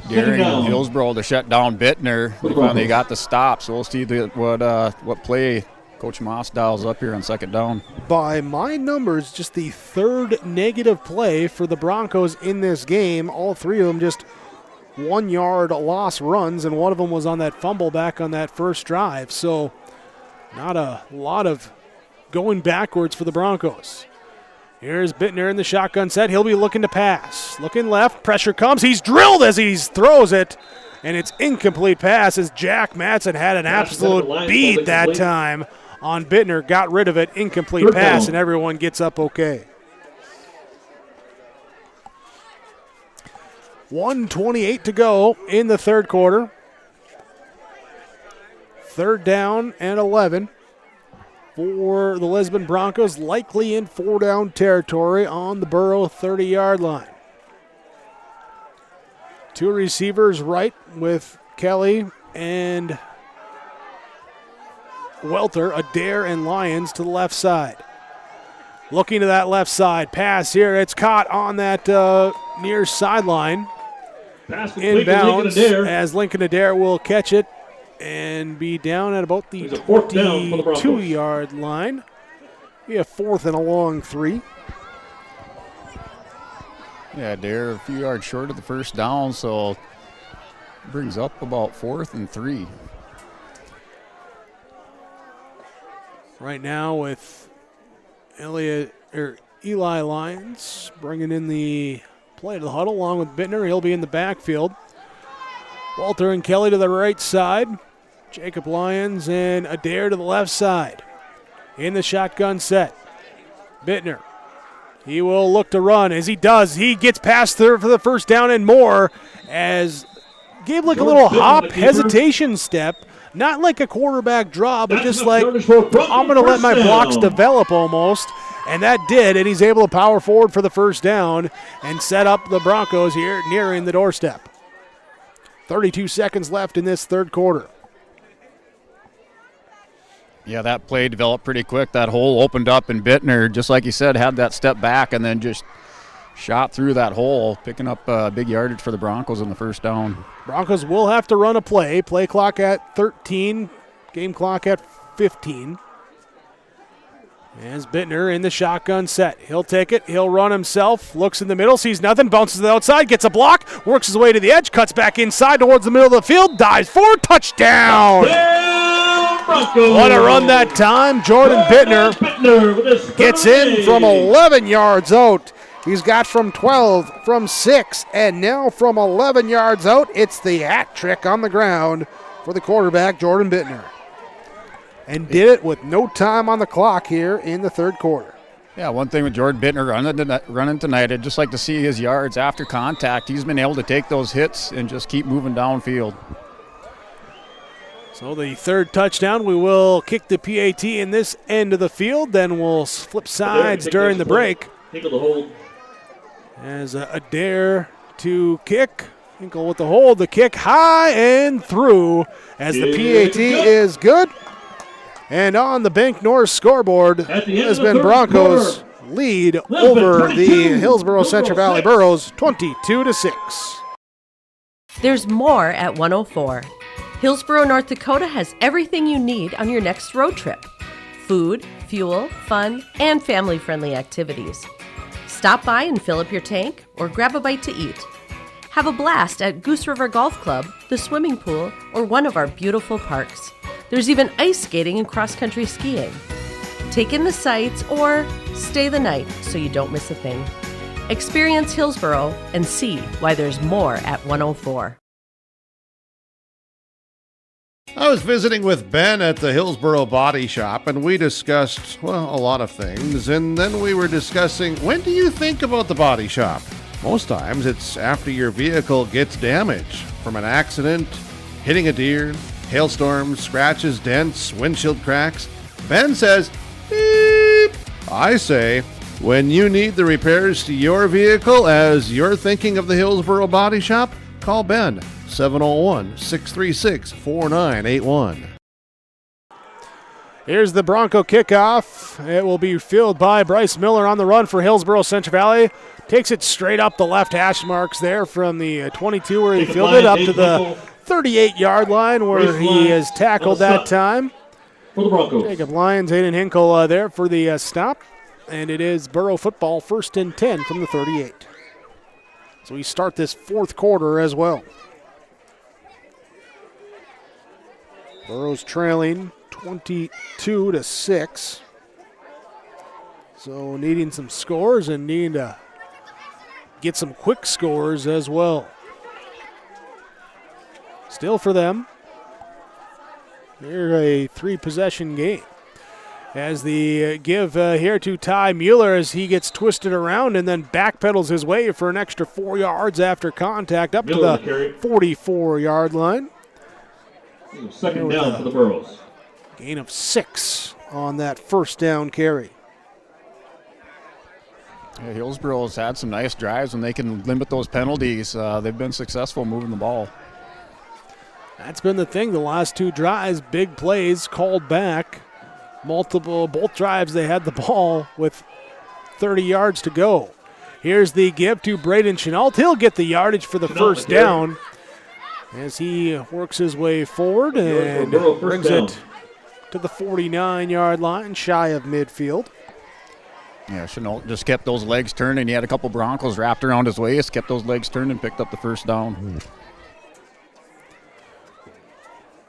daring Hillsboro to shut down Bittner. They finally got the stop, so we'll see what play Coach Moss dials up here on second down. By my numbers, just the third negative play for the Broncos in this game. All three of them just 1-yard loss runs, and one of them was on that fumble back on that first drive. So not a lot of going backwards for the Broncos. Here's Bittner in the shotgun set. He'll be looking to pass. Looking left. Pressure comes. He's drilled as he throws it. And it's incomplete pass as Jack Madsen had an absolute beat that time on Bittner. Got rid of it. Incomplete pass, and everyone gets up okay. 1:28 to go in the third quarter. Third down and 11 for the Lisbon Broncos, likely in 4-down territory on the Borough 30-yard line. Two receivers right with Kelly and Welter, Adair and Lyons to the left side. Looking to that left side. Pass here. It's caught on that near sideline. Inbounds as Lincoln Adair will catch it and be down at about the 22-yard line. Be a 4th and a long 3. Yeah, Adair a few yards short of the first down, so brings up about 4th and 3. Right now with Eli Lyons bringing in the play to the huddle along with Bittner. He'll be in the backfield. Walter and Kelly to the right side. Jacob Lyons and Adair to the left side. In the shotgun set. Bittner. He will look to run. As he does, he gets past there for the first down and more as gave like a little hop hesitation step. Not like a quarterback draw, but just like, I'm going to let my blocks develop almost. And that did, and he's able to power forward for the first down and set up the Broncos here nearing the doorstep. 32 seconds left in this third quarter. Yeah, that play developed pretty quick. That hole opened up, and Bittner, just like you said, had that step back and then just shot through that hole, picking up big yardage for the Broncos on the first down. Broncos will have to run a play. Play clock at 13, game clock at 15. As Bittner in the shotgun set. He'll take it. He'll run himself. Looks in the middle. Sees nothing. Bounces to the outside. Gets a block. Works his way to the edge. Cuts back inside towards the middle of the field. Dives forward. Touchdown. What a run that time. Jordan Bittner gets in from 11 yards out. He's got from 12, from 6, and now from 11 yards out. It's the hat trick on the ground for the quarterback, Jordan Bittner. And did it with no time on the clock here in the third quarter. Yeah, one thing with Jordan Bittner running tonight, I'd just like to see his yards after contact. He's been able to take those hits and just keep moving downfield. So the third touchdown, we will kick the PAT in this end of the field. Then we'll flip sides during the break. Hinkle the hold. As Adair to kick. Hinkle with the hold. The kick high and through as the PAT is good. And on the Bank North scoreboard, Lisbon Broncos lead over the Hillsboro-Central Valley Burros 22-6. There's more at 104. Hillsboro, North Dakota has everything you need on your next road trip. Food, fuel, fun, and family-friendly activities. Stop by and fill up your tank or grab a bite to eat. Have a blast at Goose River Golf Club, the swimming pool, or one of our beautiful parks. There's even ice skating and cross-country skiing. Take in the sights or stay the night so you don't miss a thing. Experience Hillsboro and see why there's more at 104. I was visiting with Ben at the Hillsboro Body Shop, and we discussed, well, a lot of things. And then we were discussing, when do you think about the body shop? Most times it's after your vehicle gets damaged from an accident, hitting a deer, hailstorms, scratches, dents, windshield cracks. Ben says, beep. I say, when you need the repairs to your vehicle as you're thinking of the Hillsboro Body Shop, call Ben, 701-636-4981. Here's the Bronco kickoff. It will be fielded by Bryce Miller on the run for Hillsboro-Central Valley. Takes it straight up the left hash marks there from the 22 where he fielded up to the 38-yard line where he is tackled that time. For the Broncos. Jacob Lyons, Hayden Hinkle there for the stop. And it is Borough football, 1st and 10 from the 38. So we start this fourth quarter as well. Borough's trailing 22-6. So needing some scores and needing to get some quick scores as well. Still for them. They're a 3-possession game. As the give here to Ty Mueller as he gets twisted around and then backpedals his way for an extra 4 yards after contact up Miller to the 44-yard line. Second down for the Burros. Gain of 6 on that first down carry. Yeah, Hillsboro's had some nice drives when they can limit those penalties. They've been successful moving the ball. That's been the thing the last 2 drives, big plays called back. Both drives they had the ball with 30 yards to go. Here's the give to Braden Chenault. He'll get the yardage for the first down as he works his way forward and brings it to the 49-yard line, shy of midfield. Yeah, Chenault just kept those legs turning. He had a couple Broncos wrapped around his waist, kept those legs turned and picked up the first down.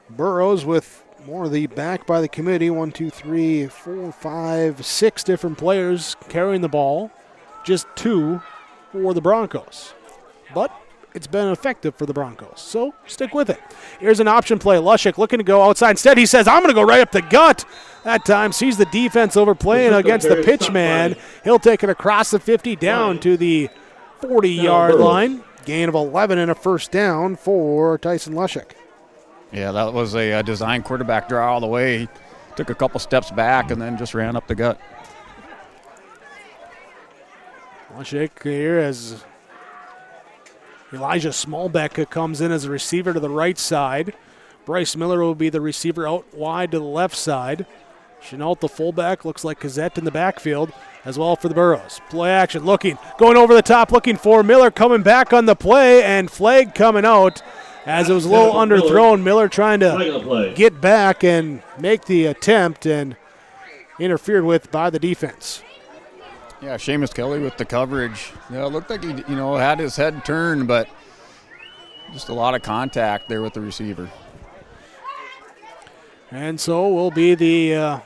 Burrows with more of the back by the committee. 1, 2, 3, 4, 5, 6 different players carrying the ball. Just 2 for the Broncos. But it's been effective for the Broncos, so stick with it. Here's an option play. Lushik looking to go outside. Instead, he says, I'm going to go right up the gut. That time sees the defense overplaying against the pitch man. He'll take it across the 50 down to the 40-yard line. Gain of 11 and a first down for Tyson Lushik. Yeah, that was a design quarterback draw all the way. He took a couple steps back and then just ran up the gut. Lushik here as Elijah Smallbeck comes in as a receiver to the right side. Bryce Miller will be the receiver out wide to the left side. Chenault, the fullback, looks like Cazette in the backfield as well for the Burros. Play action, going over the top, looking for Miller coming back on the play, and flag coming out as it was a little underthrown. Miller trying to get back and make the attempt and interfered with by the defense. Yeah, Seamus Kelly with the coverage. Yeah, it looked like he had his head turned, but just a lot of contact there with the receiver. And so will be the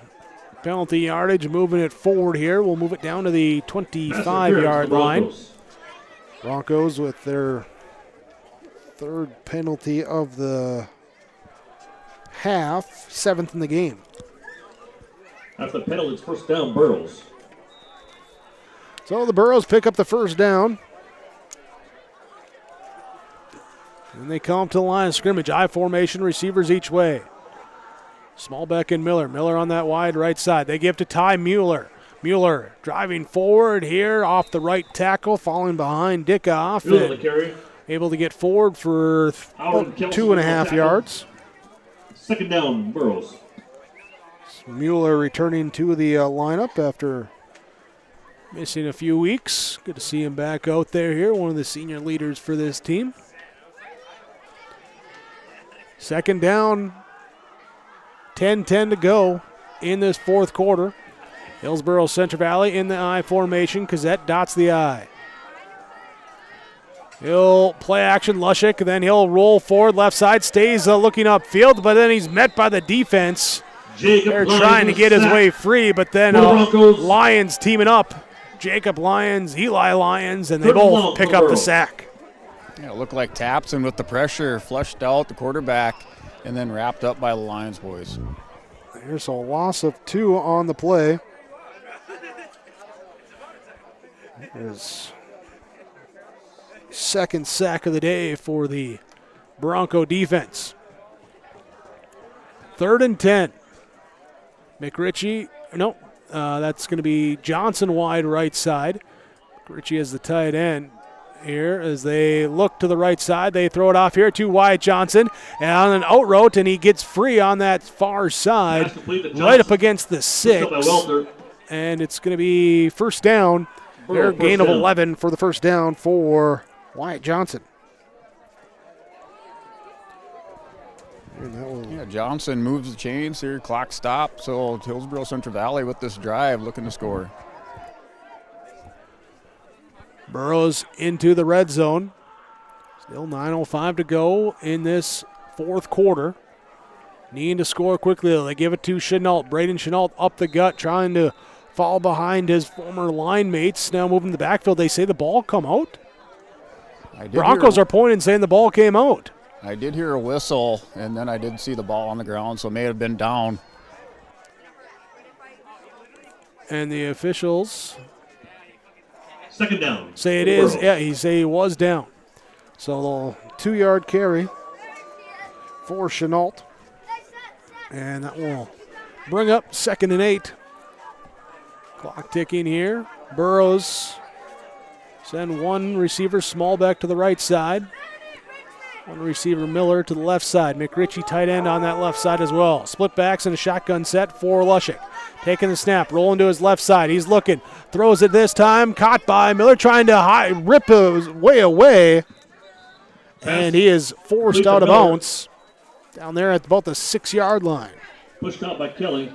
penalty yardage, moving it forward here. We'll move it down to the 25-yard line. Broncos with their 3rd penalty of the half, 7th in the game. After the penalty, it's first down, Burros. So the Burros pick up the first down. And they come to the line of scrimmage. I formation, receivers each way. Smallbeck and Miller. Miller on that wide right side. They give to Ty Mueller. Mueller driving forward here off the right tackle, falling behind Dickoff. Able to get forward for 2.5 yards. Second down, Burros. Mueller returning to the lineup after missing a few weeks. Good to see him back out there here, one of the senior leaders for this team. Second down, 10-10 to go in this fourth quarter. Hillsboro-Central Valley in the I formation. Cazette dots the I. He'll play action, Lushik, then he'll roll forward left side, stays looking upfield, but then he's met by the defense. They're trying to get his way free, but then Lyons teaming up. Jacob Lyons, Eli Lyons, and they both pick up the sack. Yeah, it looked like Tapson with the pressure, flushed out the quarterback, and then wrapped up by the Lions boys. Here's a loss of 2 on the play. His second sack of the day for the Bronco defense. 3rd and 10. McRitchie, that's going to be Johnson wide right side. McRitchie is the tight end here as they look to the right side. They throw it off here to Wyatt Johnson and on an out route, and he gets free on that far side, right up against the 6. And it's going to be first down. Their gain of 11 for the first down for Wyatt Johnson. Yeah, Johnson moves the chains here. Clock stop. So Hillsboro-Central Valley with this drive looking to score. Burrows into the red zone. Still 9:05 to go in this 4th quarter. Needing to score quickly. They give it to Chenault. Braden Chenault up the gut, trying to fall behind his former line mates. Now moving to the backfield. They say the ball come out. Broncos are pointing saying the ball came out. I did hear a whistle, and then I did see the ball on the ground, so it may have been down. And the officials second down. Say it is. Yeah, he was down. So the 2-yard carry for Chenault. And that will bring up 2nd and 8. Clock ticking here. Burrows send one receiver, Smallback, to the right side. One receiver, Miller, to the left side. McRitchie, tight end, on that left side as well. Split backs and a shotgun set for Lushik. Taking the snap, rolling to his left side. He's looking, throws it this time, caught by Miller, trying to rip his way away. And he is forced out of bounds down there at about the 6-yard line. Pushed out by Kelly.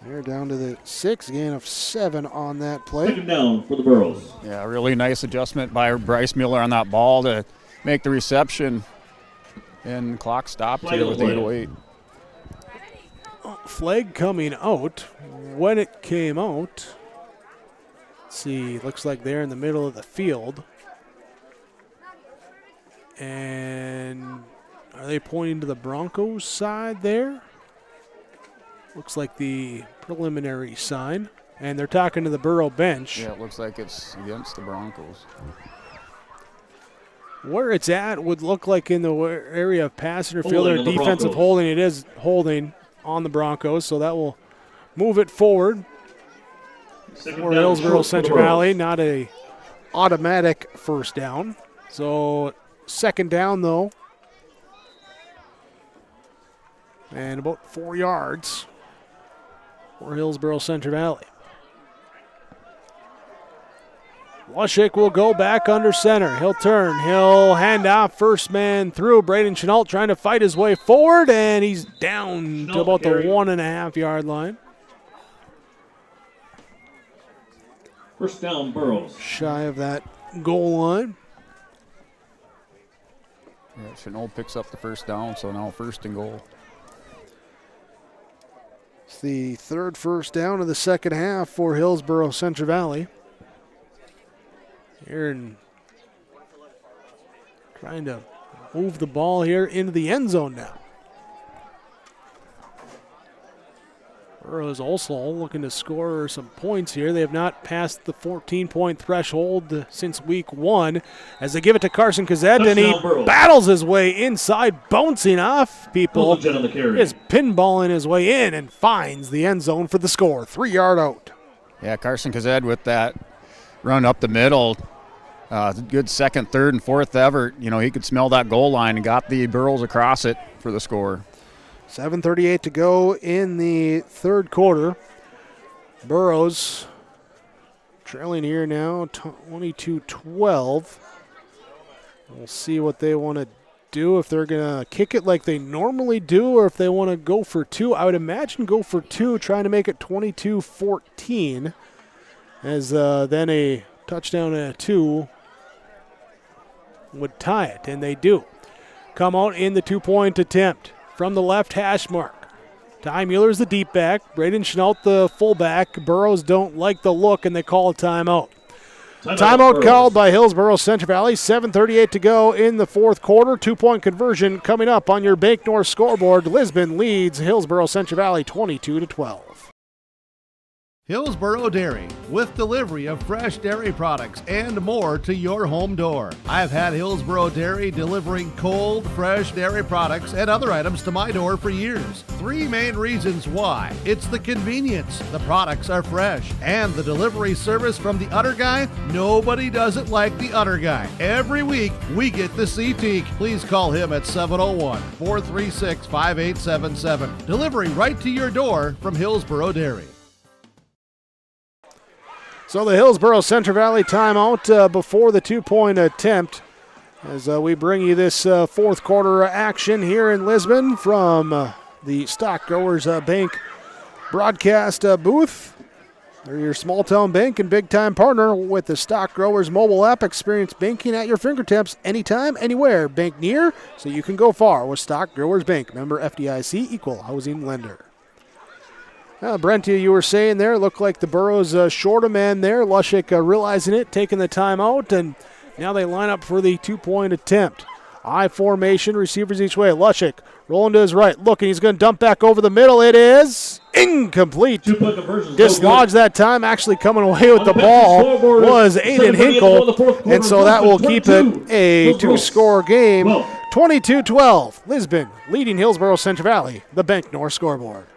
They're down to the 6, gain of 7 on that play. Second down for the Burros. Yeah, really nice adjustment by Bryce Miller on that ball to make the reception. And clock stopped here with 8:08. Flag coming out. When it came out, let's see, looks like they're in the middle of the field. And are they pointing to the Broncos side there? Looks like the preliminary sign. And they're talking to the Burrow bench. Yeah, it looks like it's against the Broncos. Where it's at would look like in the area of pass interfield or defensive holding. It is holding on the Broncos, so that will move it forward for Hillsboro-Central Valley. Not a automatic first down. So second down, though. And about 4 yards for Hillsboro-Central Valley. Lushik will go back under center. He'll turn. He'll hand off first man through. Braden Chenault trying to fight his way forward, and he's down to about the 1.5-yard line. First down, Burrows. Shy of that goal line. Yeah, Chenault picks up the first down, so now 1st and goal. It's the 3rd first down of the second half for Hillsboro-Central Valley. Aaron trying to move the ball here into the end zone now. Burrows also looking to score some points here. They have not passed the 14-point threshold since week 1 as they give it to Carson Kazed, and he battles his way inside, bouncing off people. Is pinballing his way in and finds the end zone for the score. 3-yard out. Yeah, Carson Kazed with that run up the middle. Good 2nd, 3rd, and 4th effort. You know, he could smell that goal line and got the Burros across it for the score. 7:38 to go in the 3rd quarter. Burros trailing here now, 22-12. We'll see what they want to do, if they're going to kick it like they normally do or if they want to go for 2. I would imagine go for 2, trying to make it 22-14, as then a touchdown and a 2 would tie it, and they do. Come out in the 2-point attempt from the left hash mark. Ty Mueller's the deep back. Braden Schnaut the fullback. Burrows don't like the look, and they call a timeout. Timeout called by Hillsboro-Central Valley. 7:38 to go in the fourth quarter. 2-point conversion coming up on your Bank North scoreboard. Lisbon leads Hillsboro-Central Valley 22-12. Hillsboro Dairy, with delivery of fresh dairy products and more to your home door. I've had Hillsboro Dairy delivering cold, fresh dairy products and other items to my door for years. 3 main reasons why. It's the convenience, the products are fresh, and the delivery service from the Udder Guy. Nobody does it like the Udder Guy. Every week, we get the CT. Please call him at 701-436-5877. Delivery right to your door from Hillsboro Dairy. So the Hillsboro-Central Valley timeout before the 2-point attempt as we bring you this fourth quarter action here in Lisbon from the Stock Growers Bank broadcast booth. They're your small town bank and big time partner with the Stock Growers mobile app. Experience banking at your fingertips anytime, anywhere. Bank near so you can go far with Stock Growers Bank. Member FDIC, equal housing lender. Brent, you were saying there, looked like the Burrows short a man there. Lushik realizing it, taking the timeout, and now they line up for the 2-point attempt. I formation, receivers each way. Lushik rolling to his right, looking, he's going to dump back over the middle. It is incomplete. Dislodged that time, actually coming away with the ball was Aiden Hinkle, and so that will keep it a 2-score game. 22-12, Lisbon leading Hillsboro-Central Valley, the Bank North scoreboard.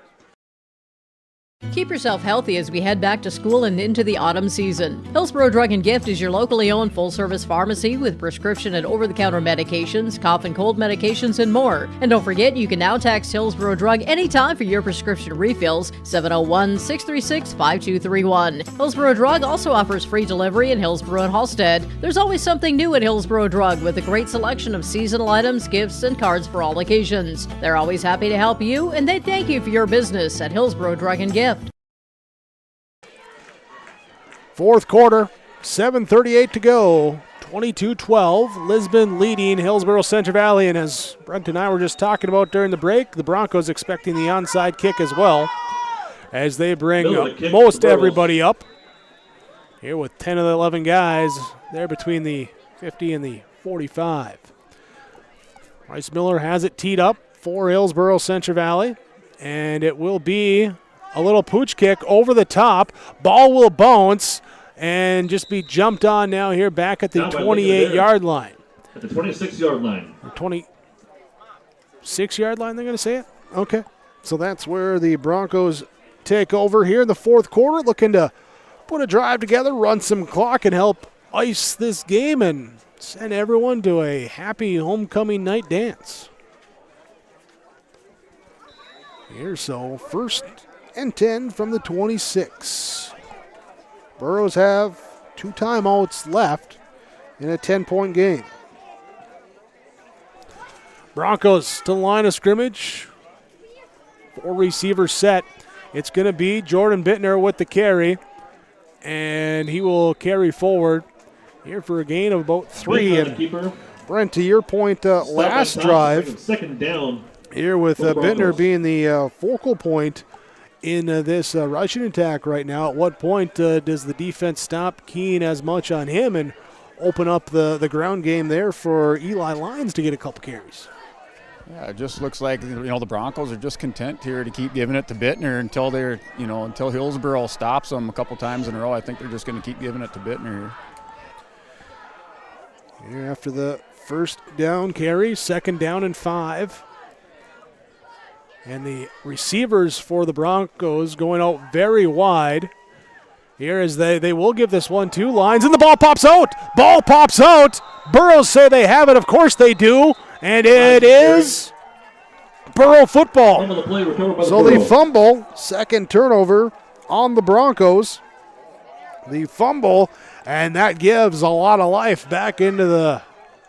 Keep yourself healthy as we head back to school and into the autumn season. Hillsboro Drug and Gift is your locally owned full-service pharmacy with prescription and over-the-counter medications, cough and cold medications, and more. And don't forget, you can now text Hillsboro Drug anytime for your prescription refills, 701-636-5231. Hillsboro Drug also offers free delivery in Hillsboro and Halstead. There's always something new at Hillsboro Drug with a great selection of seasonal items, gifts, and cards for all occasions. They're always happy to help you, and they thank you for your business at Hillsboro Drug and Gift. Fourth quarter, 7:38 to go, 22-12. Lisbon leading Hillsboro-Central Valley, and as Brent and I were just talking about during the break, the Broncos expecting the onside kick as well as they bring most everybody up. Here with 10 of the 11 guys, they're between the 50 and the 45. Rice Miller has it teed up for Hillsboro-Central Valley, and it will be a little pooch kick over the top. Ball will bounce and just be jumped on now here back at the 28-yard line. At the 26-yard line. 26-yard line, they're going to say it? Okay. So that's where the Broncos take over here in the fourth quarter, looking to put a drive together, run some clock, and help ice this game and send everyone to a happy homecoming night dance. Here, so first and 10 from the 26. Burrows have 2 timeouts left in a 10-point game. Broncos to the line of scrimmage. 4 receivers set. It's going to be Jordan Bittner with the carry, and he will carry forward here for a gain of about 3. And Brent, to your point, last drive, second down. Here with Bittner being the focal point in this rushing attack right now. At what point does the defense stop keying as much on him and open up the ground game there for Eli Lyons to get a couple carries? Yeah, it just looks like the Broncos are just content here to keep giving it to Bittner until until Hillsboro stops them a couple times in a row. I think they're just going to keep giving it to Bittner here. Here after the first down carry, second down and 5. And the receivers for the Broncos going out very wide. Here as they will give this one 2 lines, and the ball pops out. Ball pops out. Burrows say they have it. Of course they do. And it is Burrow football. So the fumble, second turnover on the Broncos. The fumble, and that gives a lot of life back into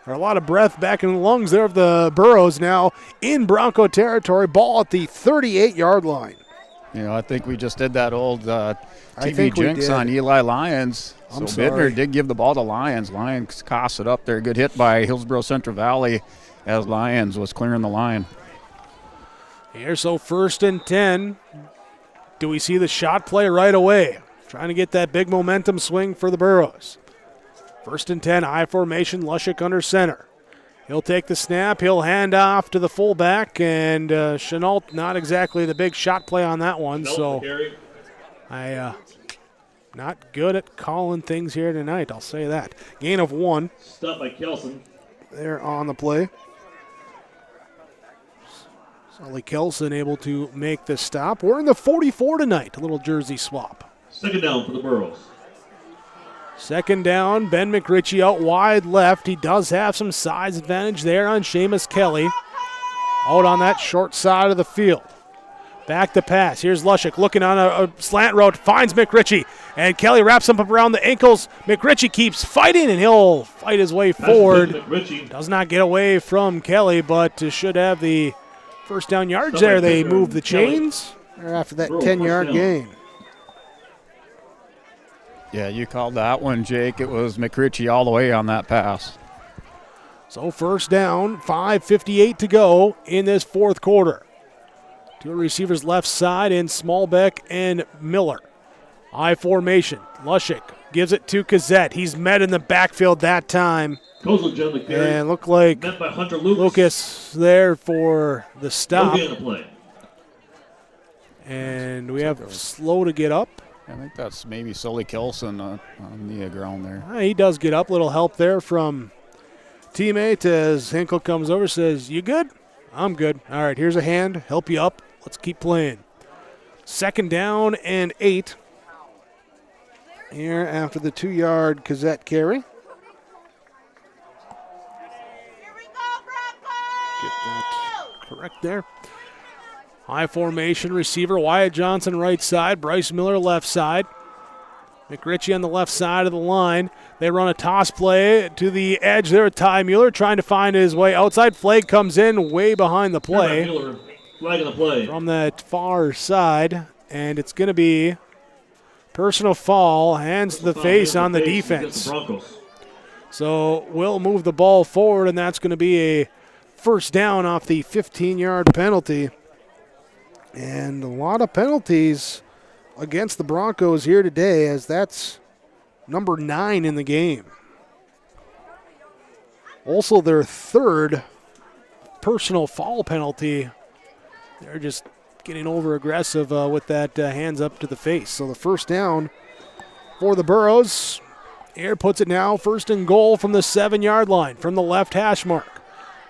a lot of breath back in the lungs there of the Burrows now in Bronco territory. Ball at the 38-yard line. I think we just did that old TV think we jinx did. on Eli Lyons. I'm so sorry. Bittner did give the ball to Lyons. Lyons cost it up there. Good hit by Hillsboro-Central Valley as Lyons was clearing the line. Here, so 1st and 10. Do we see the shot play right away? Trying to get that big momentum swing for the Burros. 1st and 10, I formation, Lushik under center. He'll take the snap. He'll hand off to the fullback, and Chenault, not exactly the big shot play on that one. So not good at calling things here tonight, I'll say that. Gain of 1. Stop by Kelson. There on the play. Sully Kelson able to make the stop. We're in the 44 tonight, a little jersey swap. 2nd down for the Burros. 2nd down, Ben McRitchie out wide left. He does have some size advantage there on Seamus Kelly. Out on that short side of the field. Back to pass. Here's Lushik looking on a slant route, finds McRitchie. And Kelly wraps him up around the ankles. McRitchie keeps fighting, and he'll fight his way forward. Does not get away from Kelly, but should have the first down yards there. They move the chains after that 10-yard gain. Yeah, you called that one, Jake. It was McRitchie all the way on that pass. So 1st down, 5:58 to go in this 4th quarter. 2 receivers left side in Smallbeck and Miller. I formation. Lushik gives it to Kazette. He's met in the backfield that time. And looked like Lucas there for the stop. And we have slow to get up. I think that's maybe Sully Kelson on the ground there. He does get up. Little help there from teammate as Hinkle comes over, says, "You good?" "I'm good." "All right, here's a hand. Help you up. Let's keep playing." 2nd down and 8. Here after the 2-yard Kazette carry. Get that correct there. High formation receiver, Wyatt Johnson right side, Bryce Miller left side. McRitchie on the left side of the line. They run a toss play to the edge there. Ty Mueller trying to find his way outside. Flag comes in way behind the play. Flag on the play. From that far side. And it's going to be personal foul, hands to the face on the defense. So we'll move the ball forward, and that's going to be a 1st down off the 15-yard penalty. And a lot of penalties against the Broncos here today, as that's number 9 in the game. Also their 3rd personal foul penalty. They're just getting over aggressive with that hands up to the face. So the 1st down for the Burros. Air puts it now 1st and goal from the 7-yard line from the left hash mark.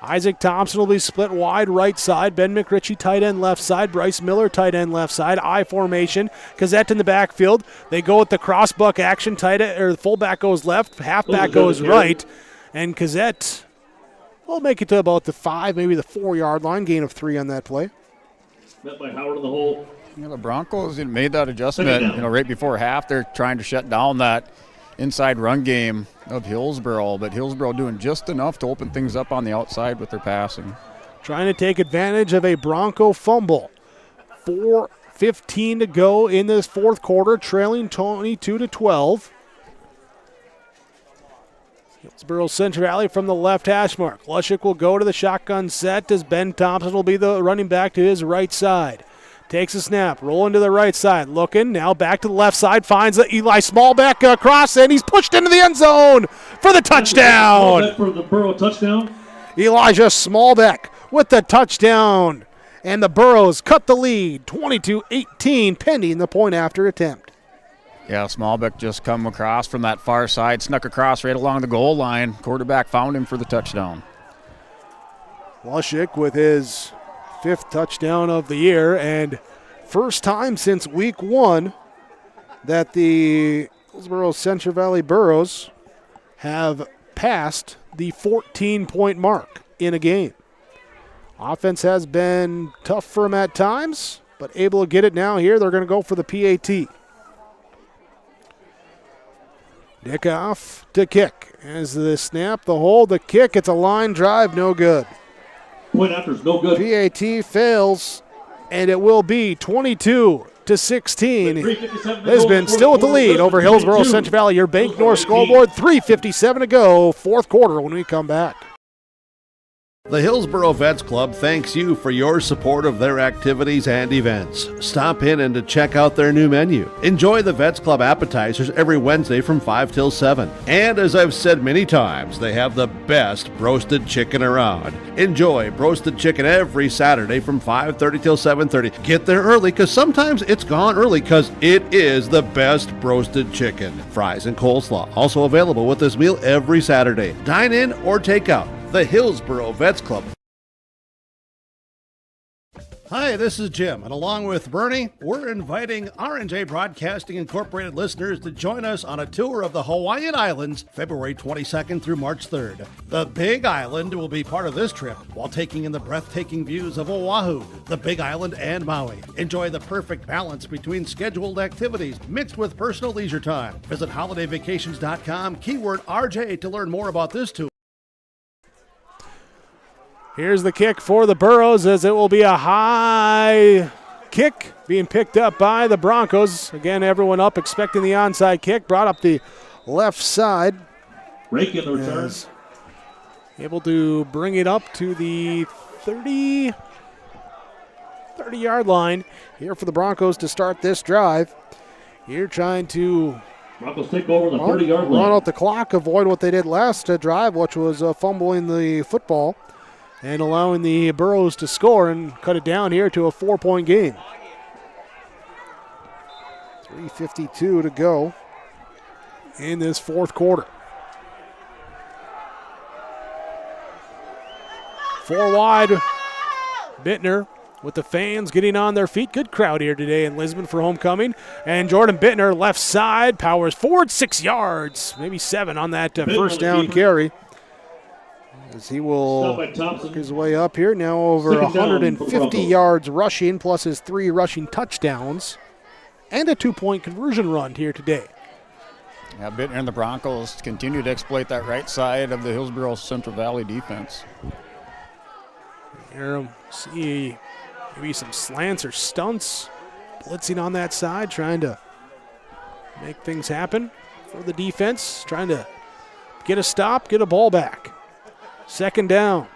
Isaac Thompson will be split wide right side. Ben McRitchie tight end left side. Bryce Miller tight end left side. I formation. Kazette in the backfield. They go with the crossbuck action. Tight end, or the fullback goes left. Halfback goes right. And Kazette will make it to about the 5, maybe the 4-yard line. Gain of 3 on that play. Met by Howard in the hole. The Broncos made that adjustment. Right before half, they're trying to shut down that inside run game of Hillsboro, but Hillsboro doing just enough to open things up on the outside with their passing. Trying to take advantage of a Bronco fumble. 4:15 to go in this 4th quarter, trailing 22-12. Hillsboro-Central Valley from the left hash mark. Lushik will go to the shotgun set as Ben Thompson will be the running back to his right side. Takes a snap, rolling to the right side, looking, now back to the left side, finds Eli Smallbeck across, and he's pushed into the end zone for the touchdown. Smallbeck for the Burrow touchdown. Elijah Smallbeck with the touchdown, and the Burros cut the lead, 22-18, pending the point after attempt. Yeah, Smallbeck just come across from that far side, snuck across right along the goal line. Quarterback found him for the touchdown. Lushik with his 5th touchdown of the year, and first time since week 1 that the Hillsboro-Central Valley Burros have passed the 14-point mark in a game. Offense has been tough for them at times, but able to get it now here. They're going to go for the PAT. Dick off to kick. As the snap, the hold, the kick, it's a line drive, no good. Point after is no good. PAT fails, and it will be 22 20-16. Lisbon still with the lead over Hillsboro-Central Valley. Your Bank North scoreboard, 3:57 to go, fourth quarter when we come back. The Hillsboro Vets Club thanks you for your support of their activities and events. Stop in and to check out their new menu. Enjoy the Vets Club appetizers every Wednesday from 5 till 7. And as I've said many times, they have the best roasted chicken around. Enjoy roasted chicken every Saturday from 5:30 till 7:30. Get there early because sometimes it's gone early because it is the best roasted chicken. Fries and coleslaw also available with this meal every Saturday. Dine in or take out. The Hillsboro Vets Club. Hi, this is Jim, and along with Bernie, we're inviting R&J Broadcasting Incorporated listeners to join us on a tour of the Hawaiian Islands, February 22nd through March 3rd. The Big Island will be part of this trip while taking in the breathtaking views of Oahu, the Big Island, and Maui. Enjoy the perfect balance between scheduled activities mixed with personal leisure time. Visit holidayvacations.com, keyword RJ, to learn more about this tour. Here's the kick for the Burros as it will be a high kick being picked up by the Broncos. Again, everyone up expecting the onside kick. Brought up the left side. Rake in the return. Able to bring it up to the 30-yard line here for the Broncos to start this drive. Here trying to Broncos take over the 30-yard line. Run out the clock, avoid what they did last drive, which was fumbling the football and allowing the Burros to score and cut it down here to a 4-point game. 3:52 to go in this fourth quarter. 4 wide. Bittner with the fans getting on their feet. Good crowd here today in Lisbon for homecoming. And Jordan Bittner, left side, powers forward 6 yards, maybe 7 on that first down carry. As he will work his way up here, now over 150 yards rushing, plus his 3 rushing touchdowns, and a 2-point conversion run here today. Yeah, Bittner and the Broncos continue to exploit that right side of the Hillsboro-Central Valley defense. Here, see maybe some slants or stunts, blitzing on that side, trying to make things happen for the defense, trying to get a stop, get a ball back. Second down.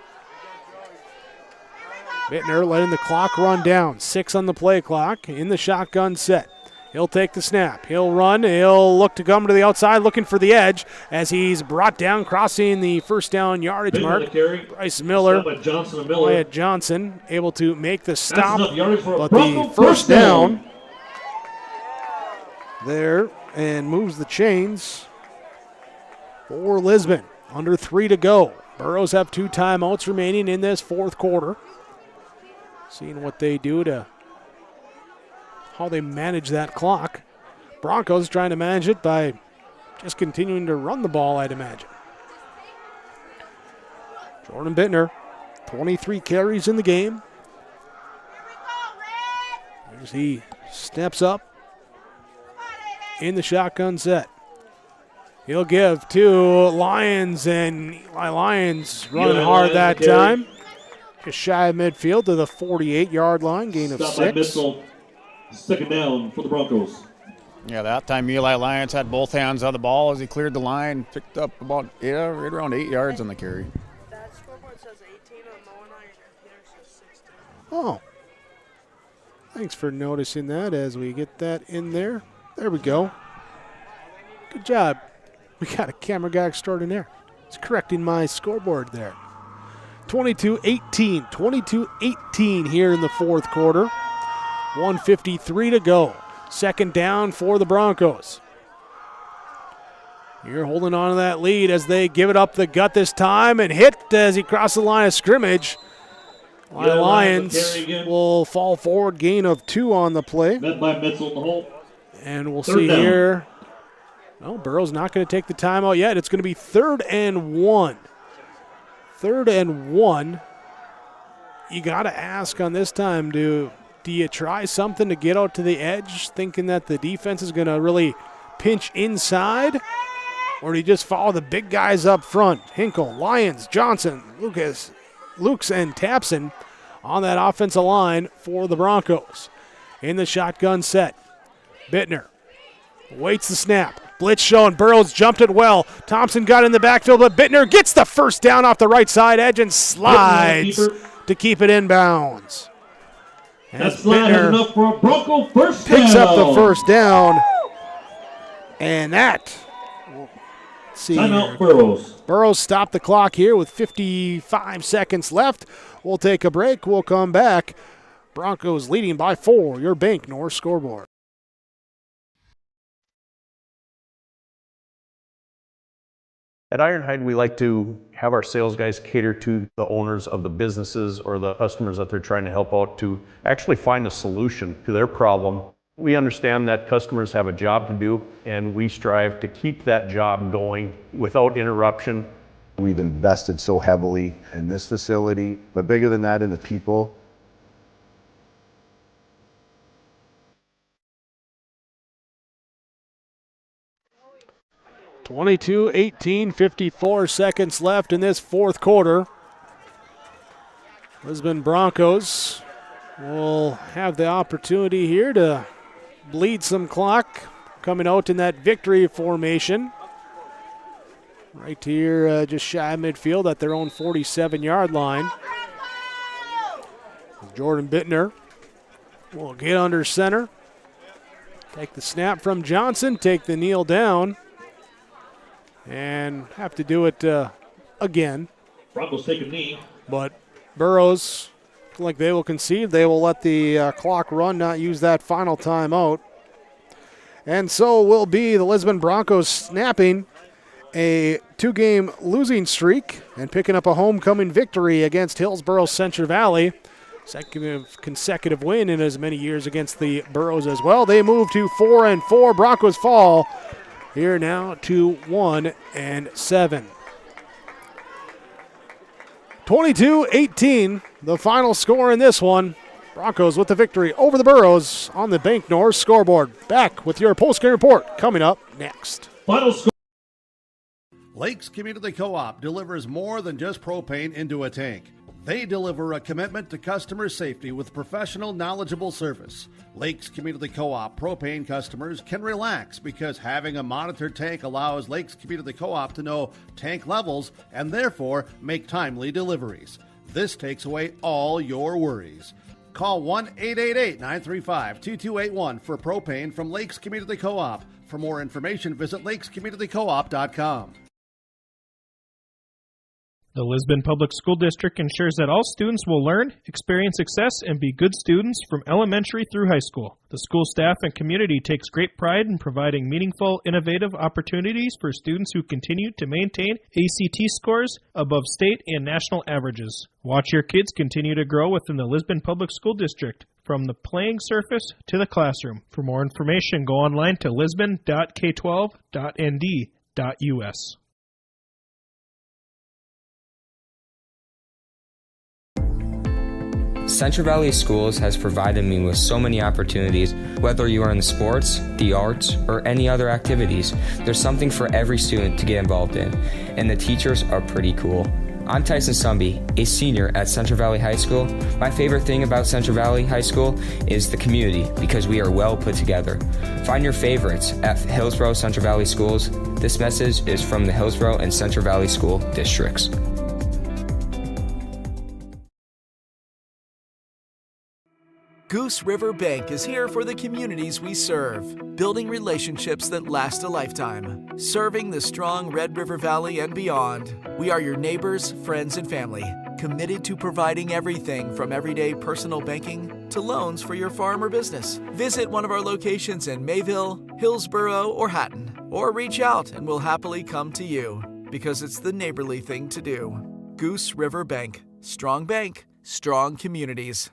Bittner letting the clock run down. 6 on the play clock in the shotgun set. He'll take the snap. He'll run. He'll look to come to the outside looking for the edge as he's brought down, crossing the first down yardage mark. Bryce Miller. Wyatt Johnson able to make the stop, but the first down there and moves the chains for Lisbon. Under 3 to go. Burros have 2 timeouts remaining in this fourth quarter. Seeing what they do to how they manage that clock. Broncos trying to manage it by just continuing to run the ball, I'd imagine. Jordan Bittner, 23 carries in the game. As he steps up in the shotgun set. He'll give to Lyons, and Eli Lyons running hard that time. Just shy of midfield to the 48-yard line, gain of 6. Second down for the Broncos. Yeah, that time Eli Lyons had both hands on the ball as he cleared the line, picked up about right around 8 yards on the carry. That scoreboard says 18 on Moana and your computer says 16. Oh, thanks for noticing that as we get that in there. There we go. Good job. We got a camera guy extraordinaire. He's correcting my scoreboard there. 22-18. 22-18 here in the fourth quarter. 1:53 to go. Second down for the Broncos. Here holding on to that lead as they give it up the gut this time and hit as he crosses the line of scrimmage. Lions will fall forward, gain of 2 on the play. Met by Mitchell in the hole. And we'll see here. Well, Burrow's not going to take the timeout yet. It's going to be 3rd and 1. 3rd and 1. You got to ask on this time, do you try something to get out to the edge, thinking that the defense is going to really pinch inside? Or do you just follow the big guys up front? Hinkle, Lyons, Johnson, Lukes, and Tapson on that offensive line for the Broncos. in the shotgun set. Bittner waits the snap. Blitz shown. Burrows jumped it well. Thompson got in the backfield, but Bittner gets the first down off the right side edge and slides to keep it in bounds. That slide is enough for a Bronco first down. Picks up the first down. And that, see, timeout Burrows. Burrows stopped the clock here with 55 seconds left. We'll take a break. We'll come back. Broncos leading by 4. Your Bank North scoreboard. At Ironhide, we like to have our sales guys cater to the owners of the businesses or the customers that they're trying to help out to actually find a solution to their problem. We understand that customers have a job to do, and we strive to keep that job going without interruption. We've invested so heavily in this facility, but bigger than that, in the people. (22-18), 54 seconds left in this fourth quarter. Lisbon Broncos will have the opportunity here to bleed some clock, coming out in that victory formation. Right here, just shy of midfield at their own 47-yard line. Jordan Bittner will get under center. Take the snap from Johnson, take the kneel down, and have to do it again. Broncos take a knee. But Burrows, like they will concede, they will let the clock run, not use that final timeout. And so will be the Lisbon Broncos snapping a 2-game losing streak and picking up a homecoming victory against Hillsboro-Central Valley. Second consecutive win in as many years against the Burros as well. They move to 4-4. Broncos fall here now to 1-7. 22-18, the final score in this one. Broncos with the victory over the Burros on the Bank North scoreboard. Back with your postgame report coming up next. Final score. Lakes Community Co-op delivers more than just propane into a tank. They deliver a commitment to customer safety with professional, knowledgeable service. Lakes Community Co-op propane customers can relax because having a monitored tank allows Lakes Community Co-op to know tank levels and therefore make timely deliveries. This takes away all your worries. Call 1-888-935-2281 for propane from Lakes Community Co-op. For more information, visit lakescommunitycoop.com. The Lisbon Public School District ensures that all students will learn, experience success, and be good students from elementary through high school. The school staff and community takes great pride in providing meaningful, innovative opportunities for students who continue to maintain ACT scores above state and national averages. Watch your kids continue to grow within the Lisbon Public School District, from the playing surface to the classroom. For more information, go online to lisbon.k12.nd.us. Central Valley Schools has provided me with so many opportunities. Whether you are in the sports, the arts, or any other activities, there's something for every student to get involved in, and the teachers are pretty cool. I'm Tyson Sumby, a senior at Central Valley High School. My favorite thing about Central Valley High School is the community, because we are well put together. Find your favorites at Hillsboro-Central Valley Schools. This message is from the Hillsboro and Central Valley School Districts. Goose River Bank is here for the communities we serve, building relationships that last a lifetime. Serving the strong Red River Valley and beyond, we are your neighbors, friends, and family, committed to providing everything from everyday personal banking to loans for your farm or business. Visit one of our locations in Mayville, Hillsboro, or Hatton, or reach out and we'll happily come to you, because it's the neighborly thing to do. Goose River Bank, strong communities.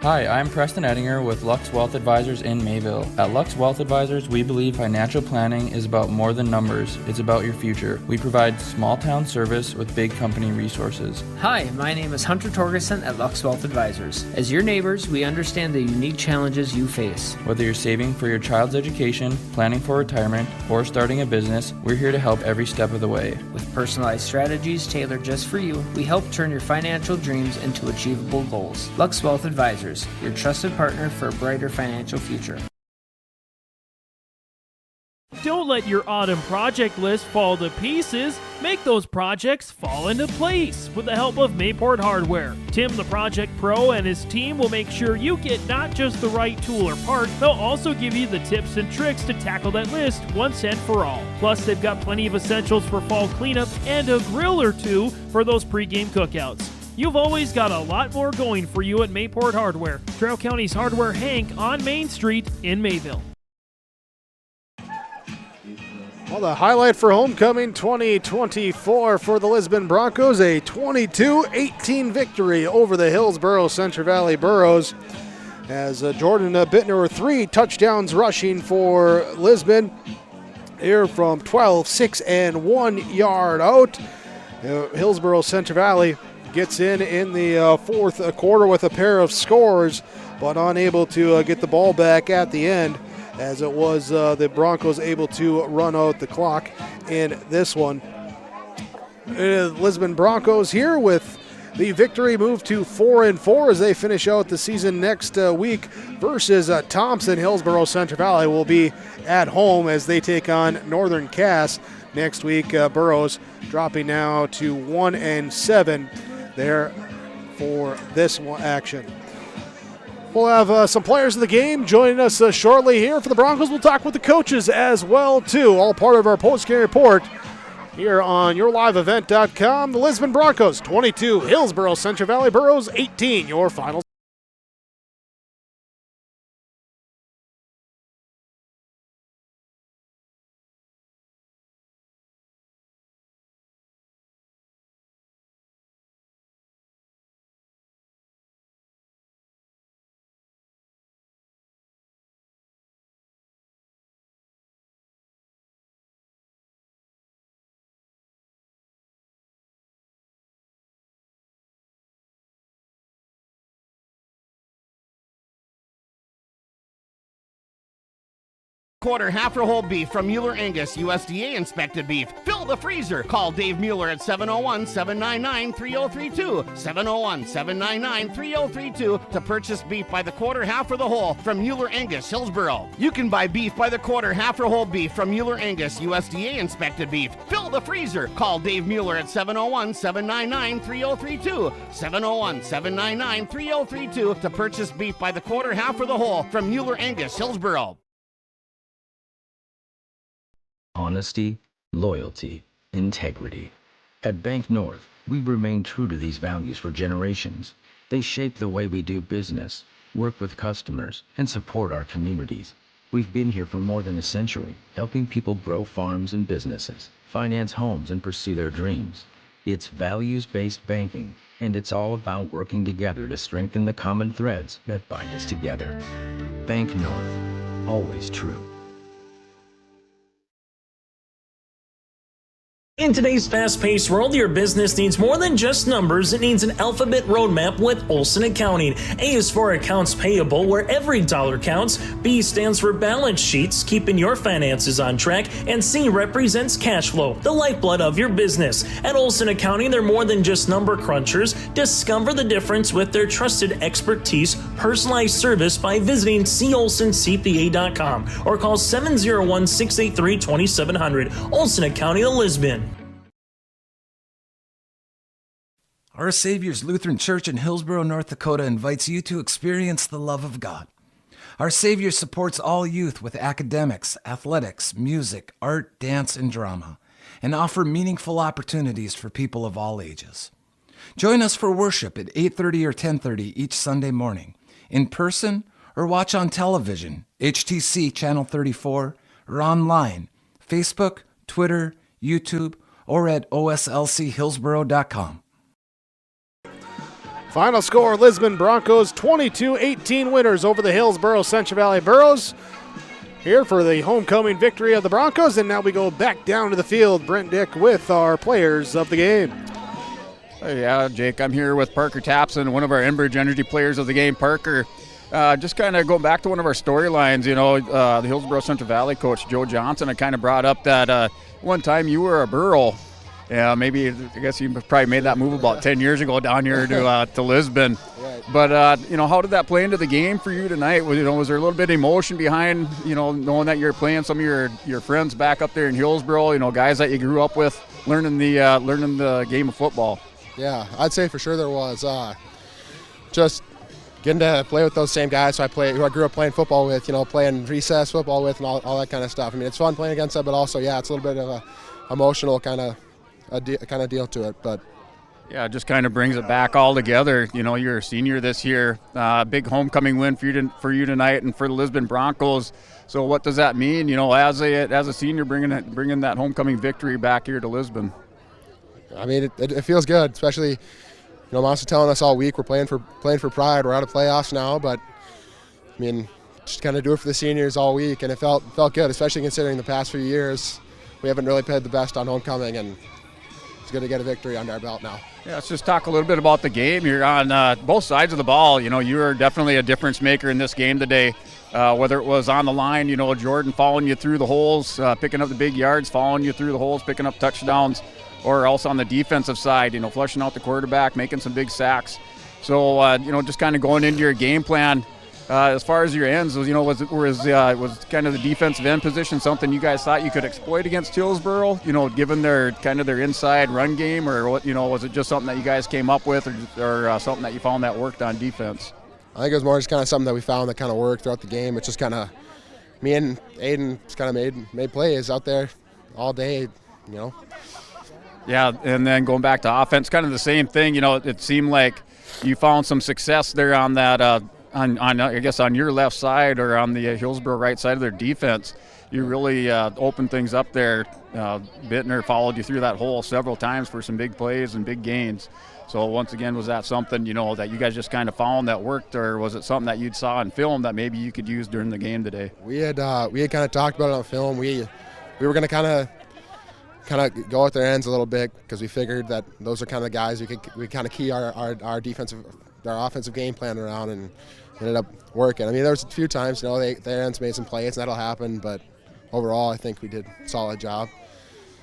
Hi, I'm Preston Ettinger with Lux Wealth Advisors in Mayville. At Lux Wealth Advisors, we believe financial planning is about more than numbers. It's about your future. We provide small town service with big company resources. Hi, my name is Hunter Torgerson at Lux Wealth Advisors. As your neighbors, we understand the unique challenges you face. Whether you're saving for your child's education, planning for retirement, or starting a business, we're here to help every step of the way. With personalized strategies tailored just for you, we help turn your financial dreams into achievable goals. Lux Wealth Advisors, your trusted partner for a brighter financial future. Don't let your autumn project list fall to pieces. Make those projects fall into place with the help of Mayport Hardware. Tim, the project pro, and his team will make sure you get not just the right tool or part, they'll also give you the tips and tricks to tackle that list once and for all. Plus, they've got plenty of essentials for fall cleanup and a grill or two for those pregame cookouts. You've always got a lot more going for you at Mayport Hardware, Trail County's Hardware Hank on Main Street in Mayville. Well, the highlight for homecoming 2024 for the Lisbon Broncos, a 22-18 victory over the Hillsboro-Central Valley Burros. As Jordan Bittner with 3 touchdowns rushing for Lisbon here from 12, 6, and 1 yard out. Hillsboro-Central Valley gets in the fourth quarter with a pair of scores, but unable to get the ball back at the end, as it was the Broncos able to run out the clock in this one. Lisbon Broncos here with the victory, move to 4-4 as they finish out the season next week versus Thompson. Hillsboro-Central Valley will be at home as they take on Northern Cass next week. Burros dropping now to 1-7 there for this one action. We'll have some players of the game joining us shortly here for the Broncos. We'll talk with the coaches as well, too. All part of our post-game report here on YourLiveEvent.com. The Lisbon Broncos 22, Hillsboro-Central Valley Burros 18. Your final. Quarter half or whole beef from Mueller Angus, USDA inspected beef. Fill the freezer. Call Dave Mueller at 701-799-3032. 701-799-3032 to purchase beef by the quarter, half, or the whole from Mueller Angus, Hillsboro. You can buy beef by the quarter, half, or whole beef from Mueller Angus, USDA inspected beef. Fill the freezer. Call Dave Mueller at 701-799-3032. 701-799-3032 to purchase beef by the quarter, half, or the whole from Mueller Angus, Hillsboro. Honesty, loyalty, integrity. At Bank North, we remain true to these values for generations. They shape the way we do business, work with customers, and support our communities. We've been here for more than a century, helping people grow farms and businesses, finance homes, and pursue their dreams. It's values-based banking, and it's all about working together to strengthen the common threads that bind us together. Bank North, always true. In today's fast-paced world, your business needs more than just numbers. It needs an alphabet roadmap with Olson Accounting. A is for accounts payable, where every dollar counts. B stands for balance sheets, keeping your finances on track. And C represents cash flow, the lifeblood of your business. At Olson Accounting, they're more than just number crunchers. Discover the difference with their trusted expertise, personalized service by visiting colsoncpa.com or call 701-683-2700. Olson Accounting of Lisbon. Our Savior's Lutheran Church in Hillsboro, North Dakota invites you to experience the love of God. Our Savior supports all youth with academics, athletics, music, art, dance, and drama, and offer meaningful opportunities for people of all ages. Join us for worship at 8:30 or 10:30 each Sunday morning, in person or watch on television, HTC Channel 34, or online, Facebook, Twitter, YouTube, or at oslchillsboro.com. Final score, Lisbon Broncos 22-18 winners over the Hillsboro-Central Valley Burros. Here for the homecoming victory of the Broncos, and now we go back down to the field. Brent Dick with our players of the game. Yeah, Jake, I'm here with Parker Tapson, one of our Enbridge Energy players of the game. Parker, just kind of going back to one of our storylines, the Hillsboro-Central Valley coach, Joe Johnson, had kind of brought up that one time you were a Burro. Yeah, maybe, I guess you probably made that move about 10 years ago down here to Lisbon. Right. But, how did that play into the game for you tonight? Was there a little bit of emotion behind, knowing that you're playing some of your friends back up there in Hillsboro, guys that you grew up with, learning the game of football? Yeah, I'd say for sure there was. Just getting to play with those same guys who I grew up playing football with, playing recess football with and all that kind of stuff. I mean, it's fun playing against them, but also, yeah, it's a little bit of a emotional kind of deal to it. But yeah, it just kind of brings it back all together. You're a senior this year. Big homecoming win for you tonight and for the Lisbon Broncos. So what does that mean, as a senior bringing that homecoming victory back here to Lisbon? I mean, it feels good, especially, Monster telling us all week we're playing for pride. We're out of playoffs now, but I mean, just kind of do it for the seniors all week, and it felt good, especially considering the past few years we haven't really played the best on homecoming, and it's good to get a victory under our belt now. Yeah, let's just talk a little bit about the game. You're on both sides of the ball. You were definitely a difference maker in this game today. Whether it was on the line, Jordan following you through the holes, picking up the big yards, following you through the holes, picking up touchdowns, or else on the defensive side, flushing out the quarterback, making some big sacks. So, just kind of going into your game plan, as far as your ends, was kind of the defensive end position something you guys thought you could exploit against Hillsboro, given their inside run game, or what, was it just something that you guys came up with, or something that you found that worked on defense? I think it was more just kind of something that we found that kind of worked throughout the game. It's just kind of me and Aiden just kind of made plays out there all day, Yeah, and then going back to offense, kind of the same thing. It seemed like you found some success there on that, on your left side, or on the Hillsboro right side of their defense. You really opened things up there. Bittner followed you through that hole several times for some big plays and big gains. So once again, was that something, that you guys just kind of found that worked, or was it something that you'd saw in film that maybe you could use during the game today? We had kind of talked about it on film. We were going to kind of go at their ends a little bit, because we figured that those are kind of the guys we kind of key our offensive game plan around, and ended up working. I mean, there was a few times, their ends made some plays, and that'll happen, but overall, I think we did a solid job.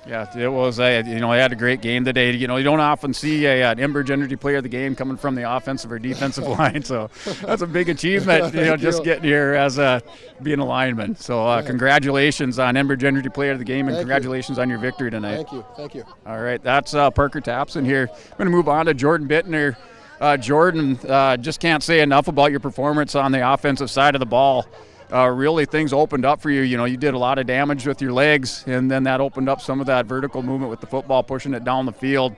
Yeah, it was. I had a great game today. You don't often see an Enbridge Energy player of the game coming from the offensive or defensive line, so that's a big achievement. Just getting here as being a lineman. So congratulations on Enbridge Energy player of the game, and congratulations on your victory tonight. Thank you. All right, that's Parker Tapson here. I'm going to move on to Jordan Bittner. Jordan, just can't say enough about your performance on the offensive side of the ball. Really, things opened up for you. You did a lot of damage with your legs, and then that opened up some of that vertical movement with the football, pushing it down the field.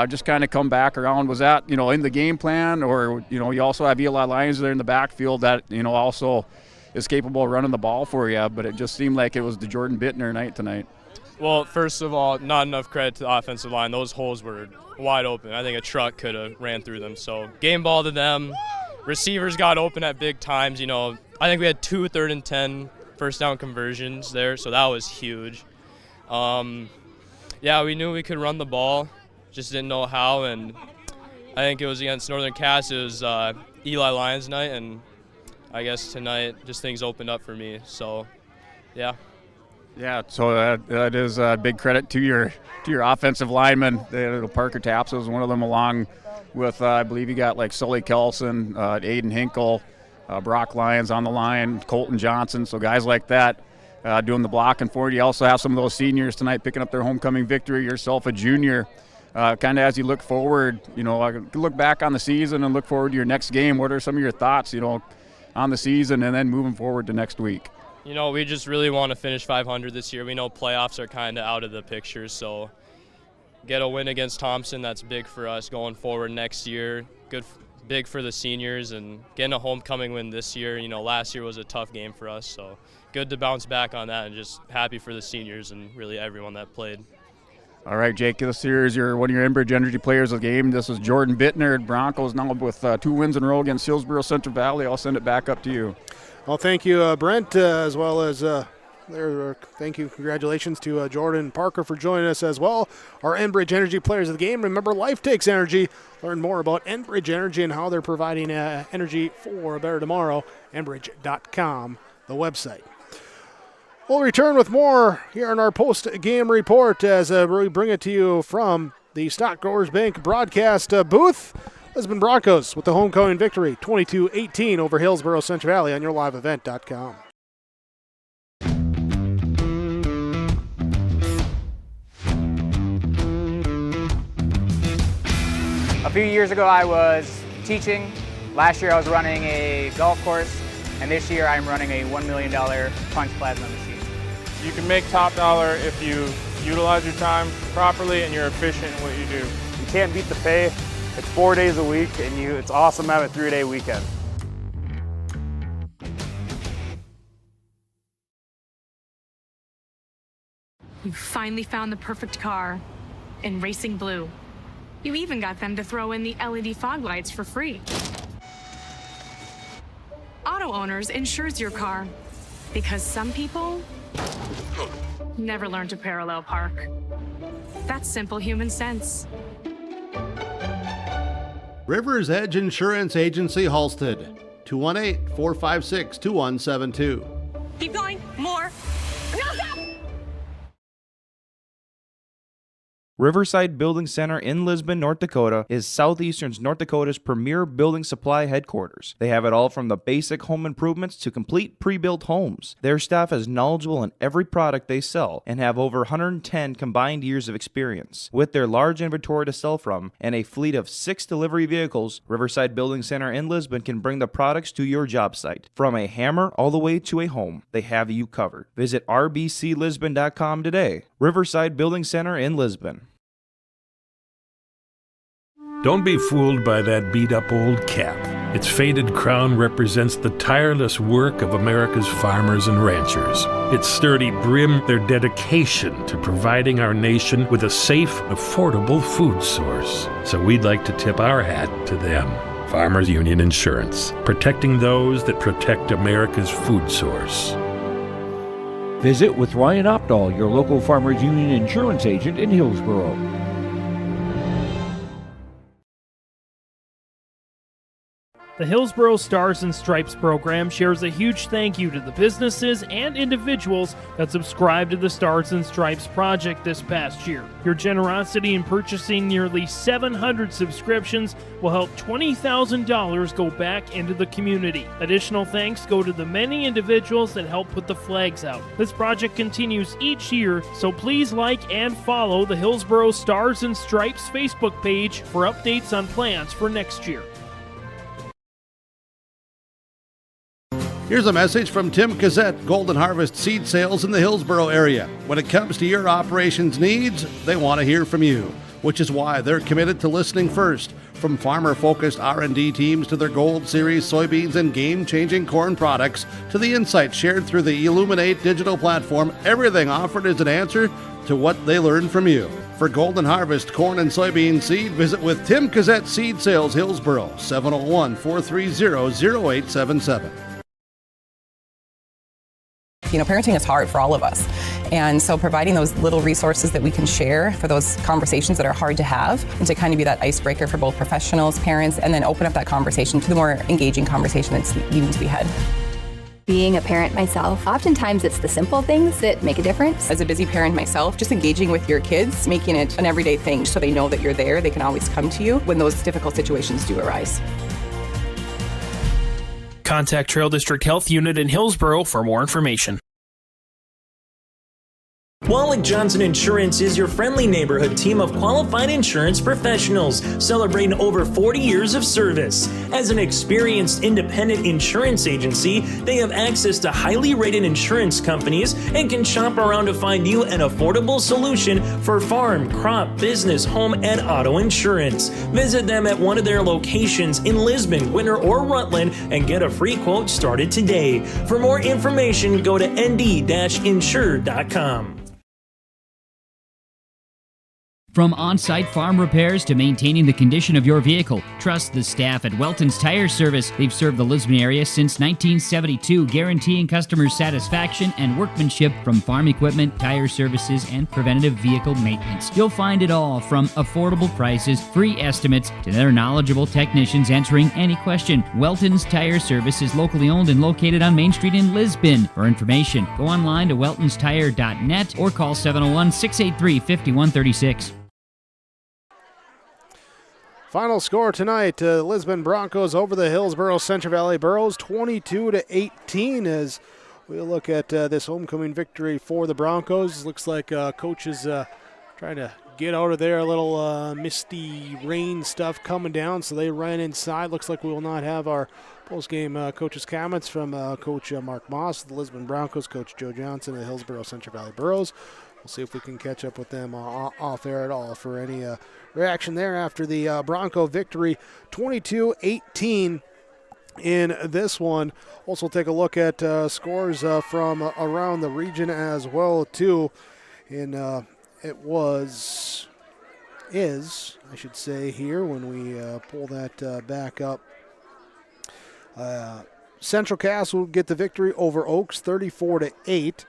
Just kind of come back around. Was that, in the game plan, or, you also have Eli Lyons there in the backfield that, also is capable of running the ball for you, but it just seemed like it was the Jordan Bittner night tonight. Well, first of all, not enough credit to the offensive line. Those holes were wide open. I think a truck could have ran through them. So game ball to them. Receivers got open at big times. I think we had 2 3rd and 10 first down conversions there, so that was huge. We knew we could run the ball, just didn't know how. And I think it was against Northern Cass. It was Eli Lyons night, and I guess tonight just things opened up for me. So, yeah. Yeah, so that is a big credit to your offensive linemen. Parker Taps was one of them, along with I believe you got like Sully Kelson, Aiden Hinkle, Brock Lyons on the line, Colton Johnson. So guys like that doing the blocking for you. You also have some of those seniors tonight picking up their homecoming victory. Yourself a junior. Kind of as you look forward, look back on the season and look forward to your next game. What are some of your thoughts, on the season and then moving forward to next week? We just really want to finish 500 this year. We know playoffs are kind of out of the picture, so get a win against Thompson, that's big for us going forward next year. Big for the seniors, and getting a homecoming win this year. Last year was a tough game for us, so good to bounce back on that, and just happy for the seniors and really everyone that played. All right, Jake, this here is one of your Enbridge Energy players of the game. This is Jordan Bittner at Broncos, now with 2 wins in a row against Hillsboro-Central Valley. I'll send it back up to you. Well, thank you, Brent, as well as thank you. Congratulations to Jordan Parker for joining us as well. Our Enbridge Energy players of the game. Remember, life takes energy. Learn more about Enbridge Energy and how they're providing energy for a better tomorrow. Enbridge.com, the website. We'll return with more here in our post-game report as we bring it to you from the Stock Growers Bank broadcast booth. Lisbon Broncos with the homecoming victory, 22-18 over Hillsboro-Central Valley on yourliveevent.com. A few years ago I was teaching. Last year I was running a golf course. And this year I'm running a $1 million punch plasma machine. You can make top dollar if you utilize your time properly and you're efficient in what you do. You can't beat the pay. It's 4 days a week and it's awesome to have a 3-day weekend. You finally found the perfect car in racing blue. You even got them to throw in the LED fog lights for free. Auto Owners insures your car because some people never learn to parallel park. That's simple human sense. Rivers Edge Insurance Agency, Halstead, 218-456-2172. Keep going, more. Riverside Building Center in Lisbon, North Dakota is Southeastern North Dakota's premier building supply headquarters. They have it all from the basic home improvements to complete pre-built homes. Their staff is knowledgeable in every product they sell and have over 110 combined years of experience. With their large inventory to sell from and a fleet of 6 delivery vehicles, Riverside Building Center in Lisbon can bring the products to your job site. From a hammer all the way to a home, they have you covered. Visit rbclisbon.com today. Riverside Building Center in Lisbon. Don't be fooled by that beat-up old cap. Its faded crown represents the tireless work of America's farmers and ranchers. Its sturdy brim, their dedication to providing our nation with a safe, affordable food source. So we'd like to tip our hat to them. Farmers Union Insurance, protecting those that protect America's food source. Visit with Ryan Opdahl, your local Farmers Union insurance agent in Hillsboro. The Hillsboro Stars and Stripes program shares a huge thank you to the businesses and individuals that subscribed to the Stars and Stripes project this past year. Your generosity in purchasing nearly 700 subscriptions will help $20,000 go back into the community. Additional thanks go to the many individuals that help put the flags out. This project continues each year, so please like and follow the Hillsboro Stars and Stripes Facebook page for updates on plans for next year. Here's a message from Tim Cassette, Golden Harvest Seed Sales in the Hillsboro area. When it comes to your operations needs, they want to hear from you, which is why they're committed to listening first. From farmer-focused R&D teams to their Gold Series soybeans and game-changing corn products to the insights shared through the Illuminate digital platform, everything offered is an answer to what they learned from you. For Golden Harvest corn and soybean seed, visit with Tim Cassette Seed Sales Hillsboro, 701-430-0877. You know, parenting is hard for all of us. And so providing those little resources that we can share for those conversations that are hard to have and to kind of be that icebreaker for both professionals, parents, and then open up that conversation to the more engaging conversation that's needing to be had. Being a parent myself, oftentimes it's the simple things that make a difference. As a busy parent myself, just engaging with your kids, making it an everyday thing so they know that you're there, they can always come to you when those difficult situations do arise. Contact Trail District Health Unit in Hillsboro for more information. Wallach Johnson Insurance is your friendly neighborhood team of qualified insurance professionals celebrating over 40 years of service. As an experienced independent insurance agency, they have access to highly rated insurance companies and can shop around to find you an affordable solution for farm, crop, business, home, and auto insurance. Visit them at one of their locations in Lisbon, Winter, or Rutland and get a free quote started today. For more information, go to nd-insure.com. From on-site farm repairs to maintaining the condition of your vehicle, trust the staff at Welton's Tire Service. They've served the Lisbon area since 1972, guaranteeing customer satisfaction and workmanship from farm equipment, tire services, and preventative vehicle maintenance. You'll find it all from affordable prices, free estimates, to their knowledgeable technicians answering any question. Welton's Tire Service is locally owned and located on Main Street in Lisbon. For information, go online to weltonstire.net or call 701-683-5136. Final score tonight, Lisbon Broncos over the Hillsboro-Central Valley Burros, 22-18 as we look at this homecoming victory for the Broncos. Looks like coaches trying to get out of there. A little misty rain stuff coming down, so they ran inside. Looks like we will not have our post-game coaches' comments from Coach Mark Moss, the Lisbon Broncos, Coach Joe Johnson, the Hillsboro-Central Valley Burros. We'll see if we can catch up with them off air at all for any reaction there after the Bronco victory, 22-18 in this one. Also take a look at scores from around the region as well, too. And it is, I should say here, when we pull that back up. Central Cass will get the victory over Oaks, 34-8.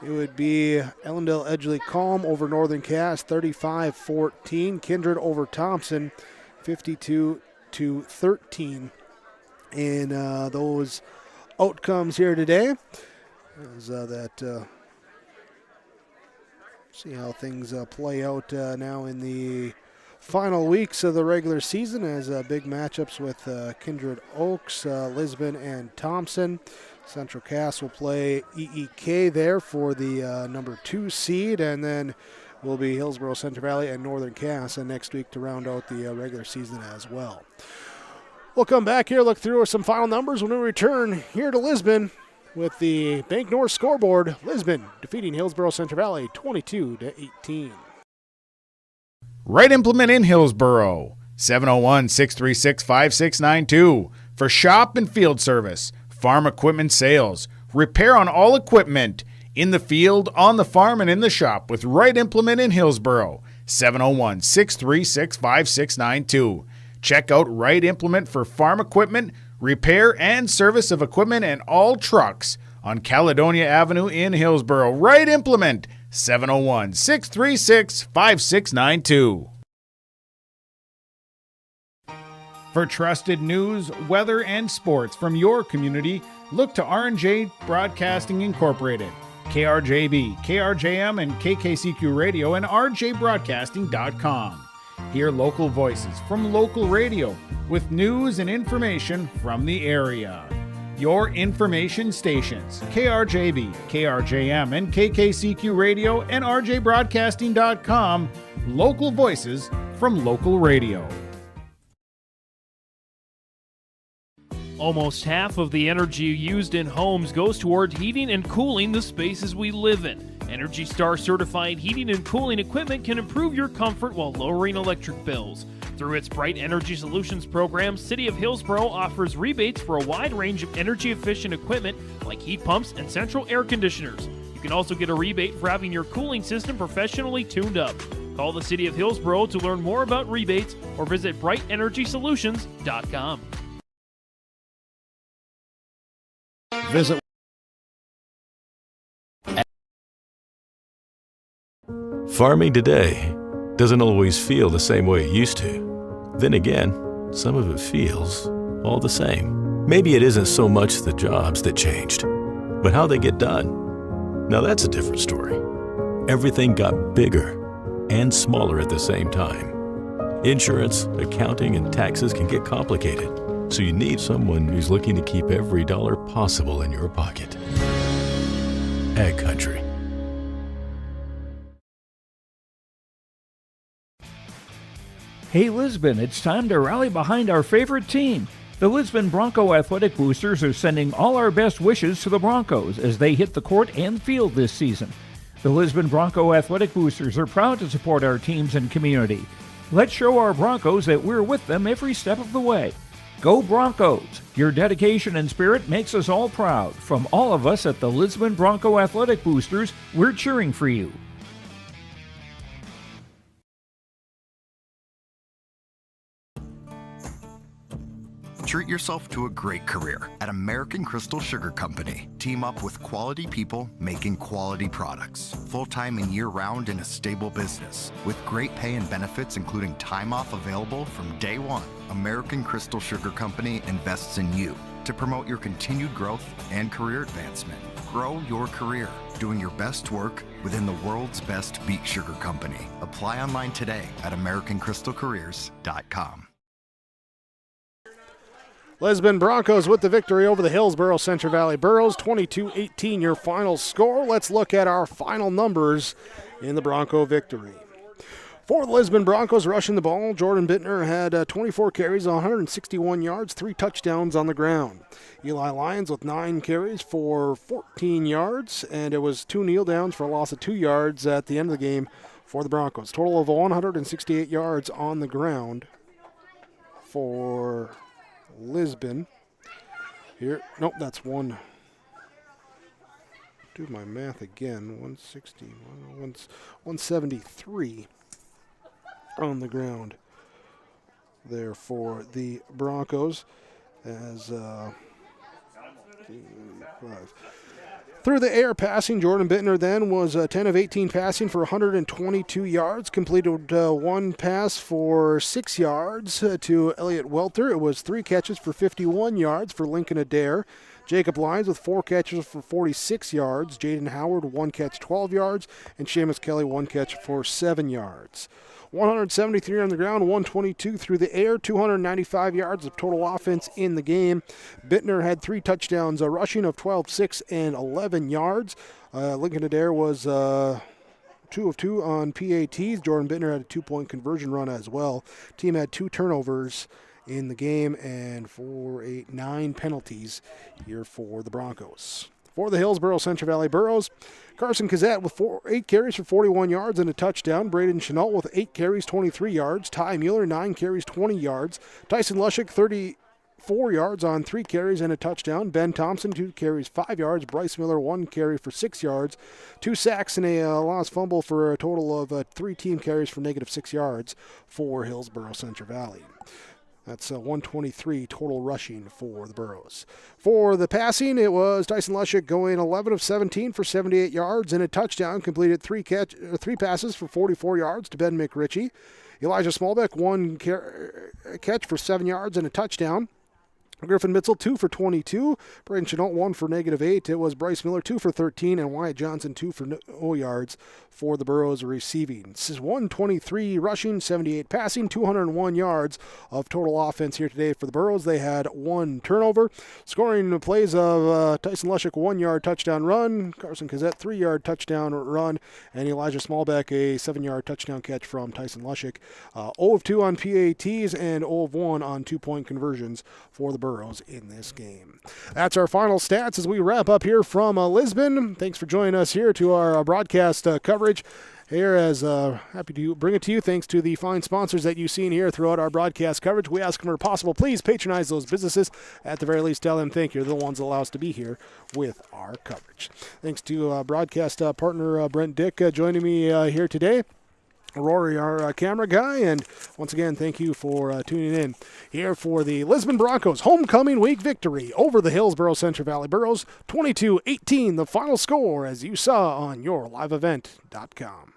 It would be Ellendale Edgeley Calm over Northern Cass, 35-14. Kindred over Thompson, 52-13. In those outcomes here today, as see how things play out now in the final weeks of the regular season, as big matchups with Kindred Oaks, Lisbon, and Thompson. Central Cass will play EEK there for the number 2 seed, and then will be Hillsboro-Central Valley and Northern Cass next week to round out the regular season as well. We'll come back here, look through some final numbers when we return here to Lisbon with the Bank North scoreboard. Lisbon defeating Hillsboro-Central Valley 22-18. Right Implement in Hillsboro, 701-636-5692 for shop and field service, farm equipment sales, repair on all equipment, in the field, on the farm, and in the shop with Right Implement in Hillsboro, 701-636-5692. Check out Right Implement for farm equipment, repair and service of equipment and all trucks on Caledonia Avenue in Hillsboro. Right Implement, 701-636-5692. For trusted news, weather, and sports from your community, look to R&J Broadcasting Incorporated, KRJB, KRJM, and KKCQ Radio, and rjbroadcasting.com. Hear local voices from local radio with news and information from the area. Your information stations, KRJB, KRJM, and KKCQ Radio, and rjbroadcasting.com. Local voices from local radio. Almost half of the energy used in homes goes toward heating and cooling the spaces we live in. Energy Star certified heating and cooling equipment can improve your comfort while lowering electric bills. Through its Bright Energy Solutions program, City of Hillsboro offers rebates for a wide range of energy-efficient equipment like heat pumps and central air conditioners. You can also get a rebate for having your cooling system professionally tuned up. Call the City of Hillsboro to learn more about rebates or visit brightenergysolutions.com. Visit. Farming today doesn't always feel the same way it used to. Then again, some of it feels all the same. Maybe it isn't so much the jobs that changed, but how they get done. Now that's a different story. Everything got bigger and smaller at the same time. Insurance, accounting, and taxes can get complicated, so you need someone who's looking to keep every dollar possible in your pocket. Ag Country. Hey Lisbon, it's time to rally behind our favorite team. The Lisbon Bronco Athletic Boosters are sending all our best wishes to the Broncos as they hit the court and field this season. The Lisbon Bronco Athletic Boosters are proud to support our teams and community. Let's show our Broncos that we're with them every step of the way. Go Broncos! Your dedication and spirit makes us all proud. From all of us at the Lisbon Bronco Athletic Boosters, we're cheering for you. Treat yourself to a great career at American Crystal Sugar Company. Team up with quality people making quality products. Full-time and year-round in a stable business. With great pay and benefits including time off available from day one. American Crystal Sugar Company invests in you to promote your continued growth and career advancement. Grow your career doing your best work within the world's best beet sugar company. Apply online today at AmericanCrystalCareers.com. Lisbon Broncos with the victory over the Hillsboro-Central Valley Burros, 22-18 your final score. Let's look at our final numbers in the Bronco victory. For the Lisbon Broncos rushing the ball, Jordan Bittner had 24 carries, 161 yards, 3 touchdowns on the ground. Eli Lyons with 9 carries for 14 yards, and it was 2 kneel downs for a loss of 2 yards at the end of the game for the Broncos. Total of 168 yards on the ground for Lisbon. Here, nope, that's one. Do my math again. 173 on the ground there for the Broncos. As through the air passing, Jordan Bittner then was 10 of 18 passing for 122 yards, completed 1 pass for 6 yards to Elliott Welter. It was 3 catches for 51 yards for Lincoln Adair. Jacob Lyons with 4 catches for 46 yards. Jaden Howard, 1 catch, 12 yards. And Seamus Kelly, 1 catch for 7 yards. 173 on the ground, 122 through the air, 295 yards of total offense in the game. Bittner had 3 touchdowns, a rushing of 12, 6, and 11 yards. Lincoln Adair was 2 of 2 on PATs. Jordan Bittner had a 2-point conversion run as well. Team had 2 turnovers in the game and 9 penalties here for the Broncos. For the Hillsboro-Central Valley Burros, Carson Kazette with 8 carries for 41 yards and a touchdown. Braden Chenault with 8 carries, 23 yards. Ty Mueller, 9 carries, 20 yards. Tyson Lushik, 34 yards on 3 carries and a touchdown. Ben Thompson, 2 carries, 5 yards. Bryce Miller, 1 carry for 6 yards. 2 sacks and a lost fumble for a total of 3 team carries for -6 yards for Hillsboro-Central Valley. That's 123 total rushing for the Burros. For the passing, it was Tyson Lushik going 11 of 17 for 78 yards and a touchdown. Completed 3 passes for 44 yards to Ben McRitchie. Elijah Smallbeck, 1 catch for 7 yards and a touchdown. Griffin Mitchell, 2 for 22. Braden Chenault, 1 for -8. It was Bryce Miller, 2 for 13. And Wyatt Johnson, 2 for 0 yards for the Burros receiving. This is 123 rushing, 78 passing, 201 yards of total offense here today for the Burros. They had 1 turnover. Scoring plays of Tyson Lushik, 1-yard touchdown run. Carson Kazette, 3-yard touchdown run. And Elijah Smallbeck, a 7-yard touchdown catch from Tyson Lushik. 0 of 2 on PATs and 0 of 1 on 2-point conversions for the Burros in this game. That's our final stats as we wrap up here from Lisbon. Thanks for joining us here to our broadcast coverage here, as happy to bring it to you thanks to the fine sponsors that you've seen here throughout our broadcast coverage. We ask them where possible, please patronize those businesses. At the very least, tell them thank you. They're the ones that allow us to be here with our coverage. Thanks to broadcast partner Brent Dick joining me here today. Rory, our camera guy, and once again, thank you for tuning in here for the Lisbon Broncos homecoming week victory over the Hillsboro-Central Valley Burros, 22-18, the final score, as you saw on yourliveevent.com.